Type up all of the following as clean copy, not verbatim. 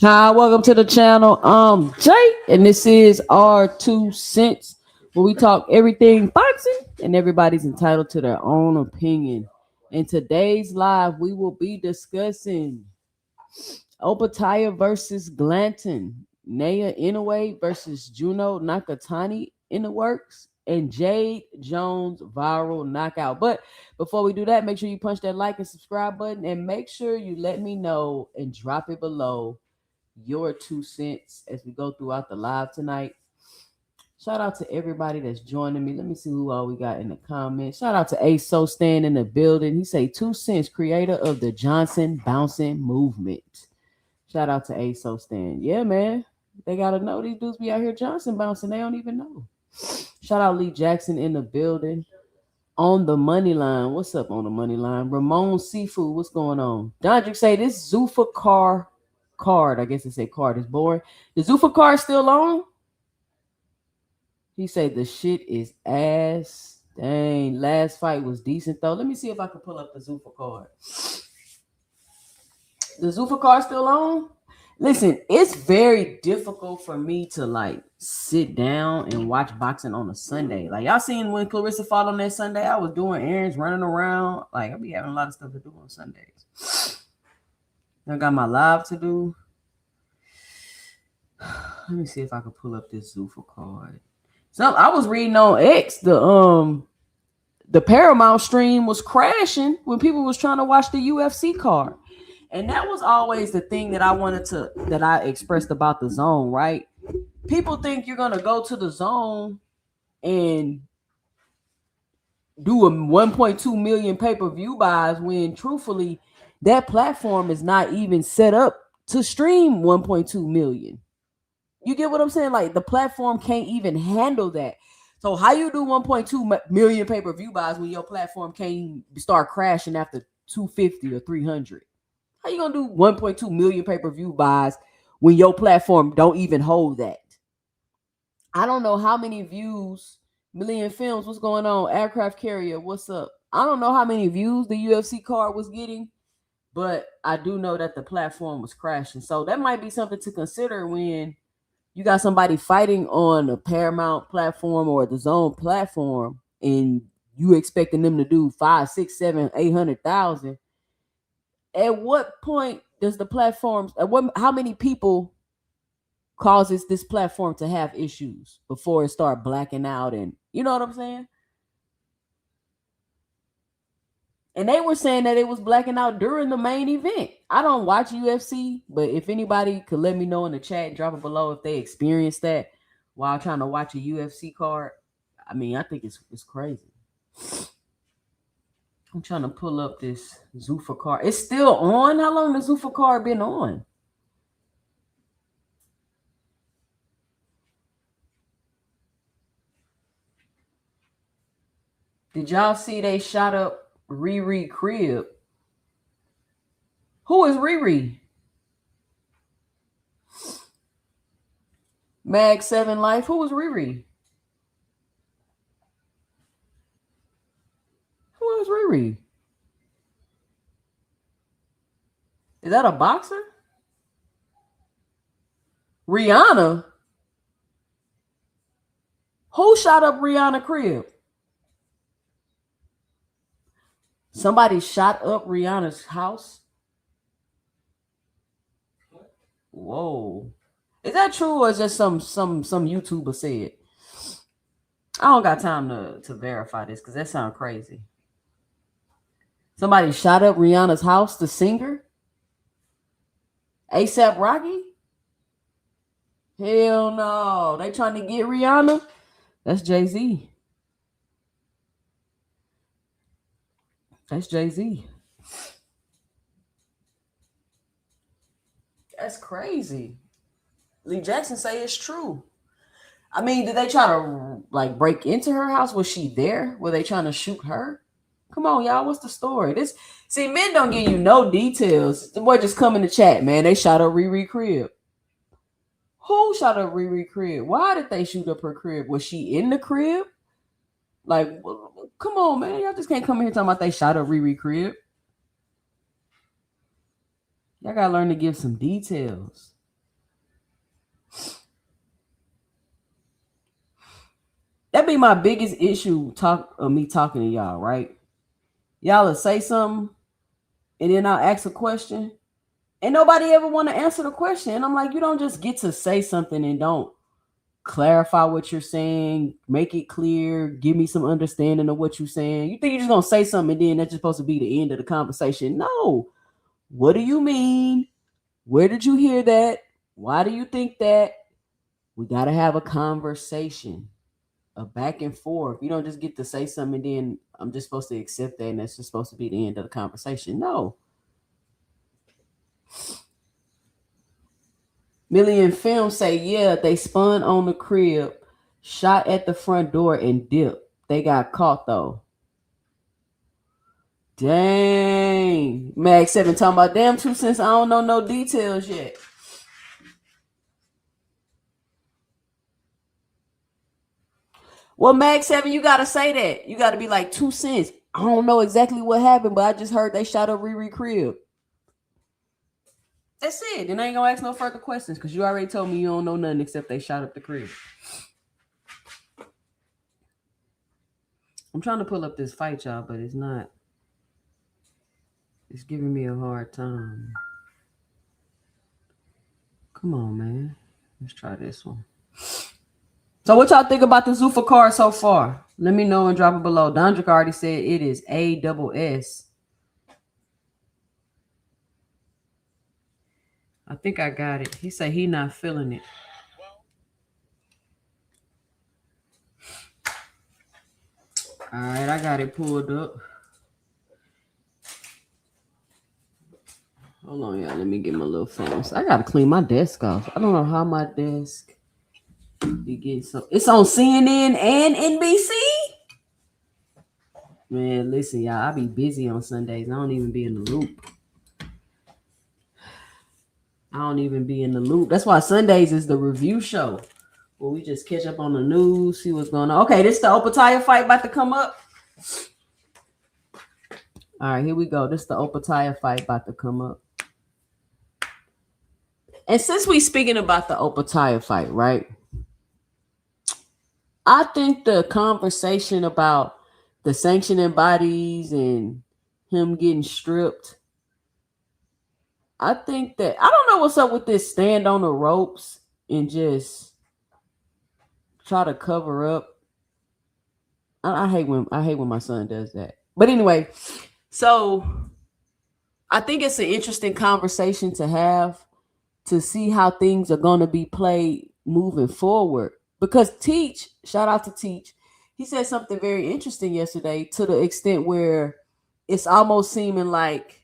Hi, welcome to the channel. Jay, and this is our 2 cents where we talk everything boxing, and everybody's entitled to their own opinion. In today's live, we will be discussing Opetaia versus Glanton, Naoya Inoue versus Junto Nakatani in the works, and Jade Jones viral knockout. But before we do that, make sure you punch that like and subscribe button, and make sure you let me know and drop it below your 2 cents as we go throughout the live tonight. Shout out to everybody that's joining me. Let me see who all we got in the comments. Shout out to Ace So Stan in the building. He say 2 cents, creator of the Johnson bouncing movement. Shout out to Ace So Stan. Yeah, man. They gotta know these dudes be out here Johnson bouncing. They don't even know. Shout out Lee Jackson in the building. On the money line. What's up on the money line? Ramon Seafood. What's going on? Dondrick say this Zuffa card. I guess it say card is boring. The Zuffa card still on? He said the shit is ass. Dang, last fight was decent though. Let me see if I can pull up the Zuffa card. The Zuffa car still on? Listen, it's very difficult for me to like sit down and watch boxing on a Sunday. Like y'all seen when Claressa fought on that Sunday, I was doing errands, running around. Like I be having a lot of stuff to do on Sundays. I got my live to do. Let me see if I can pull up this Zuffa card. So I was reading on X the Paramount stream was crashing when people was trying to watch the UFC card. And that was always the thing that I expressed about the zone, right? People think you're gonna go to the zone and do a 1.2 million pay-per-view buys when truthfully that platform is not even set up to stream 1.2 million. You get what I'm saying? Like the platform can't even handle that. So how you do 1.2 million pay-per-view buys when your platform can't start crashing after 250 or 300? How you gonna do 1.2 million pay-per-view buys when your platform don't even hold that? I don't know how many views. Million Films, what's going on? Aircraft Carrier, what's up? I don't know how many views the UFC card was getting, but I do know that the platform was crashing. So that might be something to consider when you got somebody fighting on a Paramount platform or the Zone platform, and you expecting them to do 5, 6, 7, 800,000. At what point does the platforms? How many people causes this platform to have issues before it start blacking out? And you know what I'm saying? And they were saying that it was blacking out during the main event. I don't watch UFC, but if anybody could let me know in the chat, drop it below if they experienced that while trying to watch a UFC card. I mean, I think it's crazy. I'm trying to pull up this Zuffa card. It's still on? How long has Zuffa card been on? Did y'all see they shot up Riri crib? Who is Riri? Mag 7 Life. Who is Riri? Who is Riri? Is that a boxer? Rihanna? Who shot up Rihanna crib? Somebody shot up Rihanna's house? Whoa. Is that true or is just some YouTuber said? I don't got time to verify this because that sounds crazy. Somebody shot up Rihanna's house, the singer? ASAP Rocky? Hell no. They trying to get Rihanna? That's Jay-Z. That's Jay-Z. That's crazy. Lee Jackson say it's true. I mean, did they try to like break into her house? Was she there? Were they trying to shoot her? Come on, y'all. What's the story? See, men don't give you no details. The boy just come in the chat, man. They shot up Riri crib. Who shot up Riri crib? Why did they shoot up her crib? Was she in the crib? Like, come on, man. Y'all just can't come in here talking about they shot up Riri crib. Y'all gotta learn to give some details. That'd be my biggest issue me talking to y'all, right? Y'all will say something and then I'll ask a question and nobody ever want to answer the question. And I'm like, you don't just get to say something and don't clarify what you're saying, make it clear, give me some understanding of what you're saying. You think you're just gonna say something and then that's just supposed to be the end of the conversation? No. What do you mean? Where did you hear that? Why do you think that? We gotta have a conversation, a back and forth. You don't just get to say something and then I'm just supposed to accept that and that's just supposed to be the end of the conversation. No. Million Films say, yeah, they spun on the crib, shot at the front door and dipped. They got caught though. Dang. Mag 7 talking about damn 2 cents. I don't know no details yet. Well, Mag 7, you gotta say that. You gotta be like 2 cents. I don't know exactly what happened, but I just heard they shot up Riri crib. That's it. Then I ain't gonna ask no further questions because you already told me you don't know nothing except they shot up the crib. I'm trying to pull up this fight, y'all, but it's not. It's giving me a hard time. Come on, man. Let's try this one. So what y'all think about the Zuffa card so far? Let me know and drop it below. Dondrick already said it is ASS. I think I got it. He said he not feeling it. All right, I got it pulled up. Hold on, y'all. Let me get my little phone. So I gotta clean my desk off. I don't know how my desk be getting so. It's on CNN and NBC. Man, listen, y'all. I be busy on Sundays. I don't even be in the loop. That's why Sundays is the review show. Where we just catch up on the news, see what's going on. Okay, this the Opetaia fight about to come up. All right, here we go. This the Opetaia fight about to come up. And since we speaking about the Opetaia fight, right? I think the conversation about the sanctioning bodies and him getting stripped, I think that I don't know what's up with this stand on the ropes and just try to cover up. I hate when my son does that. But anyway, so I think it's an interesting conversation to have to see how things are going to be played moving forward. Because Teach, shout out to Teach, he said something very interesting yesterday to the extent where it's almost seeming like,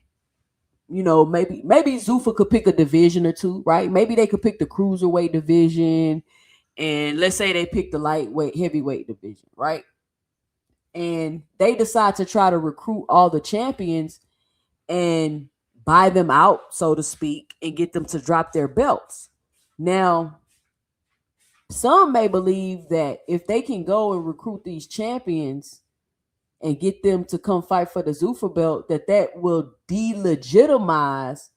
you know, maybe Zuffa could pick a division or two, right? Maybe they could pick the cruiserweight division, and let's say they pick the lightweight, heavyweight division, right? And they decide to try to recruit all the champions and buy them out, so to speak, and get them to drop their belts. Now, some may believe that if they can go and recruit these champions and get them to come fight for the Zuffa belt, that will delegitimize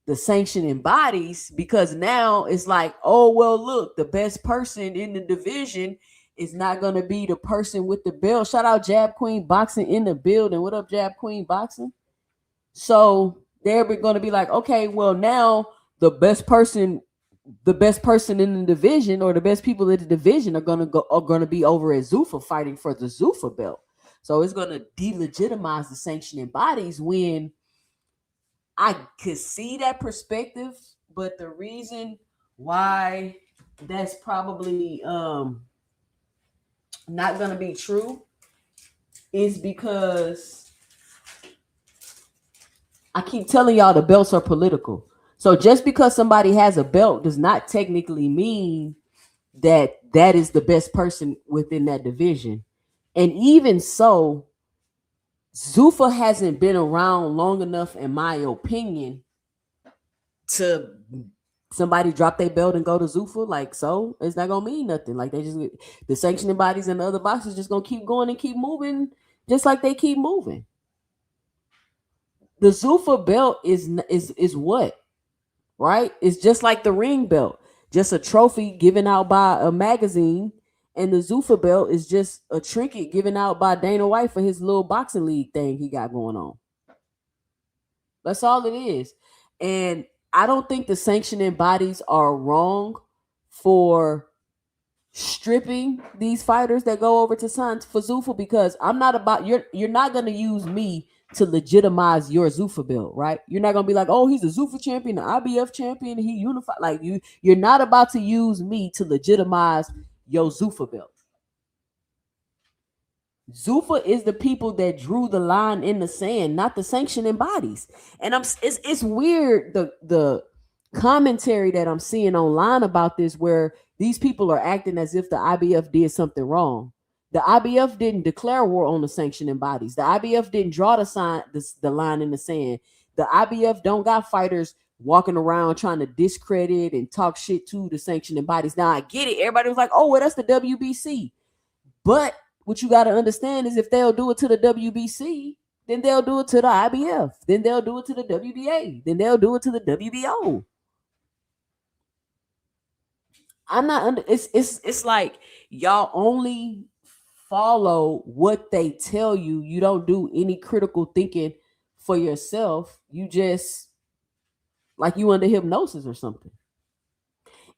the sanctioning bodies, because now it's like, oh, well, look, the best person in the division is not going to be the person with the belt. Shout out Jab Queen Boxing in the building. What up, Jab Queen Boxing? So they're going to be like, okay, well, now the best person in the division, or the best people in the division are going to be over at Zuffa fighting for the Zuffa belt. So it's going to delegitimize the sanctioning bodies, when I could see that perspective, but the reason why that's probably not going to be true is because I keep telling y'all the belts are political. So just because somebody has a belt does not technically mean that is the best person within that division. And even so, Zuffa hasn't been around long enough, in my opinion, to somebody drop their belt and go to Zuffa. Like, so it's not gonna mean nothing. Like, the sanctioning bodies and the other boxers just gonna keep going and keep moving, just like they keep moving. The Zuffa belt is what, right? It's just like the ring belt, just a trophy given out by a magazine. And the Zuffa belt is just a trinket given out by Dana White for his little boxing league thing he got going on. That's all it is. And I don't think the sanctioning bodies are wrong for stripping these fighters that go over to sign for Zuffa, because I'm not about, you're not going to use me to legitimize your Zuffa belt, right? You're not going to be like, oh, he's a Zuffa champion, the IBF champion, he unified. Like, you're not about to use me to legitimize your Zuffa belt. Zuffa is the people that drew the line in the sand, not the sanctioning bodies. And it's weird, the commentary that I'm seeing online about this, where these people are acting as if the IBF did something wrong. The IBF didn't declare war on the sanctioning bodies. The IBF didn't draw the line in the sand. The IBF don't got fighters walking around trying to discredit and talk shit to the sanctioning bodies. Now, I get it. Everybody was like, oh, well, that's the WBC. But what you got to understand is, if they'll do it to the WBC, Then they'll do it to the IBF. Then they'll do it to the WBA. Then they'll do it to the WBO. I'm not under. It's like y'all only follow what they tell you. You don't do any critical thinking for yourself. You just like you under hypnosis or something.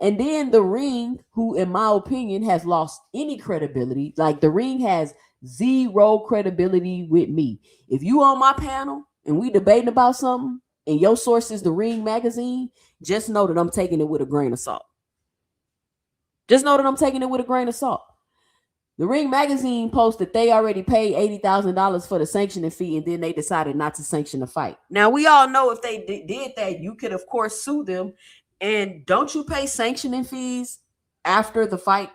And then the ring, who in my opinion has lost any credibility, like the ring has zero credibility with me. If you on my panel and we debating about something and your source is the Ring magazine, just know that I'm taking it with a grain of salt. Just know that I'm taking it with a grain of salt. The Ring magazine posted they already paid $80,000 for the sanctioning fee, and then they decided not to sanction the fight. Now, we all know if they did that, you could, of course, sue them. And don't you pay sanctioning fees after the fight?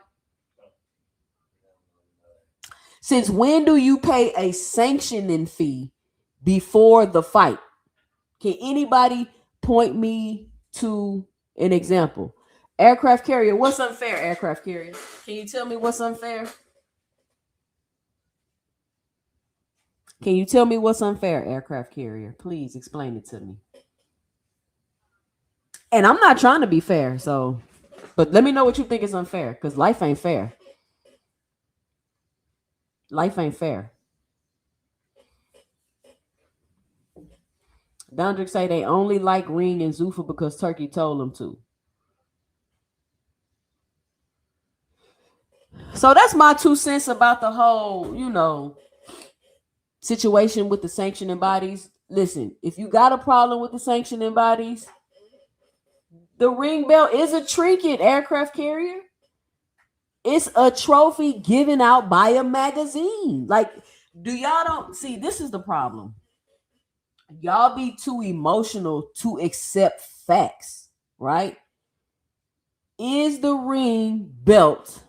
Since when do you pay a sanctioning fee before the fight? Can anybody point me to an example? Aircraft carrier, what's unfair, aircraft carrier? Can you tell me what's unfair? Can you tell me what's unfair, aircraft carrier? Please explain it to me. And I'm not trying to be fair, so, but let me know what you think is unfair, because life ain't fair. Life ain't fair. Dondrick say they only like Ring and Zuffa because Turkey told them to. So that's my 2 cents about the whole, situation with the sanctioning bodies. Listen, if you got a problem with the sanctioning bodies, the ring belt is a trinket, aircraft carrier. It's a trophy given out by a magazine. Like, do y'all don't see, this is the problem. Y'all be too emotional to accept facts, right? Is the ring belt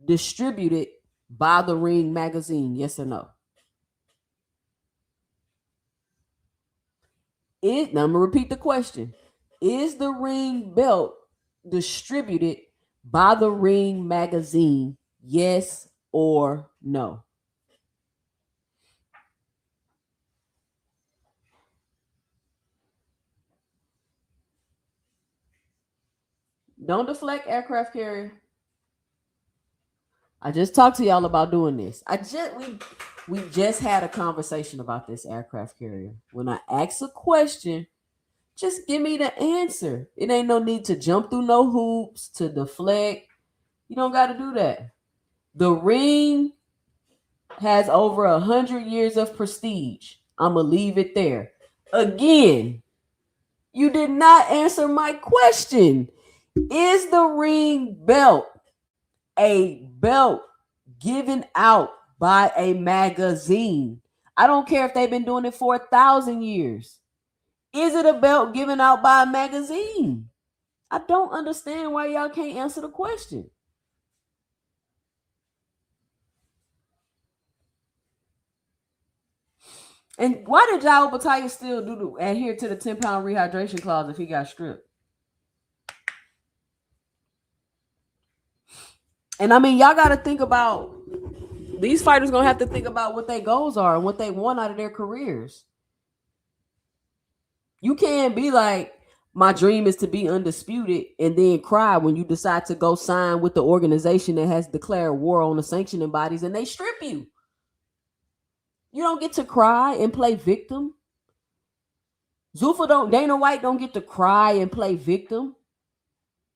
distributed by the Ring magazine? Yes or no? Now I'm gonna repeat the question. Is the ring belt distributed by the Ring magazine? Yes or no? Don't deflect, aircraft carrier. I just talked to y'all about doing this. We just had a conversation about this, aircraft carrier. When I ask a question, just give me the answer. It ain't no need to jump through no hoops, to deflect. You don't got to do that. The Ring has over 100 years of prestige. I'm going to leave it there. Again, you did not answer my question. Is the Ring belt a belt given out by a magazine? I don't care if they've been doing it for 1,000 years. Is it a belt given out by a magazine? I don't understand why y'all can't answer the question. And why did Opetaia still adhere to the 10-pound rehydration clause if he got stripped? And I mean, y'all got to think about, these fighters going to have to think about what their goals are and what they want out of their careers. You can't be like, my dream is to be undisputed, and then cry when you decide to go sign with the organization that has declared war on the sanctioning bodies and they strip you. You don't get to cry and play victim. Dana White don't get to cry and play victim.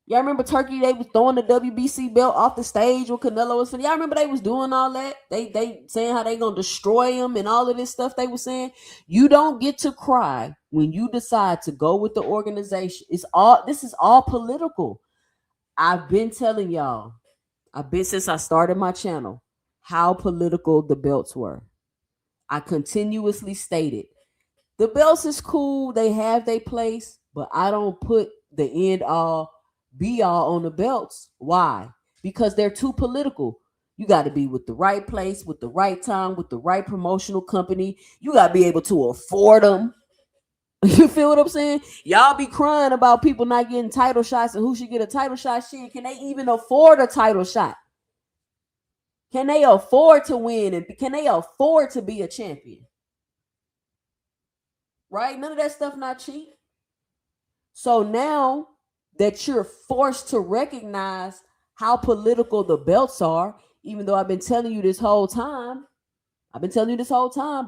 Y'all remember Turkey? They was throwing the WBC belt off the stage when Canelo was finished. Y'all remember they was doing all that? They saying how they gonna destroy him and all of this stuff they were saying. You don't get to cry when you decide to go with the organization. This is all political. I've been telling y'all, since I started my channel, how political the belts were. I continuously stated, the belts is cool, they have their place, but I don't put the end all be all on the belts. Why? Because they're too political. You got to be with the right place, with the right time, with the right promotional company. You got to be able to afford them. You feel what I'm saying? Y'all be crying about people not getting title shots and who should get a title shot. Shit, can they even afford a title shot? Can they afford to win? And can they afford to be a champion? right? None of that stuff not cheap. So now that you're forced to recognize how political the belts are, even though I've been telling you this whole time, but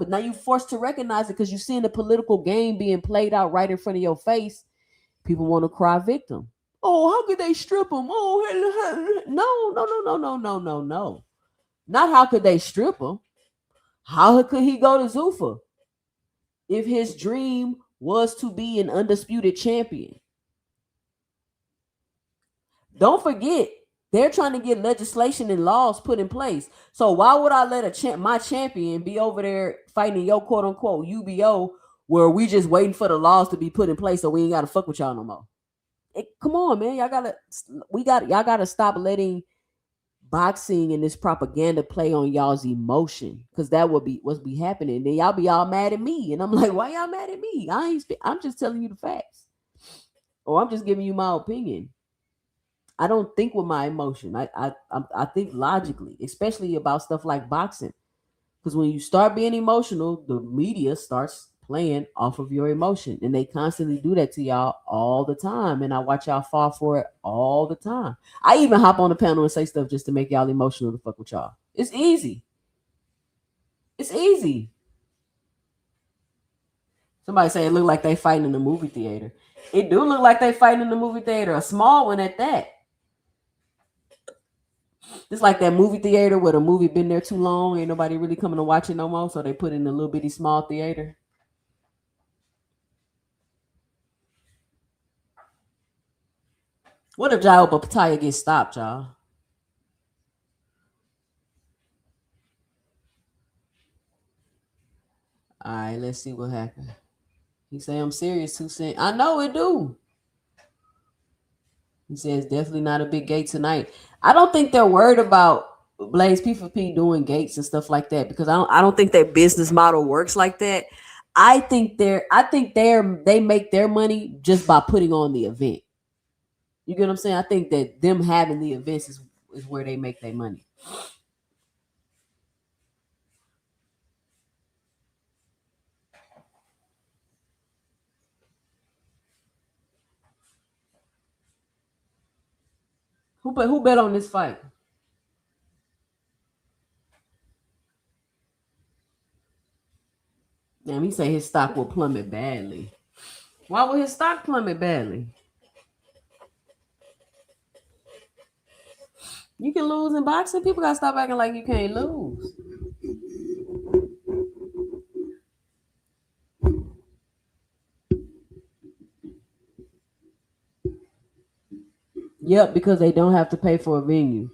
now you're forced to recognize it because you're seeing the political game being played out right in front of your face. People want to cry victim. Oh, how could they strip him? Oh, no. Not how could they strip him. How could he go to Zuffa if his dream was to be an undisputed champion? Don't forget, they're trying to get legislation and laws put in place. So why would I let my champion be over there fighting your quote unquote UBO where we just waiting for the laws to be put in place so we ain't gotta fuck with y'all no more? Come on, man. Y'all gotta stop letting boxing and this propaganda play on y'all's emotion, because that would be what's be happening. Then y'all be all mad at me, and I'm like, why y'all mad at me? I'm just telling you the facts, or I'm just giving you my opinion. I don't think with my emotion. I think logically, especially about stuff like boxing, because when you start being emotional, the media starts playing off of your emotion, and they constantly do that to y'all all the time. And I watch y'all fall for it all the time. I even hop on the panel and say stuff just to make y'all emotional to fuck with y'all. It's easy. It's easy. Somebody say it look like they fighting in the movie theater. It do look like they fighting in the movie theater, a small one at that. It's like that movie theater where the movie been there too long, ain't nobody really coming to watch it no more, so they put it in a little bitty small theater. What if Jade Opatia gets stopped, y'all? All right, let's see what happens. He say I'm serious, 2 cents. I know it do. He says definitely not a big gate tonight. I don't think they're worried about Blaze P4P doing gates and stuff like that, because I don't think their business model works like that. I think they make their money just by putting on the event. You get what I'm saying? I think that them having the events is where they make their money. Who bet on this fight? Damn, he say his stock will plummet badly. Why would his stock plummet badly? You can lose in boxing. People gotta stop acting like you can't lose. Yep, because they don't have to pay for a venue.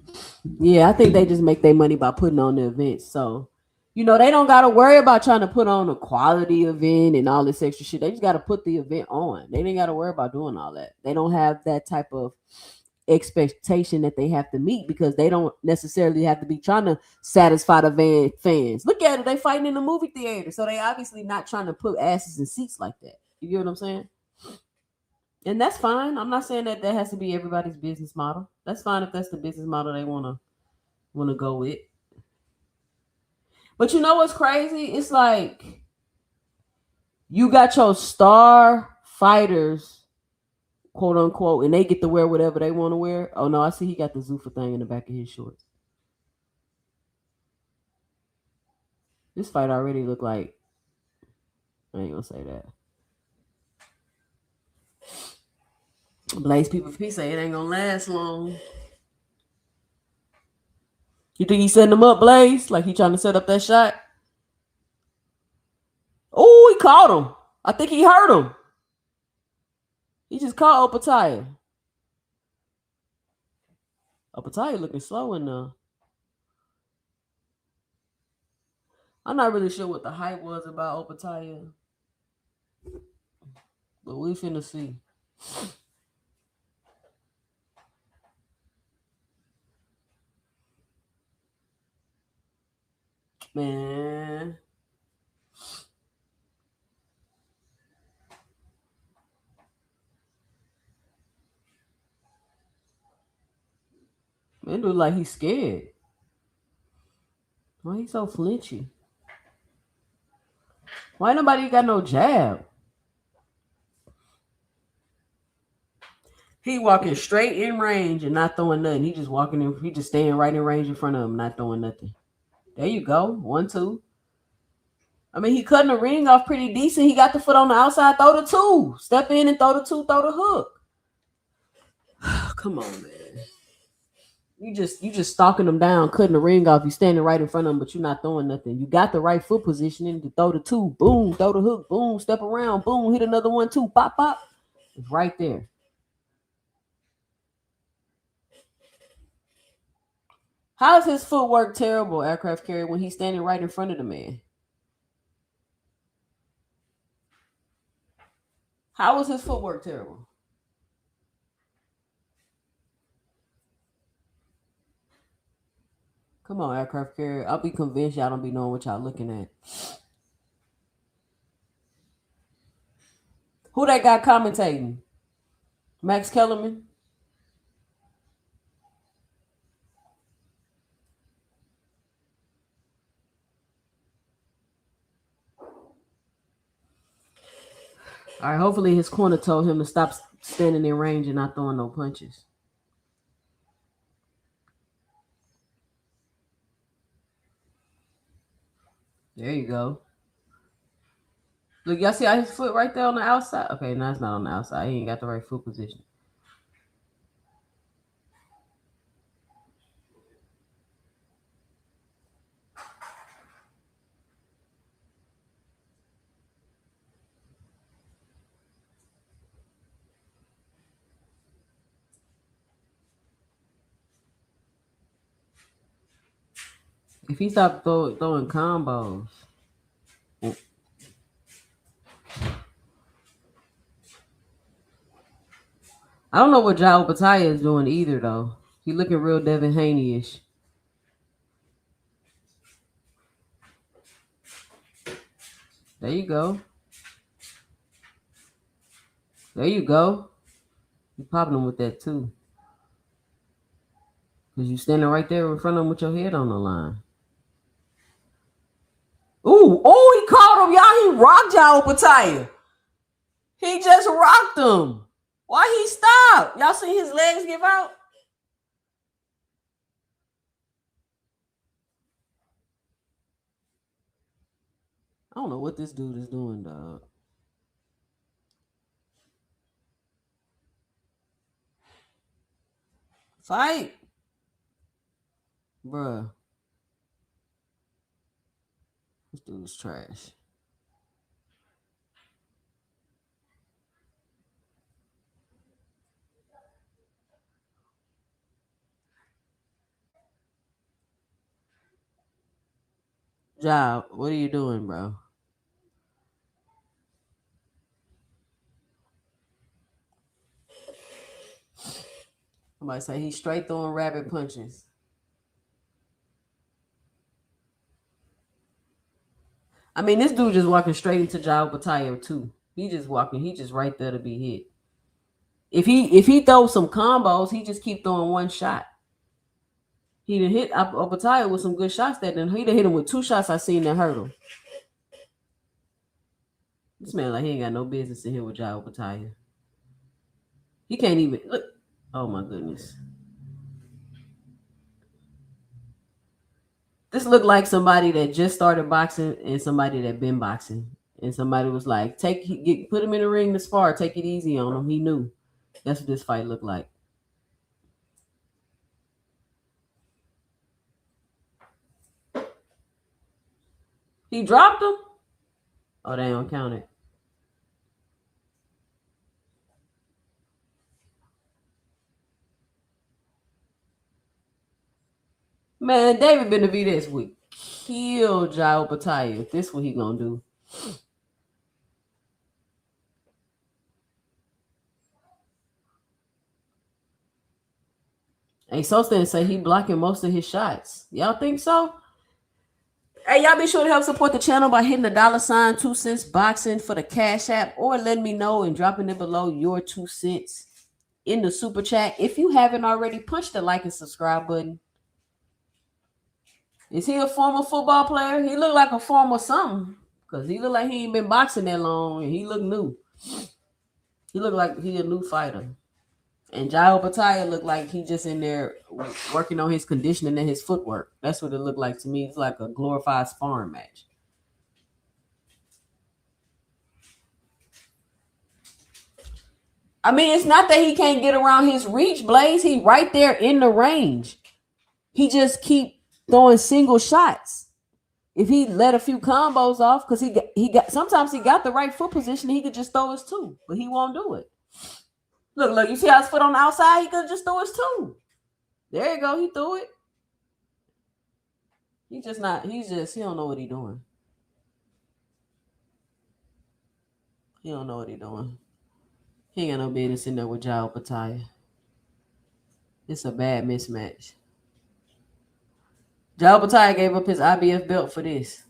Yeah, I think they just make their money by putting on the events. So, they don't gotta worry about trying to put on a quality event and all this extra shit. They just gotta put the event on. They ain't gotta worry about doing all that. They don't have that type of expectation that they have to meet, because they don't necessarily have to be trying to satisfy the fans. Look at it, they fighting in the movie theater, so they obviously not trying to put asses in seats like that. You get what I'm saying? And that's fine. I'm not saying that has to be everybody's business model. That's fine if that's the business model they wanna go with. But you know what's crazy? It's like you got your star fighters, quote unquote, and they get to wear whatever they want to wear. Oh no, I see he got the Zuffa thing in the back of his shorts. This fight already looked like, I ain't gonna say that. Blaze P4P say it ain't gonna last long. You think he's setting him up, Blaze? Like he trying to set up that shot? Oh, he caught him. I think he hurt him. He just caught Opetaia. Opatia looking slow in there. I'm not really sure what the hype was about Opatia, but we finna see. Man. Man, look like he's scared. Why he so flinchy? Why nobody got no jab? He walking straight in range and not throwing nothing. He just walking in. He just staying right in range in front of him, not throwing nothing. There you go. 1, 2. I mean, he cutting the ring off pretty decent. He got the foot on the outside. Throw the 2. Step in and throw the 2. Throw the hook. Come on, man. You just stalking them down, cutting the ring off. You standing right in front of them, but you're not throwing nothing. You got the right foot positioning to throw the 2. Boom. Throw the hook. Boom. Step around. Boom. Hit another 1, 2. Pop, pop. It's right there. How is his footwork terrible, aircraft carrier, when he's standing right in front of the man? How is his footwork terrible? Come on, aircraft carrier. I'll be convinced y'all don't be knowing what y'all looking at. Who that guy commentating? Max Kellerman? All right, hopefully his corner told him to stop standing in range and not throwing no punches. There you go. Look, y'all see how his foot right there on the outside? Okay, no, it's not on the outside. He ain't got the right foot position. If he stopped throwing combos. I don't know what Jade Opatia is doing either, though. He looking real Devin Haney-ish. There you go. There you go. You popping him with that, too. Because you standing right there in front of him with your head on the line. Ooh, oh, he caught him, y'all. He rocked Jade Opatia. He just rocked him. Why he stopped? Y'all see his legs give out? I don't know what this dude is doing, dog. Fight. Bruh. This dude is trash. Jade, what are you doing, bro? Somebody say he's straight throwing rabbit punches. I mean, this dude just walking straight into Jade Opatia too. He just walking. He just right there to be hit. If he throws some combos, he just keep throwing one shot. He done hit Opatia with some good shots. He done hit him with 2 shots I seen that hurt him. This man like he ain't got no business in here with Jade Opatia. He can't even look. Oh my goodness. This looked like somebody that just started boxing and somebody that been boxing. And somebody was like, put him in the ring to spar, take it easy on him. He knew. That's what this fight looked like. He dropped him? Oh, they don't count it. Man, David Benavidez would kill Jade Opatia if this what he gonna do. Hey, Sostan say he blocking most of his shots. Y'all think so? Hey, y'all be sure to help support the channel by hitting the $ 2 cents boxing for the Cash App or letting me know and dropping it below your 2 cents in the super chat. If you haven't already, punch the like and subscribe button. Is he a former football player? He look like a former something because he look like he ain't been boxing that long and he look new. He look like he a new fighter. And Jai Opatia looked like he just in there working on his conditioning and his footwork. That's what it looked like to me. It's like a glorified sparring match. I mean, it's not that he can't get around his reach, Blaze. He right there in the range. He just keep throwing single shots. If he let a few combos off, because he got sometimes he got the right foot position, he could just throw his two, but he won't do it. Look, you see how his foot on the outside? He could just throw his two. There you go. He threw it. He don't know what he doing. He don't know what he doing. He ain't got no business in there with Jai Opatia. It's a bad mismatch. Jai Opatia gave up his IBF belt for this.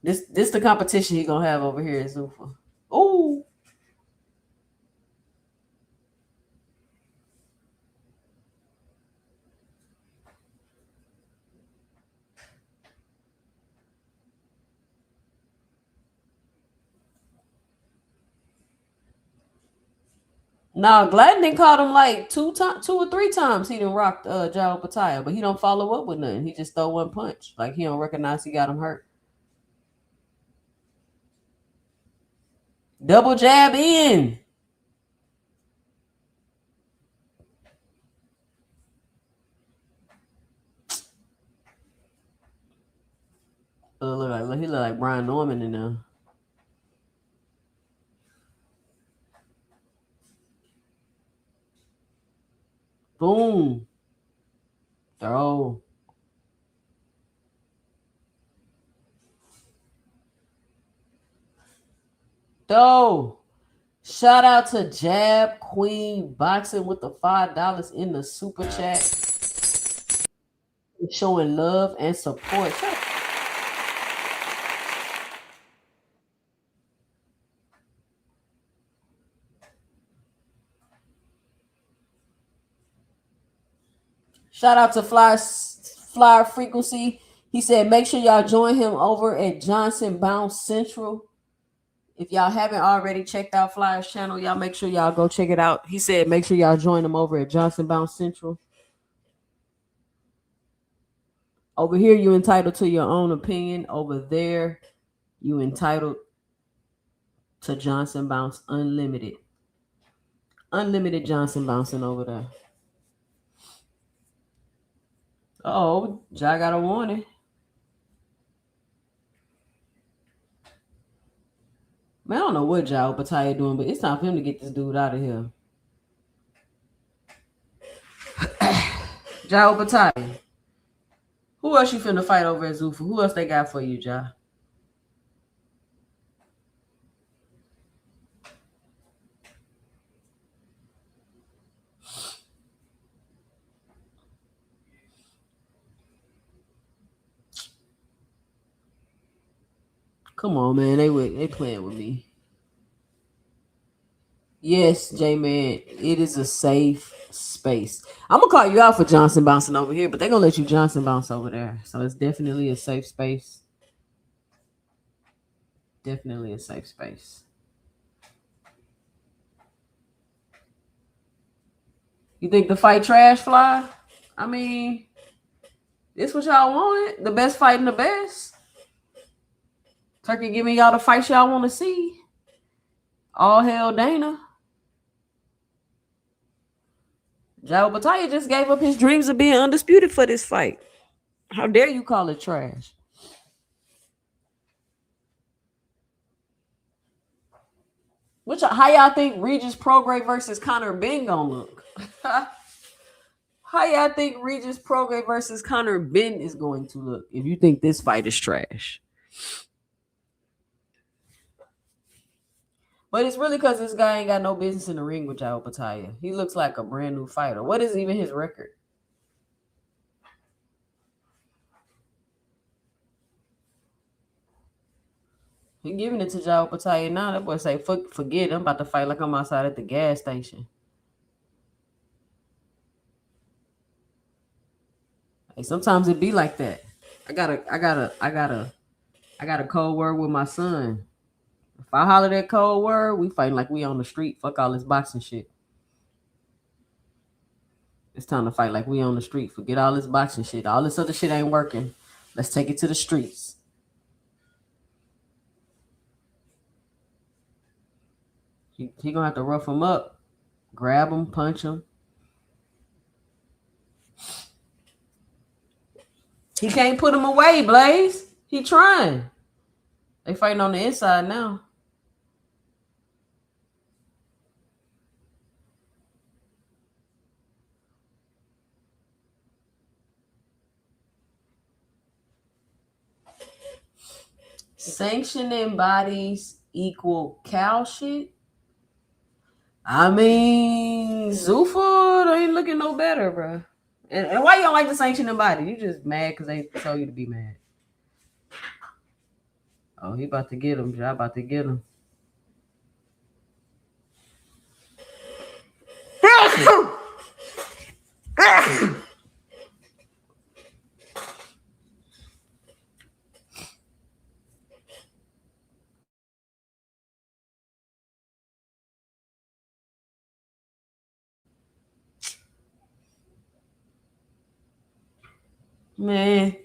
This the competition he gonna have over here at Zuffa. Ooh. Nah, Glanton caught him like two or three times. He done rocked Jai Opatia, but he don't follow up with nothing. He just throw one punch. Like he don't recognize he got him hurt. Double jab in. He look like Brian Norman in there. Boom. Throw. Throw. Shout out to Jab Queen Boxing with the $5 in the super chat. Showing love and support. Shout out to Flyer Frequency. He said, make sure y'all join him over at Johnson Bounce Central. If y'all haven't already checked out Flyer's channel, y'all make sure y'all go check it out. He said, make sure y'all join him over at Johnson Bounce Central. Over here, you entitled to your own opinion. Over there, you entitled to Johnson Bounce Unlimited. Unlimited Johnson bouncing over there. Oh, Jai got a warning. Man, I don't know what Jai Opatia doing, but it's time for him to get this dude out of here. Jai Opatia. Who else you finna fight over at Zuffa? Who else they got for you, Jai? Come on, man. They playing with me. Yes, J-Man. It is a safe space. I'm gonna call you out for Johnson bouncing over here, but they're gonna let you Johnson bounce over there. So it's definitely a safe space. Definitely a safe space. You think the fight trash, Fly? I mean, this what y'all wanted? The best fighting the best? Turkey giving y'all the fights y'all want to see. All hell Dana. Jai Opatia just gave up his dreams of being undisputed for this fight. How dare you call it trash? How y'all think Regis Prograis versus Conor Ben gonna look? How y'all think Regis Prograis versus Conor Ben is going to look if you think this fight is trash? But it's really because this guy ain't got no business in the ring with Jai Opatia. He looks like a brand new fighter. What is even his record? He giving it to Jai Opatia now. That boy say, forget it. I'm about to fight like I'm outside at the gas station. Hey, sometimes it be like that. I got a cold word with my son. If I holler that cold word, we fighting like we on the street. Fuck all this boxing shit. It's time to fight like we on the street. Forget all this boxing shit. All this other shit ain't working. Let's take it to the streets. He gonna have to rough him up. Grab him, punch him. He can't put him away, Blaze. He trying. They fighting on the inside now. Sanctioning bodies equal cow shit. I mean, Zuffa ain't looking no better, bro. And why you don't like the sanctioning body? You just mad because they told you to be mad. Oh, he about to get him. I about to get him. Man.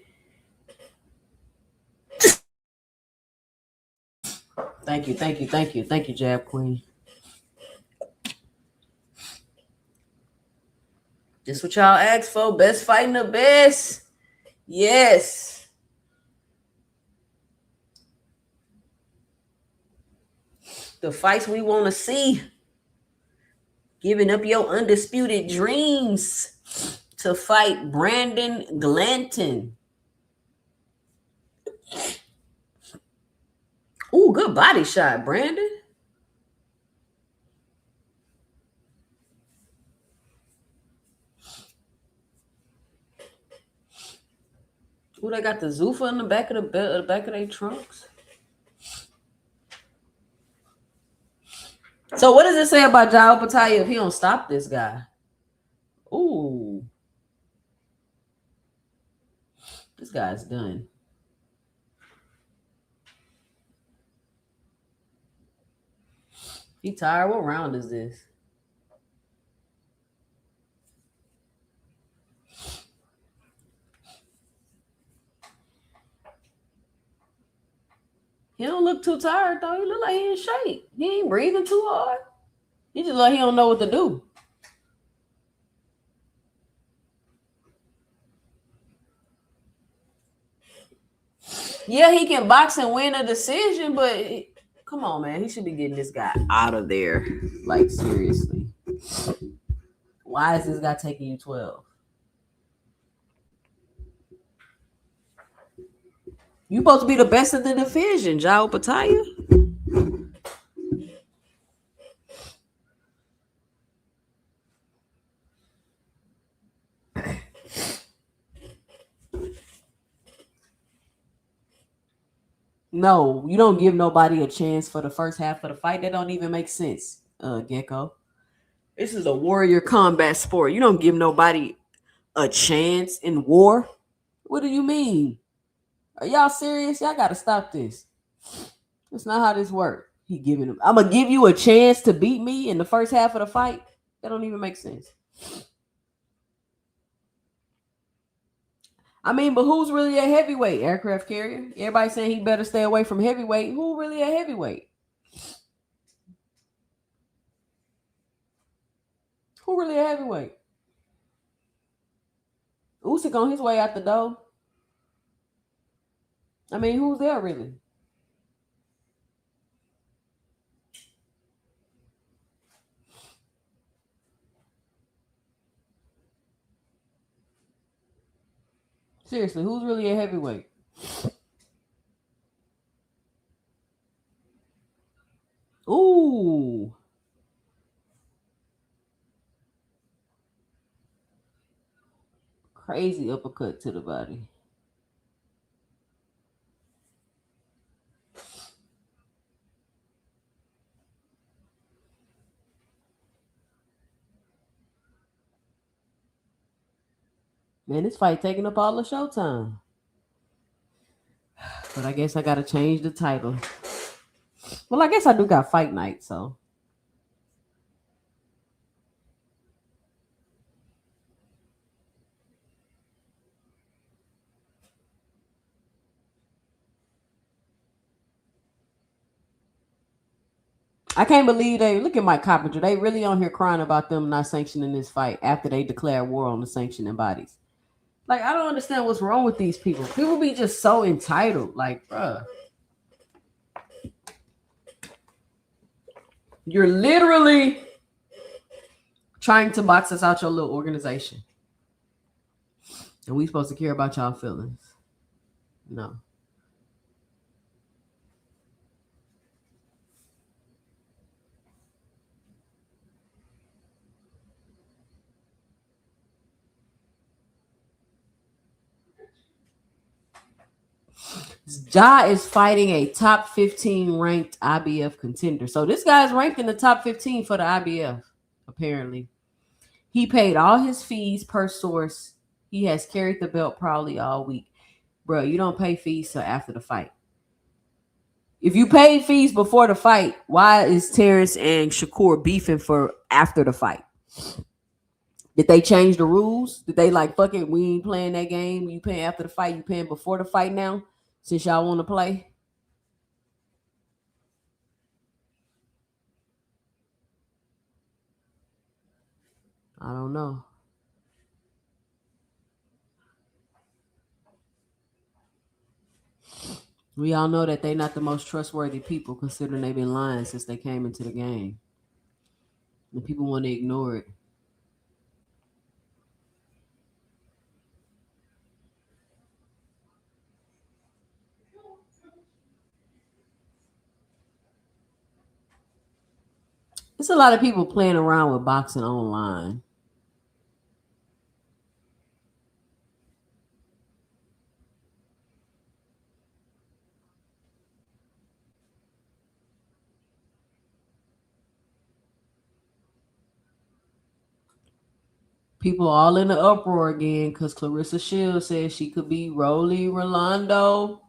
Thank you, Jab Queen. This what y'all asked for. Best fighting the best. Yes. The fights we want to see. Giving up your undisputed dreams to fight Brandon Glanton. Ooh, good body shot, Brandon. Ooh, they got the Zuffa in the back of their trunks. So what does it say about Jade Opatia if he don't stop this guy? Ooh. This guy's done. He tired. What round is this? He don't look too tired, though. He look like he in shape. He ain't breathing too hard. He just like he don't know what to do. Yeah, he can box and win a decision, but come on, man. He should be getting this guy out of there. Like, seriously. Why is this guy taking you 12? You supposed to be the best of the division, Jade Opatia. No, you don't give nobody a chance for the first half of the fight. That don't even make sense, Gecko. This is a warrior combat sport. You don't give nobody a chance in war. What do you mean? Are y'all serious? Y'all gotta stop this. That's not how this works. He giving him. I'm gonna give you a chance to beat me in the first half of the fight. That don't even make sense. I mean, but who's really a heavyweight? Aircraft carrier? Everybody saying he better stay away from heavyweight. Who really a heavyweight? Who really a heavyweight? Usyk on his way out the door. I mean, who's there really? Seriously, who's really a heavyweight? Ooh. Crazy uppercut to the body. Man, this fight taking up all the showtime. But I guess I gotta change the title. Well, I guess I do got fight night, so. I can't believe they look at Mike Coppinger. They really on here crying about them not sanctioning this fight after they declare war on the sanctioning bodies. Like, I don't understand what's wrong with these people. People be just so entitled. Like, bruh, you're literally trying to box us out your little organization. And we supposed to care about y'all feelings. No. Ja is fighting a top 15 ranked IBF contender. So this guy's ranked in the top 15 for the IBF, apparently. He paid all his fees per source. He has carried the belt probably all week. Bro, you don't pay fees till after the fight. If you paid fees before the fight, why is Terrence and Shakur beefing for after the fight? Did they change the rules? Did they like, fuck it, we ain't playing that game? You paying after the fight, you paying before the fight now? Since y'all want to play? I don't know. We all know that they're not the most trustworthy people, considering they've been lying since they came into the game. And people want to ignore it. There's a lot of people playing around with boxing online. People all in the uproar again because Claressa Shields says she could be Rolly Romero.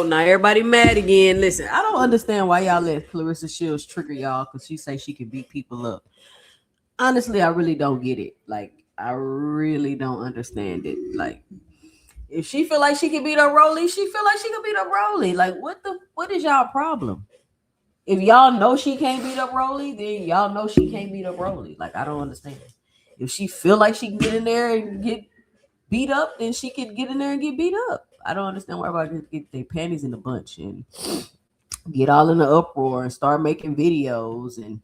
Now everybody mad again. Listen, I don't understand why y'all let Claressa Shields trigger y'all because she say she can beat people up. Honestly, I really don't get it. Like, I really don't understand it. Like, if she feel like she can beat up Rolly, she feel like she can beat up Rolly. Like, what is y'all problem? If y'all know she can't beat up Rolly, then y'all know she can't beat up Rolly. Like, I don't understand. If she feel like she can get in there and get beat up, then she could get in there and get beat up. I don't understand why everybody get their panties in a bunch and get all in the uproar and start making videos. And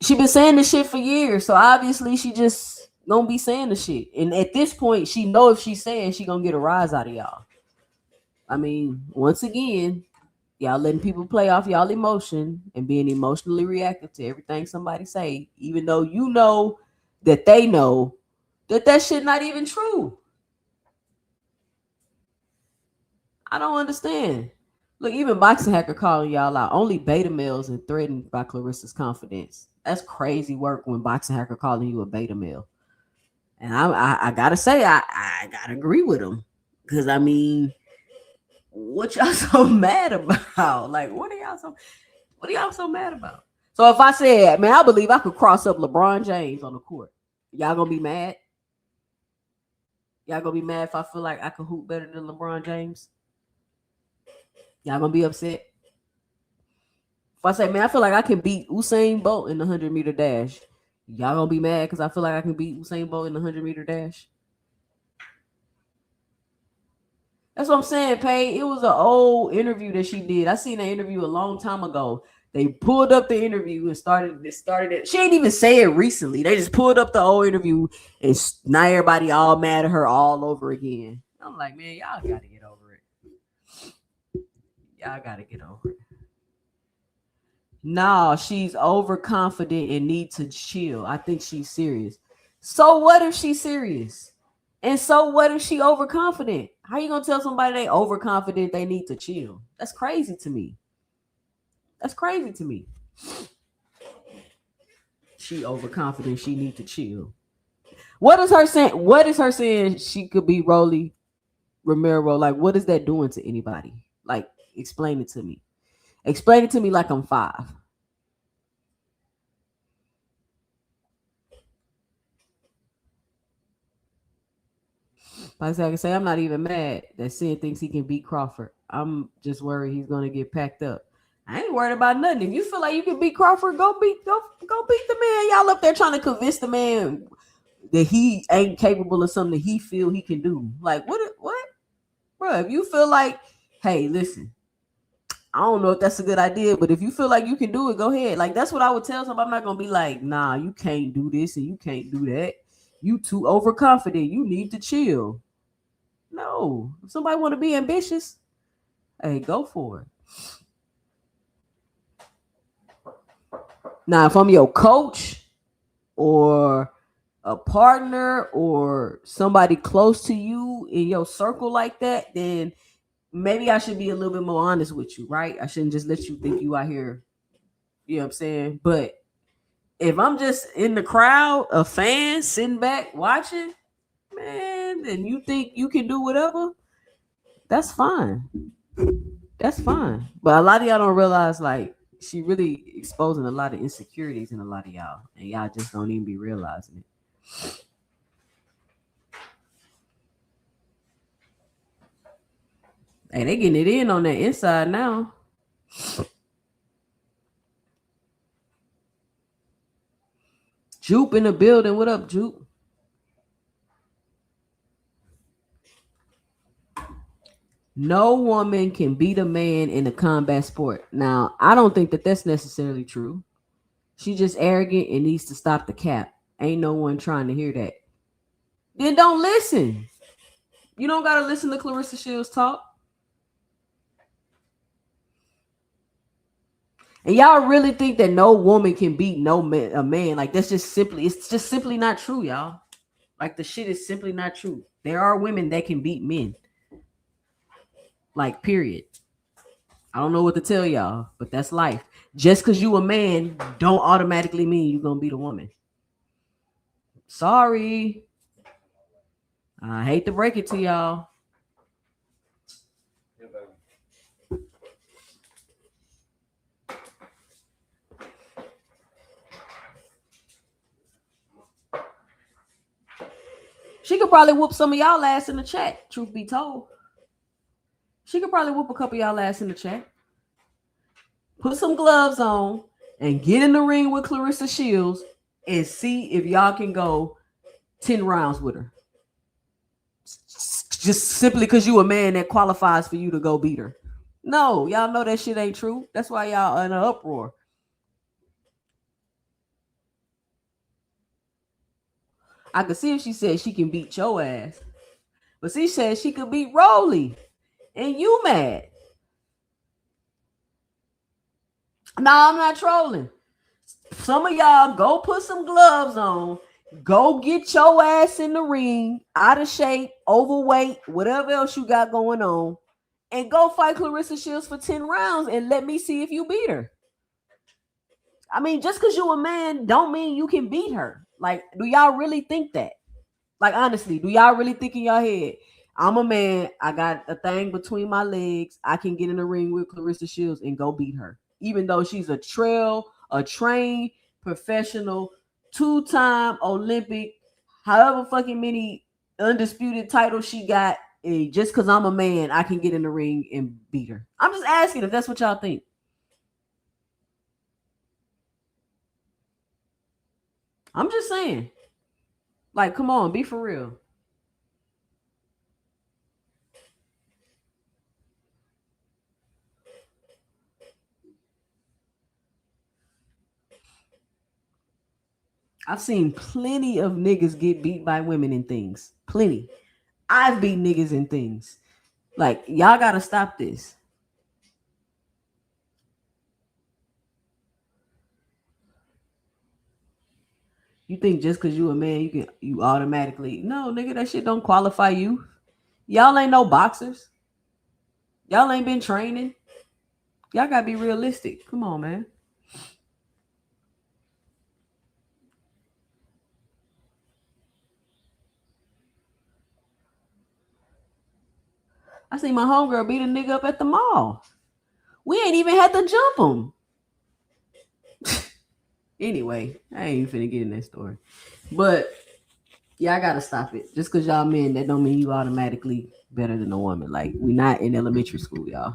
she been saying this shit for years, so obviously she just gonna be saying the shit. And at this point, she know if she's saying she gonna get a rise out of y'all. I mean, once again, y'all letting people play off y'all emotion and being emotionally reactive to everything somebody say, even though you know that they know that shit not even true. I don't understand. Look, even Boxing Hacker calling y'all out. Only beta males and threatened by Claressa's confidence. That's crazy work when Boxing Hacker calling you a beta male. And I gotta say, I gotta agree with him. Because I mean, what y'all so mad about? Like, what are y'all so mad about? So if I said, man, I believe I could cross up LeBron James on the court, y'all gonna be mad? Y'all gonna be mad if I feel like I could hoop better than LeBron James? Y'all gonna be upset? If I say, man, I feel like I can beat Usain Bolt in the 100-meter dash, y'all gonna be mad because I feel like I can beat Usain Bolt in the 100-meter dash? That's what I'm saying, Paige. It was an old interview that she did. I seen an interview a long time ago. They pulled up the interview and started it. She ain't even say it recently. They just pulled up the old interview and now everybody all mad at her all over again. I'm like, man, y'all gotta get over it. Y'all gotta get over it. No, she's overconfident and need to chill. I think she's serious. So what if she's serious? And so what if she overconfident? How you gonna tell somebody they overconfident they need to chill? That's crazy to me. That's crazy to me. She overconfident. She need to chill. What is her saying? What is her saying? She could be Rolly Romero. Like, what is that doing to anybody? Like, explain it to me. Explain it to me like I'm 5. Like I can say, I'm not even mad that Sid thinks he can beat Crawford. I'm just worried he's going to get packed up. I ain't worried about nothing. If you feel like you can beat Crawford, go beat the man. Y'all up there trying to convince the man that he ain't capable of something that he feel he can do. Like what, bro? If you feel like, hey, listen, I don't know if that's a good idea, but if you feel like you can do it, go ahead. Like that's what I would tell somebody. I'm not gonna be like, nah, you can't do this and you can't do that. You too overconfident. You need to chill. No, if somebody want to be ambitious, hey, go for it. Now, if I'm your coach or a partner or somebody close to you in your circle like that, then maybe I should be a little bit more honest with you, right? I shouldn't just let you think you out here, you know what I'm saying? But if I'm just in the crowd, a fan sitting back watching, man, and you think you can do whatever, that's fine. That's fine. But a lot of y'all don't realize, like, she really exposing a lot of insecurities in a lot of y'all, and y'all just don't even be realizing it. Hey, they getting it in on that inside now. Jupe in the building. What up, Jupe? No woman can beat a man in a combat sport. Now, I don't think that that's necessarily true. She just arrogant and needs to stop the cap. Ain't no one trying to hear that. Then don't listen. You don't gotta listen to Claressa Shields talk. And y'all really think that no woman can beat a man? Like it's just simply not true, y'all. Like the shit is simply not true. There are women that can beat men. Like, period. I don't know what to tell y'all, but that's life. Just because you a man don't automatically mean you're gonna beat a woman. Sorry. I hate to break it to y'all. She could probably whoop some of y'all ass in the chat, truth be told. She could probably whoop a couple of y'all ass in the chat. Put some gloves on and get in the ring with Claressa Shields and see if y'all can go 10 rounds with her. Just simply because you a man that qualifies for you to go beat her. No, y'all know that shit ain't true. That's why y'all in an uproar. I could see if she said she can beat your ass. But she said she could beat Rolly. And you mad. No, I'm not trolling. Some of y'all go put some gloves on. Go get your ass in the ring, out of shape, overweight, whatever else you got going on, and go fight Claressa Shields for 10 rounds and let me see if you beat her. I mean, just because you're a man don't mean you can beat her. Like, do y'all really think that? Like, honestly, do y'all really think in your head, I'm a man, I got a thing between my legs, I can get in the ring with Claressa Shields and go beat her, even though she's a trained professional, 2-time Olympic, however fucking many undisputed titles she got, just because I'm a man, I can get in the ring and beat her. I'm just asking if that's what y'all think. I'm just saying. Like, come on, be for real. I've seen plenty of niggas get beat by women in things. Plenty. I've beat niggas in things. Like, y'all gotta stop this. You think just because you a man, you automatically... No, nigga, that shit don't qualify you. Y'all ain't no boxers. Y'all ain't been training. Y'all gotta be realistic. Come on, man. I seen my homegirl beat a nigga up at the mall. We ain't even had to jump him. Anyway, I ain't even finna get in that story. But yeah, I gotta stop it. Just because y'all men, that don't mean you automatically better than a woman. Like, we not in elementary school, y'all.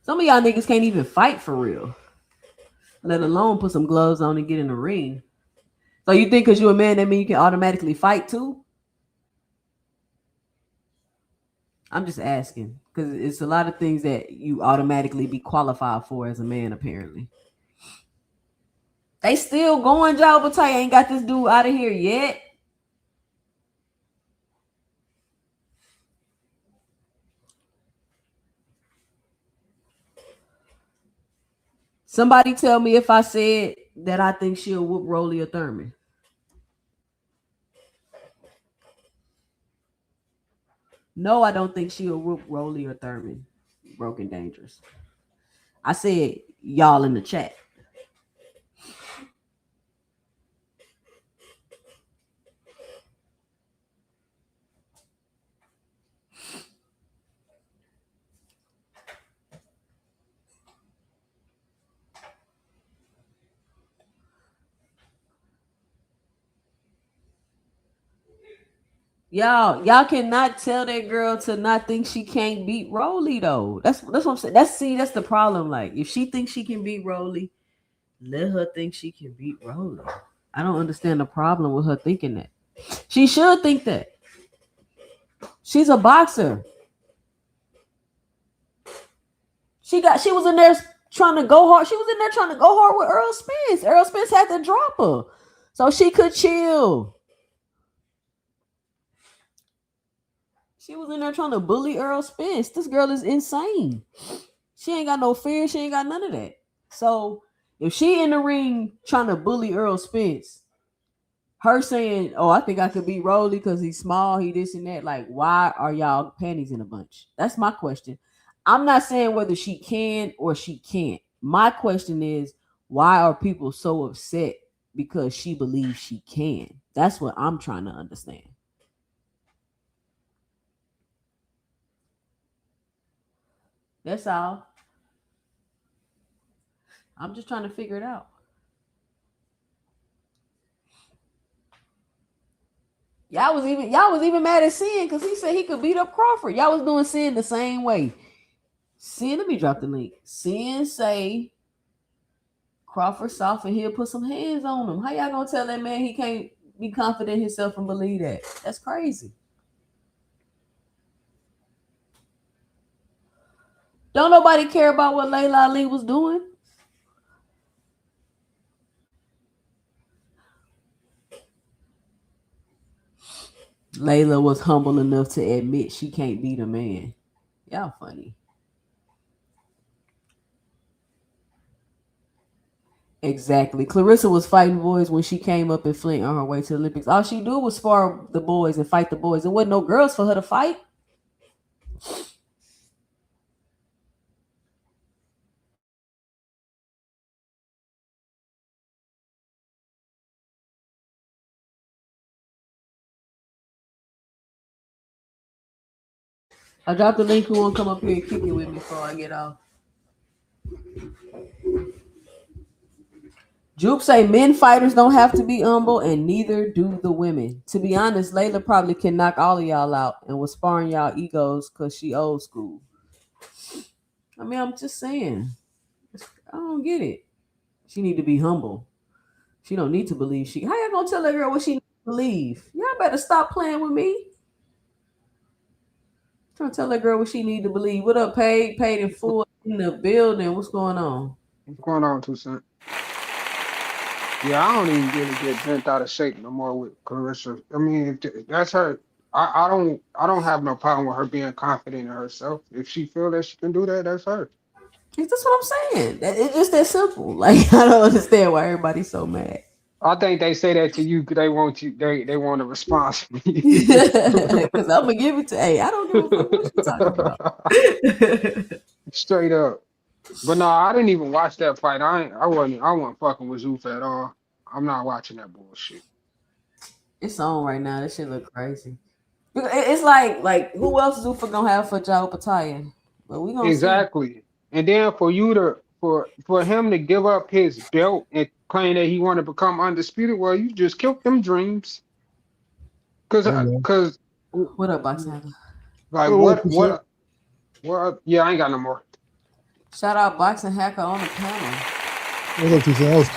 Some of y'all niggas can't even fight for real, let alone put some gloves on and get in the ring. So you think because you're a man that means you can automatically fight too? I'm just asking because it's a lot of things that you automatically be qualified for as a man. Apparently, they still going. Jade Opetaia ain't got this dude out of here yet. Somebody tell me if I said that I think she'll whoop Rolly or Thurman. No, I don't think she'll whoop Rolly or Thurman. Broken Dangerous. I said y'all in the chat. Y'all cannot tell that girl to not think she can't beat Rolly though. That's what I'm saying. That's the problem. Like if she thinks she can beat Rolly, let her think she can beat Rolly. I don't understand the problem with her thinking that. She should think that. She's a boxer. She was in there trying to go hard. She was in there trying to go hard with Earl Spence. Earl Spence had to drop her so she could chill. She was in there trying to bully Earl Spence. This girl is insane. She ain't got no fear. She ain't got none of that. So if she in the ring trying to bully Earl Spence, her saying, "Oh, I think I could beat Rolly because he's small, he this and that." Like, why are y'all panties in a bunch? That's my question. I'm not saying whether she can or she can't. My question is, why are people so upset because she believes she can? That's what I'm trying to understand. That's all. I'm just trying to figure it out. Y'all was even mad at Sin because he said he could beat up Crawford. Y'all was doing Sin the same way. Sin, let me drop the link. Sin say Crawford soft and he'll put some hands on him. How y'all gonna tell that man he can't be confident in himself and believe that? That's crazy. Don't nobody care about what Layla Ali was doing. Layla was humble enough to admit she can't beat a man. Y'all funny. Exactly. Claressa was fighting boys when she came up in Flint on her way to the Olympics. All she do was spar the boys and fight the boys. There wasn't no girls for her to fight. I dropped the link. Who won't come up here and kick it with me before I get off? Juke say men fighters don't have to be humble, and neither do the women. To be honest, Layla probably can knock all of y'all out and was sparring y'all egos because she old school. I mean, I'm just saying. I don't get it. She need to be humble. She don't need to believe she. How y'all gonna tell that girl what she needs to believe? Y'all better stop playing with me. Trying to tell that girl what she need to believe. What up, paid in full in the building? What's going on? What's going on, 2 Cent? Yeah, I don't even really get bent out of shape no more with Claressa. I mean, that's her. I don't have no problem with her being confident in herself. If she feel that she can do that, that's her. That's what I'm saying. It's just that simple. Like I don't understand why everybody's so mad. I think they say that to you because they want you. They want a response from you. Because I'm gonna give it to. Hey, I don't give a fuck what you talking about. Straight up. But no, I didn't even watch that fight. I wasn't fucking with Zuffa at all. I'm not watching that bullshit. It's on right now. That shit look crazy. It's like who else Zuffa gonna have for Jade Opetaia? But we gonna see. Exactly. And then for him to give up his belt and claim that he want to become undisputed, well, you just killed them dreams. Cause Hey man, cause What up, Boxing? like hello, 2 Cent. what yeah, I ain't got no more. Shout out Boxing Hacker on the panel. What's up, 2 cents?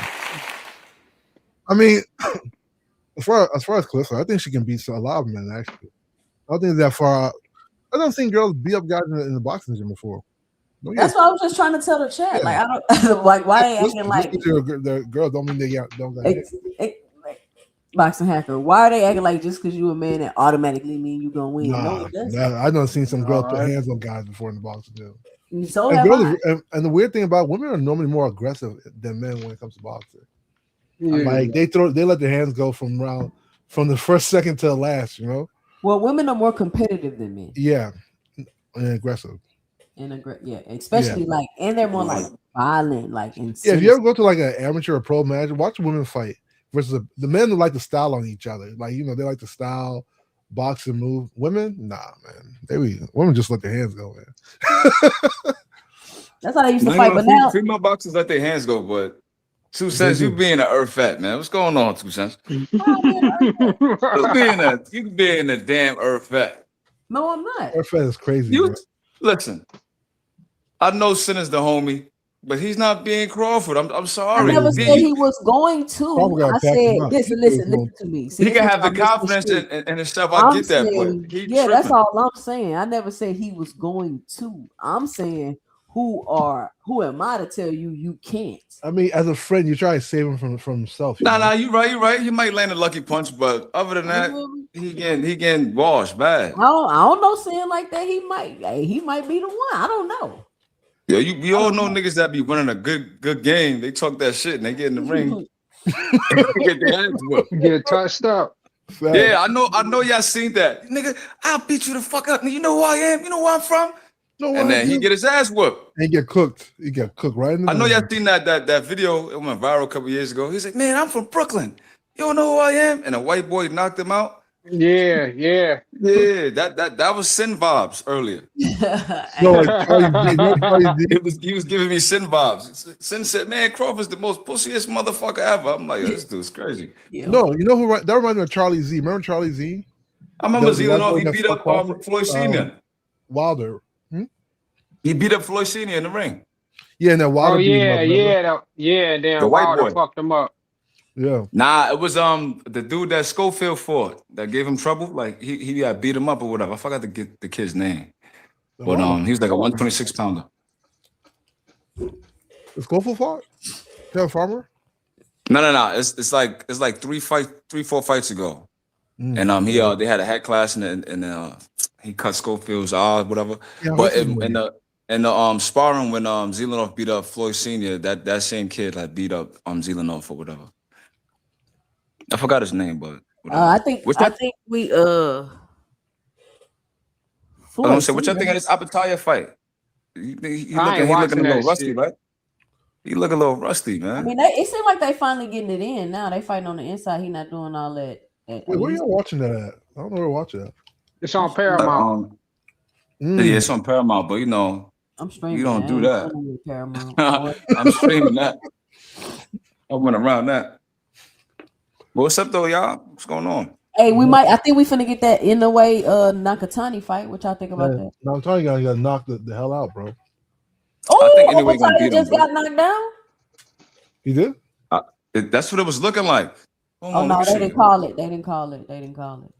I mean, as far as Claressa, I think she can beat a lot of men. Actually, I don't think it's that far out. I don't think girls beat up guys in the boxing gym before. No, That's what I was just trying to tell the chat. Yeah. Like I don't like why they acting like the girls don't mean they don't got Boxing Hacker. Why are they acting like just because you a man that automatically mean you gonna win? Nah, No, I done seen some girls put hands on guys before in the boxing gym. So and, have girls, I. and the weird thing about women are normally more aggressive than men when it comes to boxing. Yeah. Like they let their hands go from the first second to the last, you know. Well, women are more competitive than men. Yeah, and aggressive. Especially like, and they're more like violent, like insane. Yeah, if you ever go to like an amateur or pro match, watch women fight versus the men like to style on each other. Like they like to style, box and move. Women, nah, man. Women just let their hands go, man. That's how they used to fight. But now female boxers let their hands go, but 2 cents, you being an earth fat, man. What's going on, 2 cents? You being a damn earth fat. No, I'm not. Earth fat is crazy. Listen, I know Sinner's the homie, but he's not being Crawford. I'm sorry. I never said he was going to. I said, listen to me. See, he can have the confidence in himself. I get that, but that's all I'm saying. I never said he was going to. I'm saying who am I to tell you can't? I mean, as a friend, you try to save him from himself. Nah, you're right. He might land a lucky punch, but other than that, he getting washed bad. I don't know, saying like that. He might be the one. I don't know. Yeah, we all know niggas that be winning a good game. They talk that shit and they get in the ring. Get their hands whooped. Get touched up. Yeah, I know y'all seen that. Nigga, I'll beat you the fuck up. You know who I am? You know where I'm from? And then he get his ass whooped. He get cooked. He got cooked right in the I know y'all seen that video. It went viral a couple years ago. He's like, man, I'm from Brooklyn. You don't know who I am? And a white boy knocked him out. Yeah. That was sin vibes earlier. He was giving me sin vibes. Sin said, man, Crawford's the most pussiest motherfucker ever. I'm like, this dude's crazy. No, you know who? That reminds me of Charlie Z. Remember Charlie Z? I remember Zealand. He beat up Floyd Senior. Wilder. He beat up Floyd Senior in the ring. Yeah, and that Wilder. Damn, the white Wilder boy fucked him up. Yeah. Nah, it was the dude that Schofield fought that gave him trouble. Like he got beat him up or whatever. I forgot to get the kid's name. But he was like a 126 pounder. Is Schofield fought? Taylor Farmer? No. It's like 3-4 fights ago. And they had a head class and he cut Schofield's eyes, whatever. Yeah, but in the sparring when Zelenov beat up Floyd Senior, that same kid like beat up Zelenov or whatever. I forgot his name, but I think we I don't say what y'all think of this Opetaia fight. He looking a little rusty, shit. Right? He look a little rusty, man. I mean, it seems like they finally getting it in now. They fighting on the inside. He not doing all that. Wait, where are y'all watching that at? I don't know where to watch it at. It's on Paramount. Yeah, it's on Paramount, but I'm streaming. You don't do that. I'm streaming that. I went around that. But what's up though, y'all? What's going on? Hey, I think we finna get that Inoue Nakatani fight. What y'all think about that? No, I'm telling you, you got knocked the hell out, bro. Oh, Opatia just got knocked down. He did? That's what it was looking like. Oh no, they didn't call it. They didn't call it.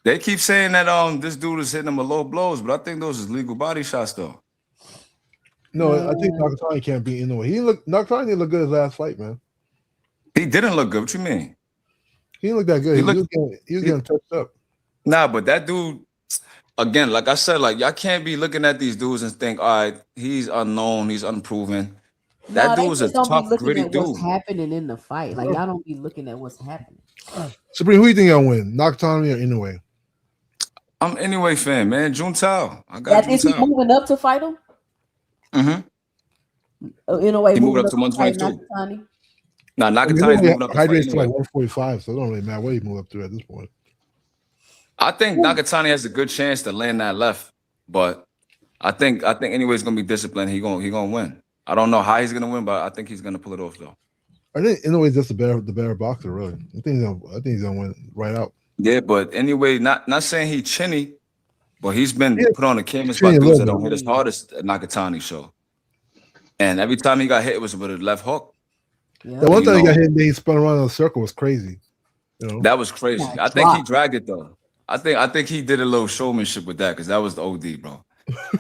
They keep saying that this dude is hitting him with low blows, but I think those is legal body shots though. No, I think Nakatani can't beat Inoue. Nakatani didn't look good his last fight, man. He didn't look good. What you mean? He didn't look that good. He was getting touched up. Nah, but that dude, again, like I said, like y'all can't be looking at these dudes and think, all right, he's unknown, he's unproven. That dude was a tough, gritty dude. What's happening in the fight? Like y'all don't be looking at what's happening. Supreme, who you think y'all win? Nakatani or Inoue? I'm Inoue fan, man. Junto. I got Junto. Is he moving up to fight him? Inoue he moved up to 122. Nah, Nakatani's moving up to like 145, so it don't really matter what he moved up to at this point. I think Nakatani has a good chance to land that left, but I think Inoue's gonna be disciplined. He gonna win. I don't know how he's gonna win, but I think he's gonna pull it off though. I think Inoue's just the better boxer, really. I think he's gonna win right out. Yeah, but anyway, not saying he chinny, but he's been put on the canvas by dudes that don't hit as hard as Nakatani. So And every time he got hit, it was with a left hook. Yeah. The one time he got hit and then he spun around in a circle was crazy. You know? That was crazy. I think he dragged it though. I think he did a little showmanship with that because that was the OD, bro.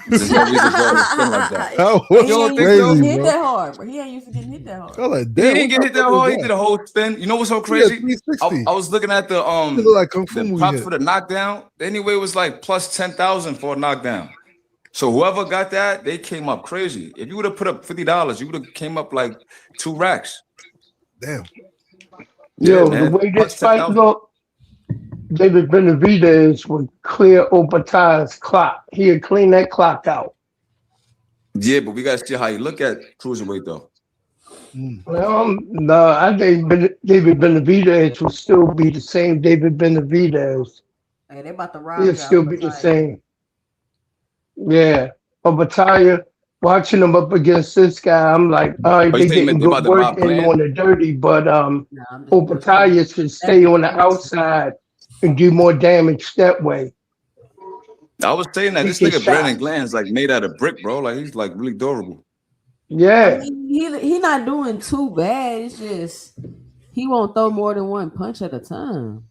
There's no reason for him to spin like that. That was He ain't crazy, hit bro. that hard, bro. He ain't used to getting hit that hard. Like, He didn't get hit that hard. He did a whole spin. You know what's so crazy? I was looking at the like Kung Fu movie props hit. for the knockdown. Anyway, it was like plus 10,000 for a knockdown. So whoever got that, they came up crazy. If you would have put up $50, you would have came up like 2 racks. Damn. Yo, the way this fight look, David Benavidez would clear Opetaia's clock. He'd clean that clock out. Yeah, but we gotta see how you look at cruiserweight though. Well, no, I think David Benavidez will still be the same David Benavidez. Hey, they about to rob. He'll still be the same. Yeah. Opetaia, watching him up against this guy, I'm like, all right, they getting good work in on the dirty, but Opetaia should stay on the outside and do more damage that way. I was saying that this nigga Brandon Glanton's like made out of brick, bro. Like he's like really durable. Yeah. I mean, he not doing too bad. It's just he won't throw more than one punch at a time.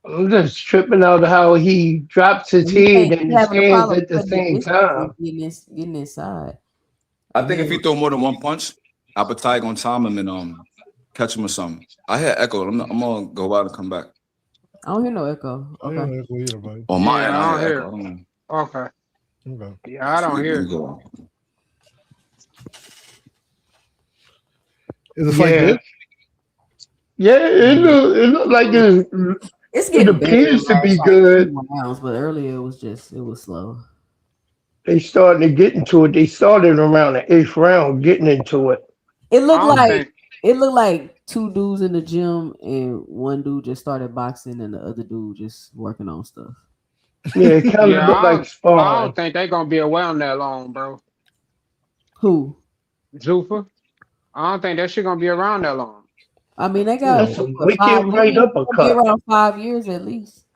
I'm just tripping out how he drops his head and his hands at the same time. Getting inside. I think if he throw more than one punch, Opetaia gonna time him and catch him or something. I hear echo. I'm gonna go out and come back. I don't hear no echo. Okay. I don't hear echo either, buddy. On my Yeah, end, I I hear don't echo. Okay. Okay. Yeah, I don't hear it. Is the fight good? Yeah, it look like It's getting it appears to be good. Rounds, but earlier it was slow. They starting to get into it. They started around the 8th round getting into it. It looked like 2 dudes in the gym and one dude just started boxing and the other dude just working on stuff. Yeah, it kind of looked like sparring. I don't think they're gonna be around that long, bro. Who? Zuffa. I don't think that shit gonna be around that long. I mean, they got around 5 years at least.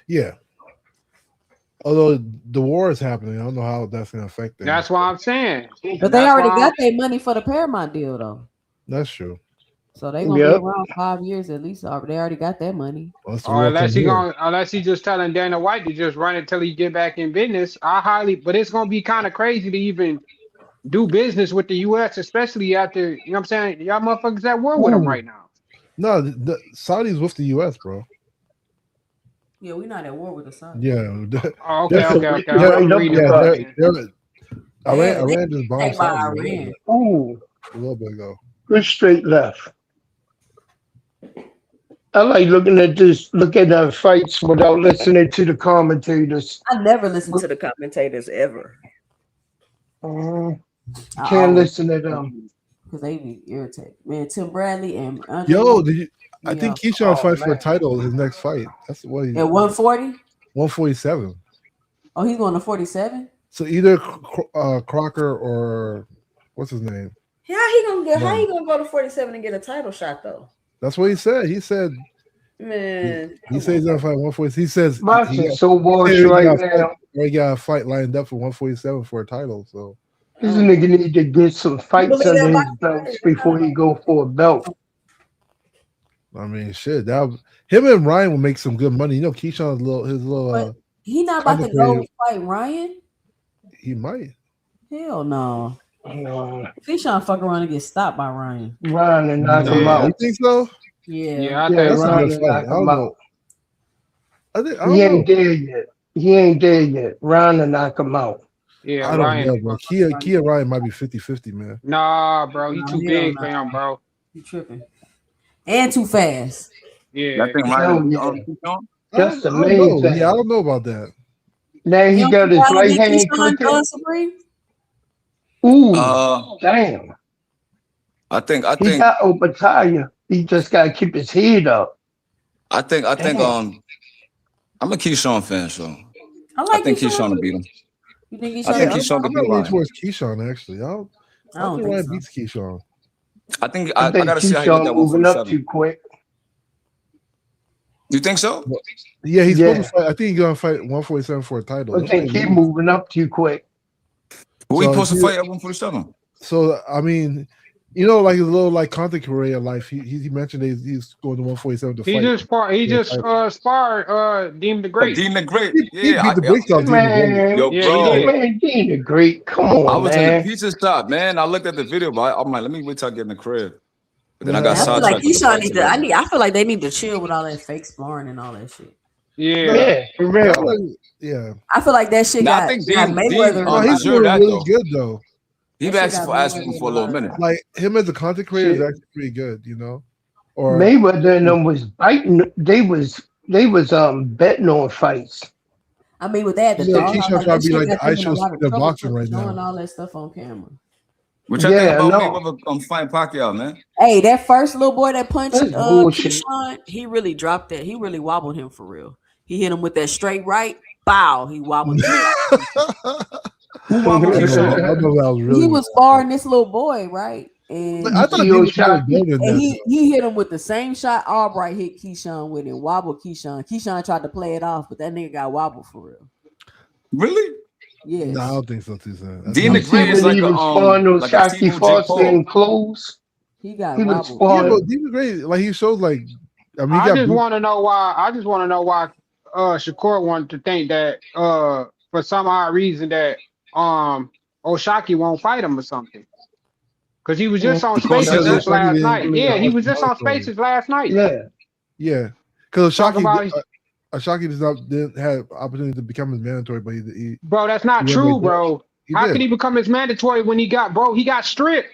Yeah. Although the war is happening, I don't know how that's going to affect them. That's what I'm saying. But they already got their money for the Paramount deal, though. That's true. So they gonna be around 5 years at least. They already got that money. Or unless he just telling Dana White to just run it till he get back in business. But it's gonna be kind of crazy to even do business with the U.S., especially after, you know what I'm saying? Y'all motherfuckers at war with them right now. No, the Saudis with the U.S., bro. Yeah, we're not at war with the Saudis. Yeah. Iran just bombed Saudi a little bit ago. Good straight left. I like looking at the fights without listening to the commentators. I never listen to the commentators ever. Can't listen to them because they be irritated. Man, Tim Bradley and I think Keyshawn fight for a title his next fight. That's what he at 140? 147. Oh, he's going to 47? So either Crocker or what's his name? How he gonna go to 47 and get a title shot though? That's what he said. He said, man, he says he's gonna fight 147. He says he's so bullshit right now. He got a fight lined up for 147 for a title. So this nigga need to get some fights under his belts before he go for a belt. I mean, shit. Him and Ryan will make some good money. You know, Keyshawn's his little. He not about to go fight Ryan. He might. Hell no. Keyshawn fuck around and get stopped by Ryan. Ryan and knock him out. You think so? Yeah. I think Ryan and knock him out. He ain't there yet. Ryan and knock him out. Yeah, I don't know, bro. Kia Ryan might be 50-50, man. Nah, bro. He too big for him, bro. He tripping. And too fast. Yeah. That's the main thing. Yeah, I don't know about that. Now he got his right hand clicking. Ooh, damn. I think he got Opetaia. He just gotta keep his head up. I think I'm a Keyshawn fan, so I think Keyshawn will beat him. You think I think Keyshawn will beat Ryan. Towards Keyshawn, actually. I don't think Ryan beats Keyshawn. I think I gotta see how he get moving up too quick. You think so? Yeah, he's supposed to fight. I think he's gonna fight 147 for a title. I think he's moving up too quick. Who he supposed to fight at 147? So I mean, you know, like his little like content career life. He mentioned he's going to 147 to fight. He just sparred Deem the Great. Deem the Great. He Yeah, beat the brakes off Deem the Great. yo, Yeah, bro. he did. Man, Dean the Great. Come on, I was man. in the pizza shop, man. I looked at the video, but I'm like, let me wait till I get in the crib. But then I Yeah, got I feel like sidetracked. Keyshawn need to. I feel like they need to chill with all that fake sparring and all that shit. Yeah, For real. Yeah. I feel like that shit Nah, I got think Mayweather. No, he's doing really good though. He been asking for a little minute. Like him as a content creator is actually pretty good, you know. Or Mayweather and them was biting. They was betting on fights. I mean, with that, the yeah, dog, Keyshawn like, trying to be that like shit the got ice them in a show lot of they're trouble boxing for right showing now. all that stuff on camera. What y'all think about Mayweather fighting Pacquiao, man? Hey, that first little boy that punched bullshit. Keyshawn, he really dropped that. He really wobbled him for real. He hit him with that straight right. Bow. He wobbled him. Who wobbled Keyshawn? He was sparring this little boy, right? And I thought he was better than that. He hit him with the same shot Albright hit Keyshawn with and wobbled Keyshawn. Keyshawn tried to play it off, but that nigga got wobbled for real. Really? Yes. No, I don't think so, too. Dean the Great is like a like a Shaki Foster in clothes. He got he wobbled. Yeah, but Dean the Great, like he shows like. I mean, I just want to know why. Shakur wanted to think that for some odd reason that Oshaki won't fight him or something. Because he was just on Spaces last night. Yeah, he was just on Spaces last night. Yeah. Because Oshaki didn't have opportunity to become his mandatory, but he bro, that's not true, bro. How could he become his mandatory when he got stripped?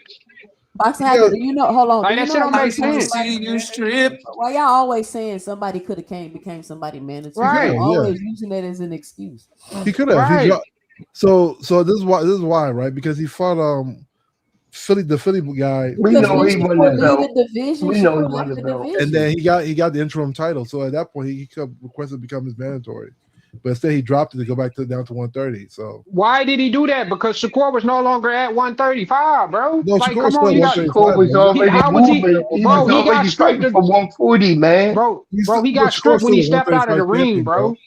Boxing Hacker, do you know? Hold on. Like, that shit don't make sense. You strip. Why y'all always saying somebody could have became somebody mandatory? Right. You're always using that as an excuse. He could have. Right. So this is why, right? Because he fought the Philly guy. We know he won the belt. We know he won the belt. And then he got the interim title. So at that point, he could have requested to become his mandatory. But instead, he dropped it to go back down to 130. So why did he do that? Because Shakur was no longer at 135, bro. No, like, Shakur come on, Shakur was already moving. He got stripped for 140, man. Bro, he got stripped when he stepped out of the ring, bro.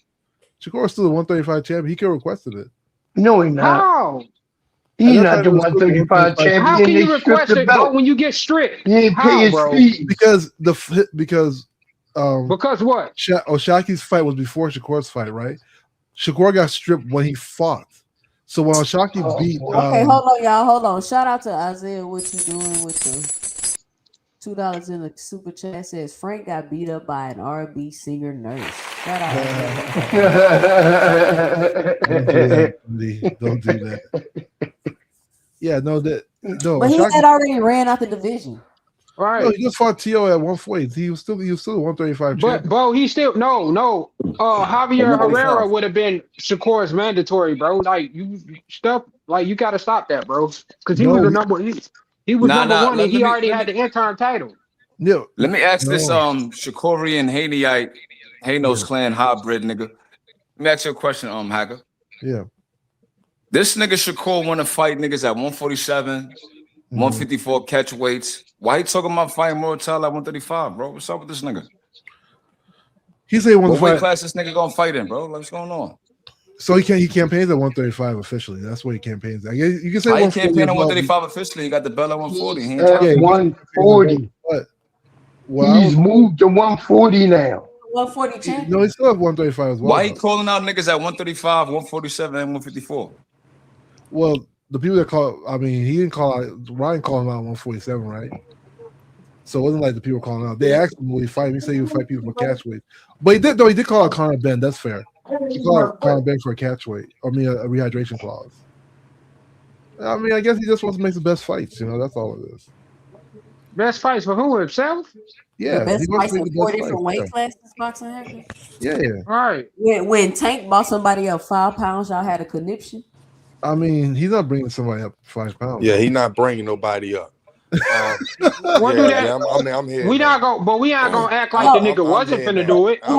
Shakur's still the 135 champion. He could have requested it. No, he's not. How? He's not the 135 champion. How can you request it, bro, when you get stripped? He ain't pay his fees. Because what? Oshaki's fight was before Shakur's fight, right? Shakur got stripped when he fought. So when Oshaki beat, okay, hold on, y'all, hold on. Shout out to Isaiah, what you doing with the $2 in the super chat? Says Frank got beat up by an R&B singer nurse. Shout out. Don't do that. Yeah, no. But he had already ran out the division. Right. No, he just fought T.O. at 140. He was still 135 champion. But he still no. Javier Herrera would have been Shakur's mandatory, bro. Like you got to stop that, bro. Because he was the number. He was number one, and he already had the interim title. No, let me ask this Shakurian Haneyite Haynos clan hybrid nigga. Let me ask you a question, Hacker. Yeah. This nigga Shakur want to fight niggas at 147, 154 catch weights. Why he talking about fighting Mortal at 135, bro? What's up with this nigga? He said what weight class this nigga gonna fight in, bro? Like, what's going on? So he campaigns at 135 officially. That's what he campaigns at. You can say he campaign at 135 officially. He got the belt at 140. He ain't 140. Well, he's moved to 140 now. 140 champion. No, he's still at 135 as well. Why he calling out niggas at 135, 147, and 154? Well, the people that he didn't call out. Ryan calling out 147, right? So it wasn't like the people calling out. They asked him will he fight. He said he would fight people for catch weight. But he did call out Conor Ben. That's fair. He called out Conor Ben for a catch weight. A rehydration clause. I guess he just wants to make the best fights. That's all it is. Best fights for who? Himself? Yeah. The best fights in 4 different weight classes, boxing Hacker? Yeah. All right. When Tank bought somebody up 5 pounds, y'all had a conniption? He's not bringing somebody up 5 pounds. Yeah, he's not bringing nobody up. We'll do that. I'm here. We not gonna act like the nigga wasn't finna do it. Big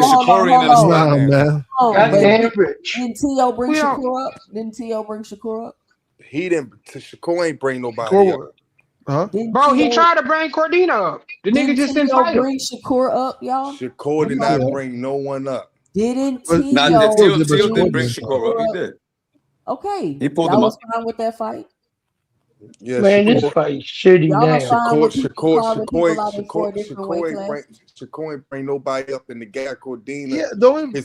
Shakurian in the man. Goddamn rich. Didn't T.O. bring Shakur up? Didn't T.O. bring Shakur up? He didn't. Shakur ain't bring nobody up. Huh? Bro, he tried to bring Cordina up. The nigga just didn't fight him. Bring Shakur up, y'all. Shakur did not bring no one up. Didn't T.O. did bring Shakur up. He did. Okay. He pulled him up. Was fine with that fight. Yeah, Man, this fight shitty Y'all now. don't find when people calling people out in four Shakur different weight classes. ain't bring nobody up in the guy Cordina. Yeah, the only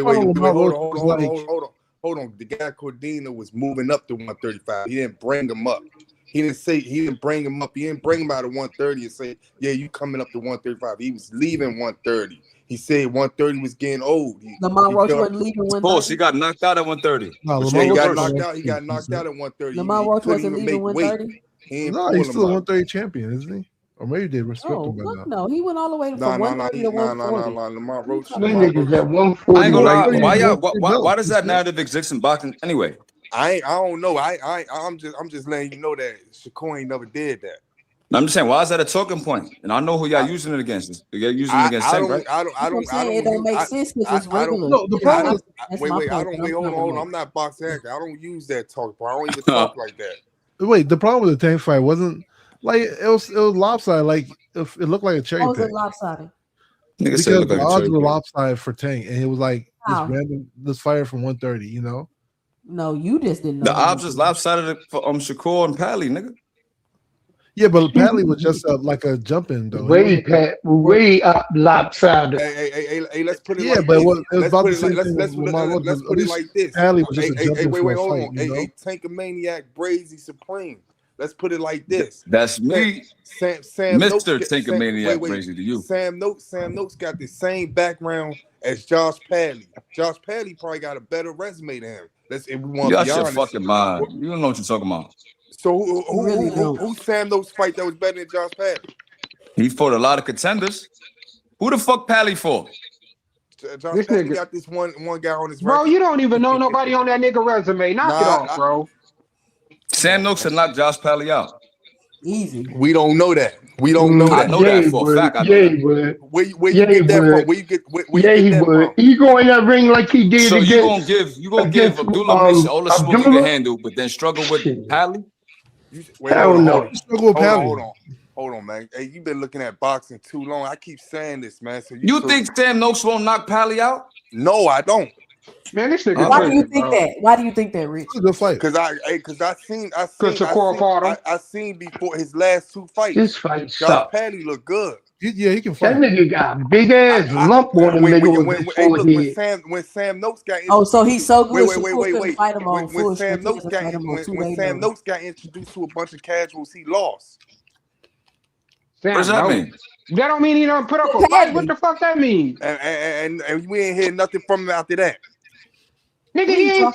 problem with Hold on. The guy Cordina was moving up to 135. He didn't bring him up. He didn't bring him up. He didn't bring him out of 130 and say, yeah, you coming up to 135. He was leaving 130. He said 130 was getting old. Lamar Roach wasn't leaving 130. Of course, he got knocked out at 130. No, he got knocked out. He got knocked out at 130. Lamar Roach wasn't leaving 130. No, he's still a 130 champion, isn't he? Or maybe they respect him by now. No, he went all the way from 130 to 140. Lamar Roach. That nigga's at 140. I ain't gonna lie. Why does that narrative exist in boxing anyway? I don't know. I'm just letting you know that Shakur ain't never did that. I'm just saying, why is that a talking point? And I know who y'all using it against. You're using it against Tank, right? It don't make sense because it's regular. No, the problem is hold on. I'm not boxing actor. I don't use that talk point. I don't even talk like that. Wait, the problem with the Tank fight wasn't like it was lopsided. Like if it looked like a cherry pick. How was it lopsided? Because the odds were lopsided for Tank, and it was like this fighter from 130. You know? No, you just didn't know. The odds was lopsided for Shakur and Pally, nigga. Yeah, but Pally was just like a jump in though. Way up lopsided. Hey, let's put it. Yeah, like but this. Let's put it like this. Pally was just a jump in wait, for a hold fight, on. you know? Hey, Tankamaniac, Brazy Supreme. Let's put it like this. That's me, Sam Mr. Tankamaniac, Brazy to you. Sam Noakes got the same background as Josh Pally. Josh Pally probably got a better resume than him. If we want to be honest. Fucking mind. You don't know what you're talking about. So who Sam Noakes fight that was better than Josh Pally? He fought a lot of contenders. Who the fuck Pally for? Josh Pally got this one guy on his bro. record. You don't even know nobody on that nigga resume. Knock it off, bro. Sam Noakes had knocked Josh Pally out. Easy. We don't know that. We don't know that. I know that for a fact. I know that. Where you get that from? Where you get that from? He go in that ring like he did. So you gonna give Abdullah Mason all the smoke he can handle, but then struggle with Pally? Hold on, man. Hey, you've been looking at boxing too long. I keep saying this, man. So you think Sam Noakes won't knock Pally out? No, I don't. Man, this nigga. Why do you think that? Why do you think that, Rich? Good fight. Because I seen before his last two fights. This fight Josh Pally look good. Yeah, he can fight. That nigga got a big ass lump on him. When Sam Noakes got so he's so good. Wait. When Sam Noakes got introduced to a bunch of casuals, he lost. What does that mean? That don't mean he don't put up a fight. What the fuck that mean? And we ain't hear nothing from him after that. Nigga, he ain't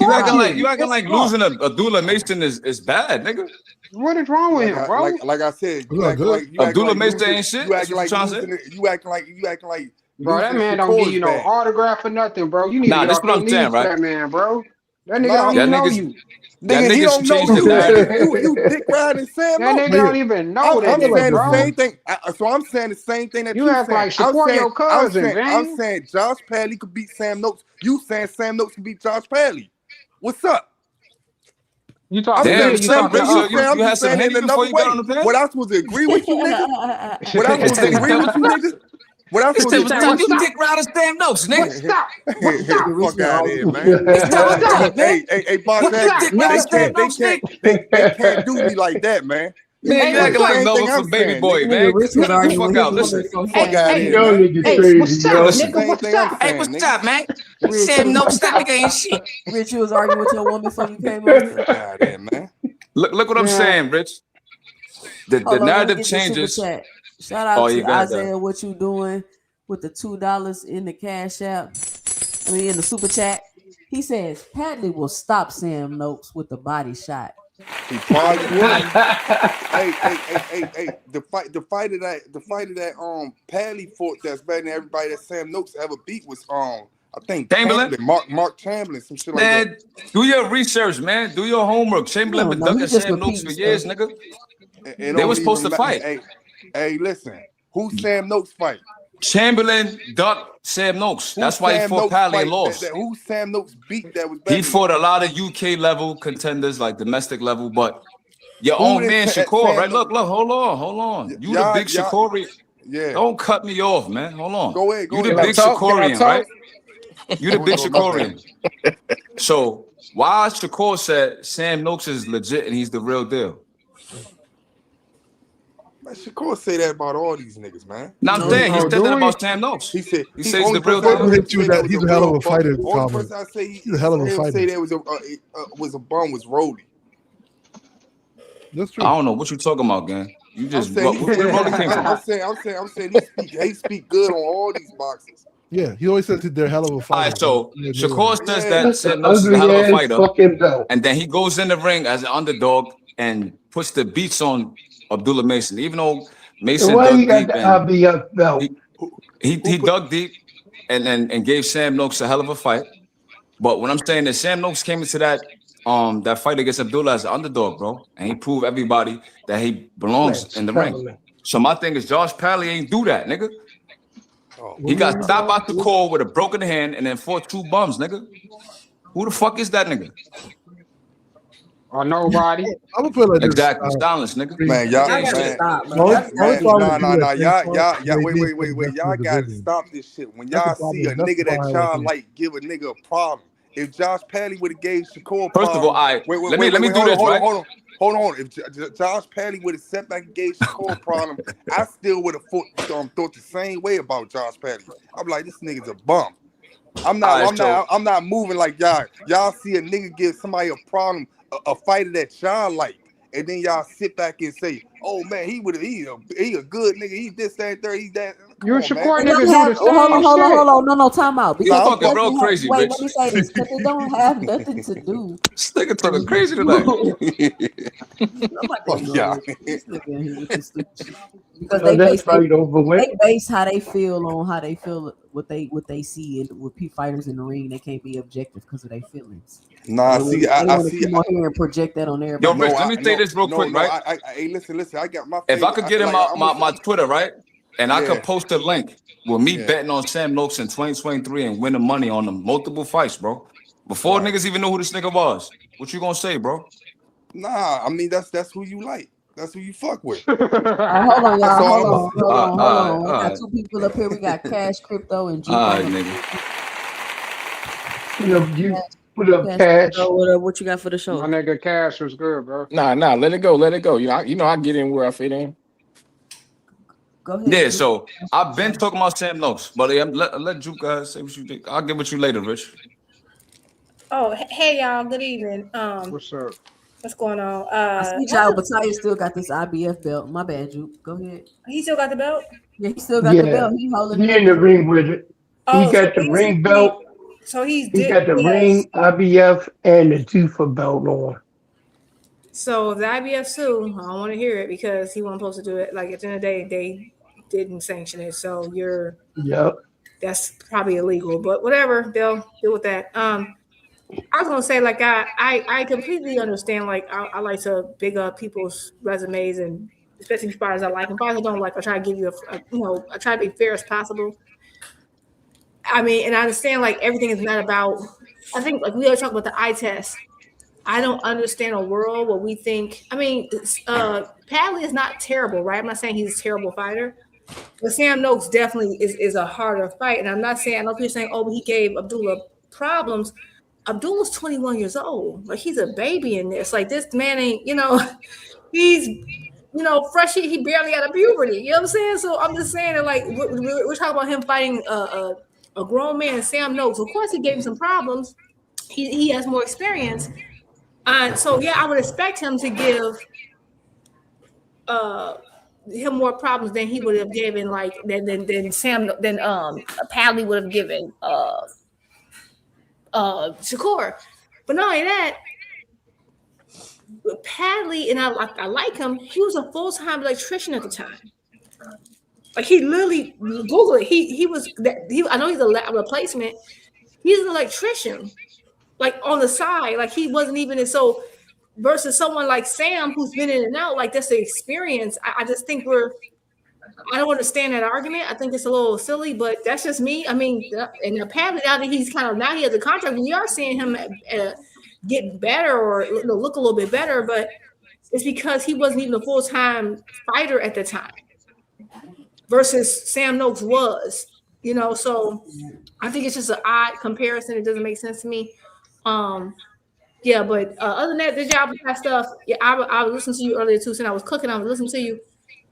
you acting like losing Abdullah Mason is bad, nigga. What is wrong with him, bro? Like I said, Abdullah Mason ain't shit. You acting like bro, that man don't give you no autograph or nothing, bro. You need to that's what I'm saying, right? That man, bro. That nigga don't even know you. Nigga, he don't know you dick riding Sam. That nigga don't even know that. I'm saying the same thing. So I'm saying the same thing that you act like support your cousin, man. I'm saying Josh Pally could beat Sam Noakes. You saying Sam Noakes could beat Josh Pally. What's up? You talking? You had some Henny before you got on the pen? What I supposed to agree with you, nigga? What I supposed to agree with you, nigga? What else was you dick riding Sam Noakes, nigga? Stop. Fuck out of here, man. Hey, boss, they can't do me like that, man. Man, you acting like Nova for baby boy, man. Fuck out, listen. Fuck out of here. What's up? Hey, what's up, man? Sam Noakes, that nigga ain't shit. Rich, you was arguing with your woman before you came over here. Fuck out of here, man. Look what I'm saying, Rich. The narrative changes. Shout out to Isaiah, what you doing with the $2 in the cash app? I mean, in the super chat. He says Padley will stop Sam Noakes with the body shot. He probably will. Hey, the fighter that Padley fought that's better than everybody that Sam Noakes ever beat was I think Chamberlain, Mark Chamberlain, some shit like that. Do your research, man. Do your homework. Chamberlain been ducking Sam Noakes for years, nigga. They were supposed to fight. Hey, listen. Who Sam Noakes fight? Chamberlain ducked Sam Noakes. That's why he fought Pally and lost. Who Sam Noakes beat that was better? He fought a lot of UK level contenders, like domestic level, but your own man Shakur, right? Look, hold on. You the big Shakurian. Yeah. Don't cut me off, man. Hold on. Go ahead. You the big Shakurian, right? You the big Shakurian. So why Shakur said Sam Noakes is legit and he's the real deal? Man, Shakur say that about all these niggas, man. Now I'm saying he said that about Sam Noakes. He said he says the real thing. He's a hell of a fighter. Only person I say he's a hell of a fighter. Say that was a bum was Rolly. That's true. I don't know what you talking about, gang. You just where Rolly came from. I'm saying he speak good on all these boxers. Yeah, he always says they're hell of a fighter. All right, so Shakur says that Sam Noakes is a hell of a fighter, and then he goes in the ring as an underdog and puts the beats on Abdullah Mason, even though Mason dug deep. He dug deep and gave Sam Noakes a hell of a fight. But what I'm saying is Sam Noakes came into that fight against Abdullah as an underdog, bro, and he proved everybody that he belongs in the ring. So my thing is Josh Pally ain't do that, nigga. He got stopped out the core with a broken hand and then fought 2 bums, nigga. Who the fuck is that nigga? Or nobody. I'm gonna put like exactly silence, nigga. Man, y'all, wait. Y'all gotta stop this shit. When y'all see a nigga that y'all like give a nigga a problem. If Josh Pally would have gave Shakur a problem, first of all, let me do this. Hold on. If Josh Pally would have set back and gave Shakur a problem, I still would have thought the same way about Josh Pally. I'm like, this nigga's a bum. I'm not moving like y'all. Y'all see a nigga give somebody a problem, a fighter that y'all like, and then y'all sit back and say, "Oh man, he a good nigga. He this, that, third, he that." You Shakur niggas do the same hold on. No, time out. You talking real crazy, wait, bitch. let me say this, because it don't have nothing to do. This nigga talking crazy tonight. Because they base how they feel on how they feel what they see and with fighters in the ring. They can't be objective because of their feelings. Nah, see, I see. Come on here and project that on everybody. Yo, Rich, let me say this real quick, right? Hey, listen. I got my. If I could get him my Twitter, right, and I could post a link with me betting on Sam Noakes in 2023 and winning money on the multiple fights, bro. Before niggas even know who this nigga was, what you gonna say, bro? Nah, I mean that's who you like. That's who you fuck with. Hold on, y'all. Hold on. We got 2 people up here. We got Cash, Crypto, and Junto. All right, nigga. Put up Cash. What you got for the show? My nigga Cash was good, bro. Nah, let it go. You know I get in where I fit in. Go ahead. Yeah, so I've been talking about Sam Noakes, but let Juke say what you think. I'll get with you later, Rich. Oh, hey y'all. Good evening. What's up? What's going on? I see y'all, Opatia still got this IBF belt. My bad, Juke. Go ahead. He still got the belt? Yeah, he still got the belt. He in the ring with it. He got the ring belt. So he got the ring, IBF, and the Zuffa belt on. So if the IBF sue, I don't want to hear it because he wasn't supposed to do it. Like at the end of the day, they didn't sanction it. So that's probably illegal. But whatever, they'll deal with that. I was gonna say, like, I completely understand. Like, I like to big up people's resumes, and especially fighters I like, and fighters I don't like. I try to give you I try to be fair as possible. I mean, and I understand like everything is not about. I think like we always talk about the eye test. I don't understand a world where we think. I mean, Padley is not terrible, right? I'm not saying he's a terrible fighter, but Sam Noakes definitely is a harder fight. And I'm not saying I know people saying, oh, but he gave Abdullah problems. Abdullah's 21 years old. Like he's a baby in this. Like this man ain't, he's, fresh. He barely out of puberty. You know what I'm saying? So I'm just saying that like we're talking about him fighting a grown man, Sam Noakes. Of course, he gave him some problems. He has more experience. So yeah, I would expect him to give him more problems than he would have given than Padley would have given Shakur. But not only that, Padley, and I like him, he was a full-time electrician at the time. Like he literally Google it. I know he's a replacement. He's an electrician, like on the side. Like he wasn't even so versus someone like Sam who's been in and out, like that's the experience. I just think I don't understand that argument. I think it's a little silly, but that's just me. I mean, and apparently now that he has a contract, we are seeing him get better or look a little bit better, but it's because he wasn't even a full-time fighter at the time versus Sam Noakes was, so I think it's just an odd comparison. It doesn't make sense to me. Yeah, but other than that, the job that stuff. Yeah, I was listening to you earlier too. Since I was cooking, I was listening to you.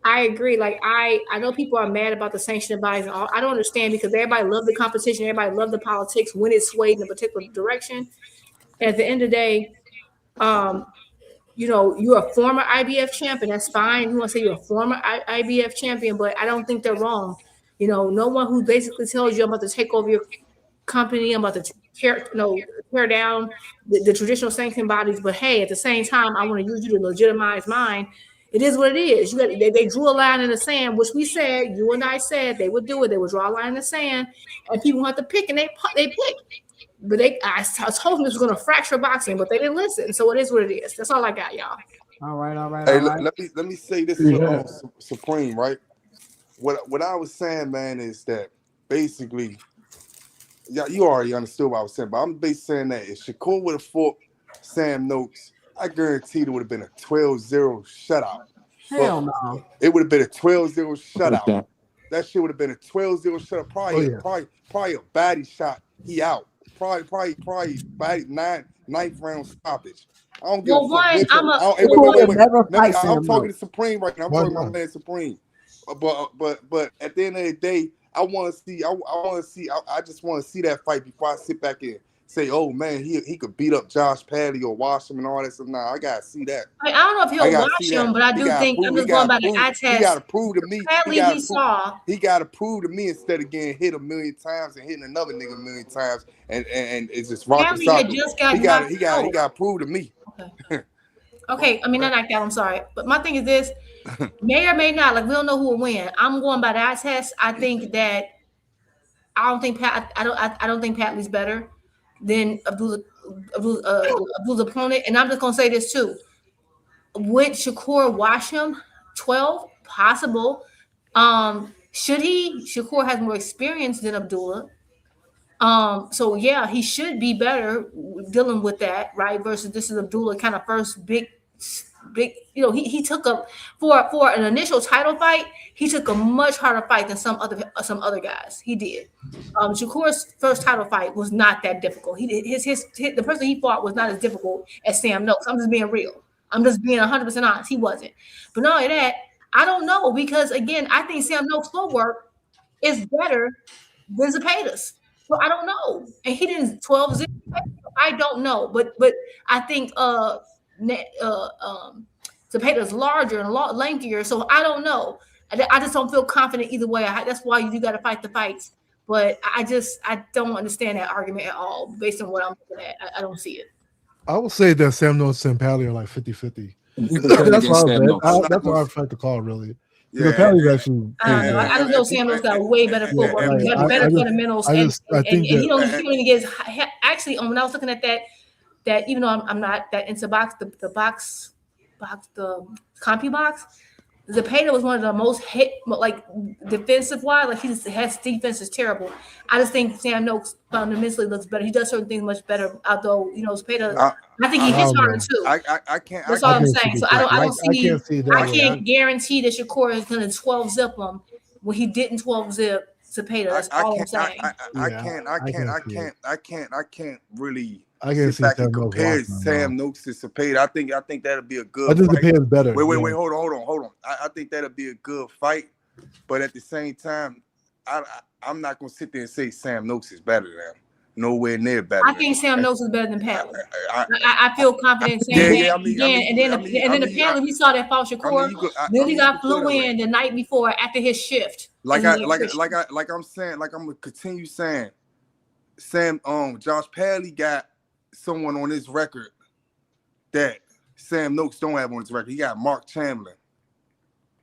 I agree. Like I know people are mad about the sanctioning bodies and all. I don't understand because everybody loved the competition, everybody loved the politics when it swayed in a particular direction. And at the end of the day, you know, you're a former IBF champion. That's fine. You want to say you're a former IBF champion, but I don't think they're wrong. You know, no one who basically tells you I'm about to take over your company, I'm about to tear down the traditional sanctioning bodies. But hey, at the same time, I want to use you to legitimize mine. It is what it is. They drew a line in the sand, which we said, you and I said they would do it. They would draw a line in the sand, and people have to pick, and they pick. But I told them this was going to fracture boxing, but they didn't listen. So it is what it is. That's all I got, y'all. All right. Hey, let me say this for Supreme, right? What I was saying, man, is that basically, yeah, you already understood what I was saying, but I'm basically saying that if Shakur would have fought Sam Noakes, I guarantee it would have been a 12-0 shutout. Hell no. It would have been a 12-0 shutout. That shit would have been a 12-0 shutout. Probably a body shot. He out. Probably body ninth round stoppage. I don't give a fuck. I'm talking to Supreme right now. I'm talking about man Supreme. But at the end of the day, I just want to see that fight before I sit back and say, oh man, he could beat up Josh Padley or wash him and all that stuff. Nah, I gotta see that. I don't know if he'll watch him, but I do think I'm just going by the eye test. He gotta prove to me. He gotta prove to me instead of getting hit a million times and hitting another nigga a million times and it's just rocket soccer. He gotta prove to me. Okay. I mean, not like that. I'm sorry, but my thing is this: may or may not. Like we don't know who will win. I'm going by the eye test. I think that I don't think Padley's better than Abdul's opponent. And I'm just gonna say this too. Would Shakur wash him? 12? Possible. Should he? Shakur has more experience than Abdullah. So yeah, he should be better dealing with that, right? Versus this is Abdullah kind of first big, you know, he took a for an initial title fight, he took a much harder fight than some other guys. He did. Shakur's first title fight was not that difficult. The person he fought was not as difficult as Sam Noakes. I'm just being real. I'm just being 100% honest. He wasn't. But not only that, I don't know because again, I think Sam Noakes' footwork is better than Zoupaida's. So I don't know. And he didn't 12-0. I don't know. But I think Zoupaida's larger and a lot lankier. So I don't know. I just don't feel confident either way. That's why you got to fight the fights. But I don't understand that argument at all based on what I'm looking at. I don't see it. I would say that Sam Noakes and Padley are like 50-50. That's why I fight the call, really. Yeah, Padley's actually. I just know Sam Noakes got way better footwork, better fundamentals, and he don't even get actually. When I was looking at that even though I'm not that into box, the CompuBox, Zouppaida was one of the most hit, like defensive wise. Like his defense is terrible. I just think Sam Noakes fundamentally looks better. He does certain things much better. Although Zouppaida, I think he hits harder too. I can't. That's all I'm saying. So I can't guarantee that Shakur is going to 12-zip him when he didn't 12-zip Zouppaida. That's all I'm saying. I can't really. I can see Sam compare Sam Noakes to Zouppaida. I think that'll be a good. I think Zoupaida's better. Wait, hold on. I think that'll be a good fight, but at the same time, I'm not gonna sit there and say Sam Noakes is better than him. Nowhere near better. I think Sam Noakes is better than Padley. I feel confident saying that. And then the Padley we saw that fought Shakur. Then he got flew in the night before after his shift. Like I'm saying, like I'm gonna continue saying, Josh Padley got someone on his record that Sam Noakes don't have on his record. He got Mark Chamberlain.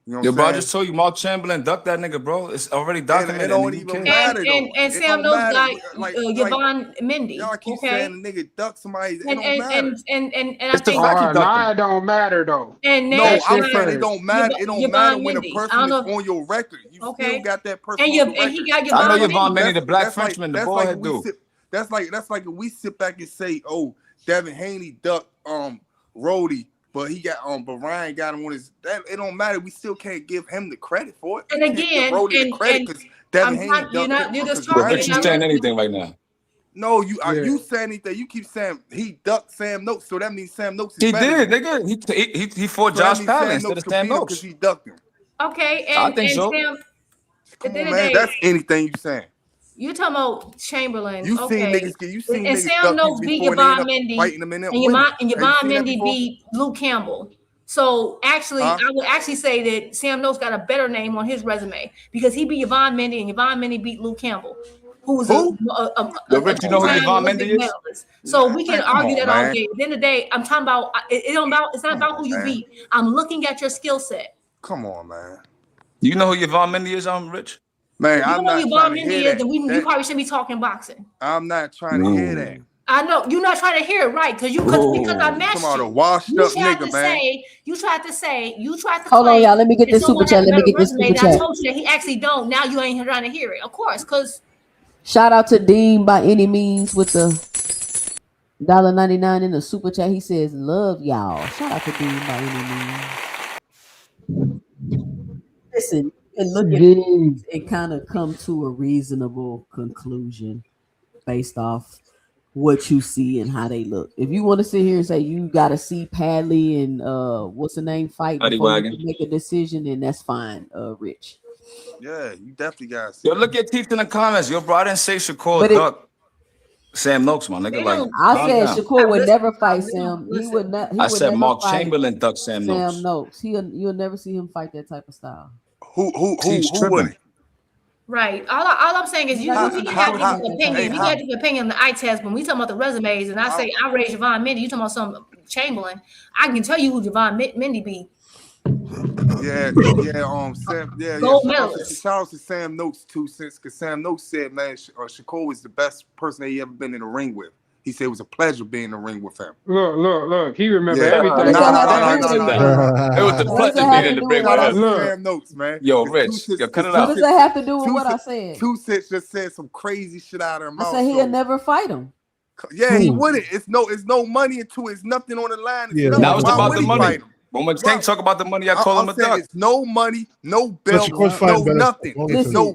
You know bro, I just told you Mark Chamberlain ducked that nigga, bro. It's already documented. It don't even matter, and Sam Noakes got Yvonne Mendy. Y'all keep saying the nigga duck somebody. It don't matter. And I think it don't matter though. And no, I'm saying it don't matter. It don't matter when a person is on your record. You still got that person. And he got Yvonne Mendy. I know Yvonne Mendy, the black Frenchman, the boy do. That's like if we sit back and say, oh, Devin Haney ducked Rhodey, but he got but Ryan got him on his. That it don't matter. We still can't give him the credit for it. And again, Rhodey the credit because Devin Haney ducked him. But you saying anything right now? No, you say anything. You keep saying he ducked Sam Noakes, so that means Sam Noakes is He better. did, nigga. He fought Josh Palin instead of Sam Noakes because he ducked him. Okay, I think so. Sam, come on, man. That's anything you saying. You talking about Chamberlain? You seen niggas. And Sam Noakes beat Yvonne Mendy, and Yvonne Mendy beat Luke Campbell. So actually, I would actually say that Sam Noakes got a better name on his resume because he beat Yvonne Mendy, and Yvonne Mendy beat Luke Campbell, who was Rich, you know who Yvonne Mendy is? So we can argue that all day. At the end of the day, I'm talking about it's not about who you beat. I'm looking at your skill set. Come on, man. You know who Yvonne Mendy is, Rich? Man, I'm not trying to hear that. You probably shouldn't be talking boxing. I'm not trying to hear that. I know you're not trying to hear it, right? Because I matched you. A washed up nigga, man. You tried to hold on, y'all. Let me get this super chat. I told you that he actually don't. Now you ain't trying to hear it, of course. Because shout out to Dean by any means with the $1.99 in the super chat. He says, "Love y'all." Shout out to Dean by any means. Listen. And look at things and kind of come to a reasonable conclusion based off what you see and how they look. If you want to sit here and say you got to see Padley and what's the name fight before you make a decision, then that's fine, Rich. Yeah, you definitely got to see. Yo, look at Teeth in the comments. Yo, bro, I didn't say Shakur duck Sam Noakes, my nigga. Like I said Shakur would never fight Sam. He would not. I said Mark Chamberlain duck Sam Noakes. You'll never see him fight that type of style. Who won it? Right. All I'm saying is he had the opinion. He had the opinion on the eye test. When we talking about the resumes, and I say I raised Yvonne Mendy, you talking about some Chamberlain. I can tell you who Yvonne Mendy beat. Shout out to Sam Noakes 2 cents, because Sam Noakes said, man, Shakur was the best person that he ever been in the ring with. He said it was a pleasure being in the ring with him. Look. He remember everything. It was a pleasure being in the ring with him. Sam Noakes, man. Yo, Rich, cut it What out. does that have to do with what I said? 2 cents just said some crazy shit out of her mouth. I said he'll never fight him. Yeah, he wouldn't. It's no money into it. It's nothing on the line. That was about the money. But when Tank talk about the money, I call him a duck. It's no money, no belt, no nothing. No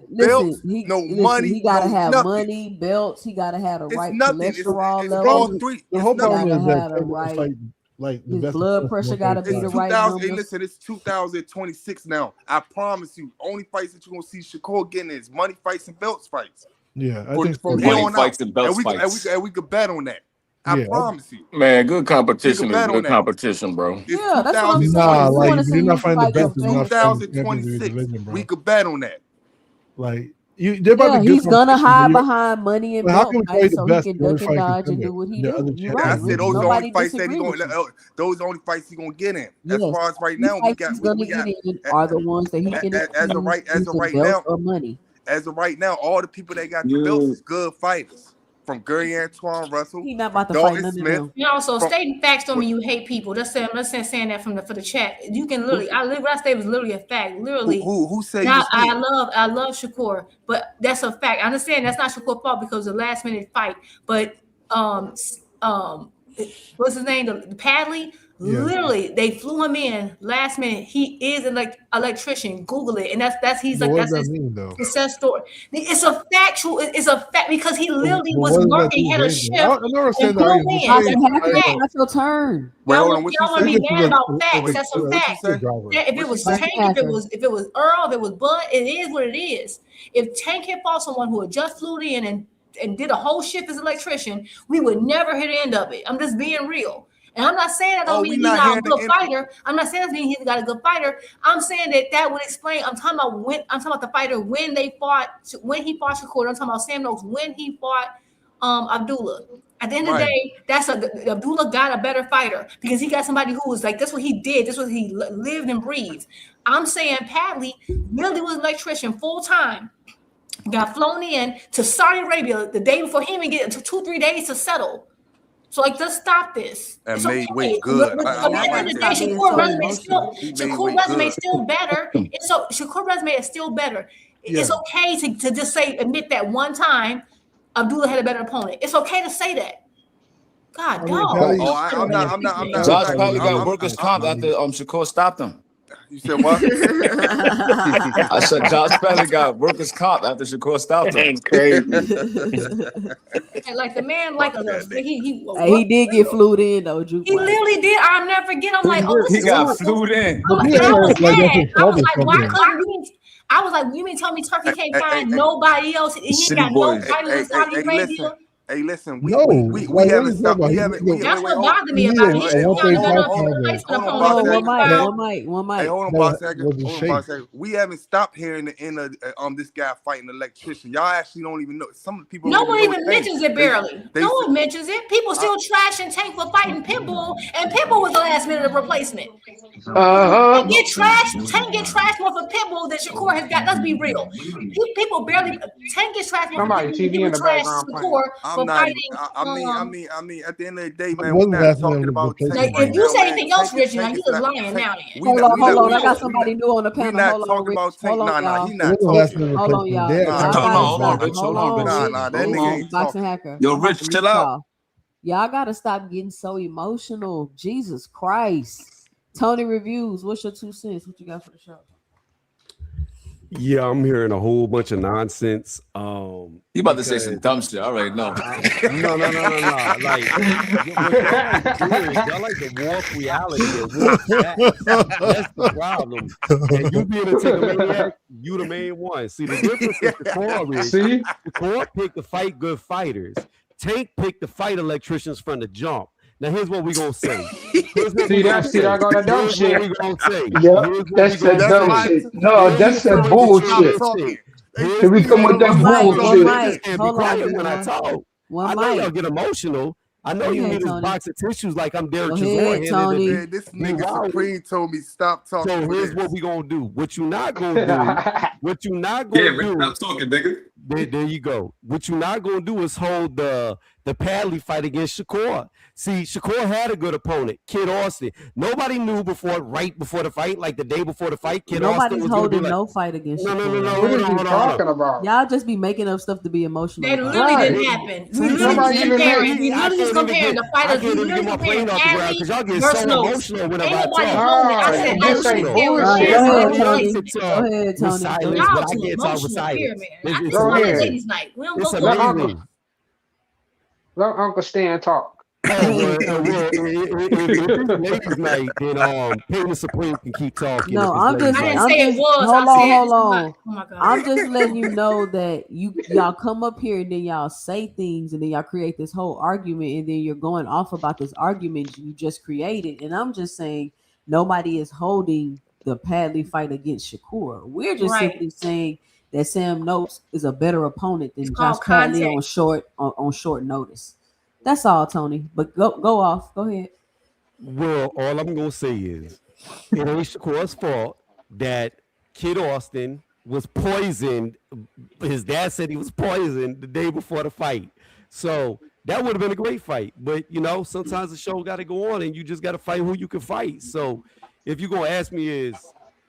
belts, no money. He gotta have nothing. money, belts. He gotta have the right nothing. cholesterol it's level. The whole problem is that his blood pressure gotta be the right number. Listen, it's 2026 now. I promise you, only fights that you're gonna see Shakur getting is money fights and belts fights. Yeah, I think money fights and belts fights. And we could bet on that. I promise you. Man, good competition is good competition, bro. Yeah, that's what I'm saying. Nah, like you're not finding the best. 2026. We could bet on that. Like he's gonna hide behind money and belt, so he can duck and dodge and do what he do. I said those are only fights that those only fights he's gonna get in. As far as right now, we got are the ones that he can as of right now money. As of right now, all the people that got the belts is good fighters. From Gary Antoine Russell, he's not about to fight none Smith. of them. You know, so stating facts don't mean you hate people. Just saying, I'm not saying that for the chat. You can literally, what I say was literally a fact. Literally, who said? Now I love Shakur, but that's a fact. I understand that's not Shakur's fault because of the last minute fight. But what's his name? The Padley. Yeah. Literally, they flew him in last minute. He is an electrician. Google it, and that's his success story. It's a factual. It's a fact because he literally was working, had a shift. I never said that. That's your turn. Y'all want to be mad about facts? That's a fact. If it was Tank, if it was Earl, if it was Bud, it is what it is. If Tank had fought someone who had just flew in and did a whole shift as an electrician, we would never hit the end of it. I'm just being real. And I'm not saying that don't mean he's not a good fighter. I'm not saying that means he's got a good fighter. I'm saying that would explain. I'm talking about the fighter when he fought Shakur. I'm talking about Sam Noakes when he fought Abdullah. At the end of the day, Abdullah got a better fighter because he got somebody who was like, that's what he did. That's what he lived and breathed. I'm saying Padley really was an electrician full time. Got flown in to Saudi Arabia the day before he even get 2-3 days to settle. So just stop this. And made weight good. At the end of the day, Shakur resume is still better. So Shakur resume is still better. It's okay to just admit that one time Abdullah had a better opponent. It's okay to say that. God, no. I'm not. Josh probably got workers' comp after Shakur stopped him. You said what? I said Josh Spelling got workers' comp after Shakur stopped him. Crazy. And like the man, like he did get flued in though, Juke. He literally did. I'll never forget. I'm like, he got flued in. I was mad. I was like, why couldn't you? I was like, you mean tell me Turkey can't find nobody else? He ain't got no title in Saudi Arabia. Hey, listen, we haven't stopped. That's what bothered me about it. One mic. Hey, hold on for a second. We haven't stopped hearing the end of this guy fighting an electrician. Y'all actually don't even know. Some people. No one even mentions it barely. No one mentions it. People still trash and Tank for fighting Pitbull, and Pitbull was the last minute of replacement. Tank get trashed more for Pitbull than Shakur has got. Let's be real. People barely. Tank gets trashed more for TV in the background. Shakur. I'm not. I mean, at the end of the day, man, we're not talking about. If you say anything else, Richie, you just lying now. Hold on. I got somebody new on the panel. Hold on, Rich. Hold on, he's not talking. Hold on, y'all. Hold on, Rich. Hold on, that nigga ain't Boxing hacker. Yo, Rich, chill out. Y'all gotta stop getting so emotional. Jesus Christ. Tony Reviews, what's your 2 cents? What you got for the show? Yeah, I'm hearing a whole bunch of nonsense. You about to say some dumb shit? I already know. No. Like, y'all like to warp reality and warp facts. That's the problem. And you being a maniac, you the main one. See, the difference is the core picked to fight good fighters. Tank picked to fight electricians from the jump. Now here's what we gonna say. See, I got a dumb shit. We gonna say. Yeah, that's that dumb shit. No, that's that bullshit. Here we come with that bullshit. Be quiet when I talk. I know y'all get emotional. I know you need this box of tissues like I'm Derek Chisholm. This nigga Supreme told me stop talking. So here's what we gonna do. What you not gonna do? Stop talking, nigga. There you go. What you not gonna do is hold the Padley fight against Shakur. See, Shakur had a good opponent, Kid Austin. Nobody knew right before the fight, like the day before the fight. Nobody's holding no fight against Shakur. No. What are you talking about? Y'all just be making up stuff to be emotional. That literally didn't happen. We literally just comparing the fighters. We literally comparing Padley versus Noakes. Ain't nobody holding. I said Go ahead, Tony. Y'all too emotional here, man. I think it's like a ladies' night. We don't go to Let Uncle Stan talk. Ladies' night, then Payne Supreme can keep talking. No, I'm just. I didn't say it was. Hold on. Oh my God. I'm just letting you know that y'all come up here and then y'all say things and then y'all create this whole argument and then you're going off about this argument you just created. And I'm just saying nobody is holding the Padley fight against Shakur. We're just simply saying that Sam Noakes is a better opponent than Josh Padley on short notice. That's all, Tony. But go off. Go ahead. Well, all I'm gonna say is it ain't Shakur's fault that Kid Austin was poisoned. His dad said he was poisoned the day before the fight. So that would have been a great fight. But sometimes the show gotta go on and you just gotta fight who you can fight. So if you're gonna ask me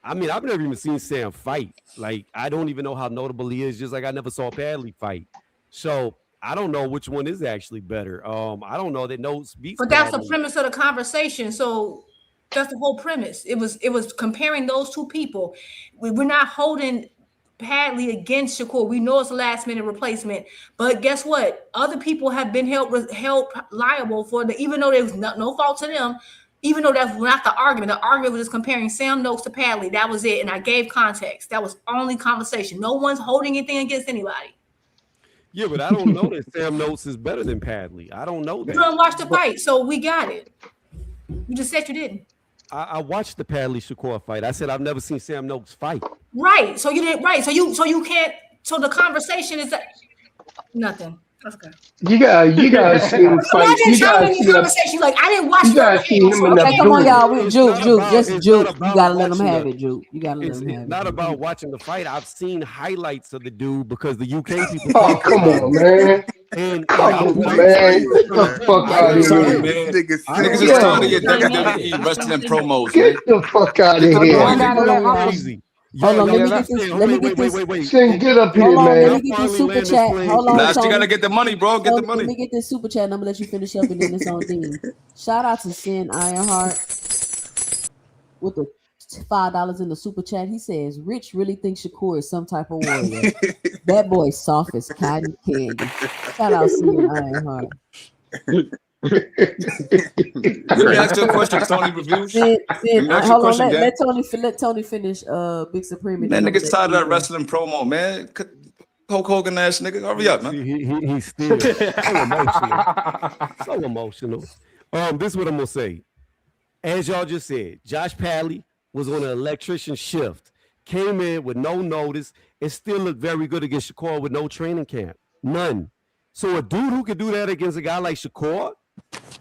I've never even seen Sam fight. Like, I don't even know how notable he is, just like I never saw Padley fight. So I don't know which one is actually better. I don't know that Noakes beats. But that's the premise of the conversation. So that's the whole premise. It was comparing those two people. We're not holding Padley against Shakur. We know it's a last minute replacement, but guess what? Other people have been held liable for even though there was no fault to them. Even though that's not the argument was just comparing Sam Noakes to Padley. That was it. And I gave context. That was only conversation. No one's holding anything against anybody. Yeah, but I don't know that Sam Noakes is better than Padley. I don't know that. You don't watch the fight, so we got it. You just said you didn't. I watched the Padley Shakur fight. I said I've never seen Sam Noakes fight. Right. So you didn't. Right. So you can't. So the conversation is nothing. Okay. You guys see him fight. You guys see conversation. Like I didn't watch. You guys see him in the come on, y'all. Juke. You gotta let him have it, Juke. You gotta let him have it. It's not about watching the fight. I've seen highlights of the dude because the UK people. Oh, come on, man. And come on, man. Get the fuck out of here. Niggas is trying to get WWE wrestling promos. Get the fuck out of here. Hold on, let me get this. Sing, get up here, man. Let me get this super chat. Hold on, you gotta get the money, bro. Get the money. Let me get this super chat and I'm gonna let you finish up and then it's on theme. Shout out to Sin Ironheart with the $5 in the super chat. He says, Rich really thinks Shakur is some type of warrior. That boy soft as cotton candy. Shout out C and Ironheart. Let me ask you a question, Tony Reviews. Hold on, let Tony finish Big Supreme. Man, niggas tired of that wrestling promo, man. Hulk Hogan ass nigga. Hurry up, man. He's still so emotional. This is what I'm gonna say. As y'all just said, Josh Padley was on an electrician shift, came in with no notice, and still looked very good against Shakur with no training camp. None. So a dude who could do that against a guy like Shakur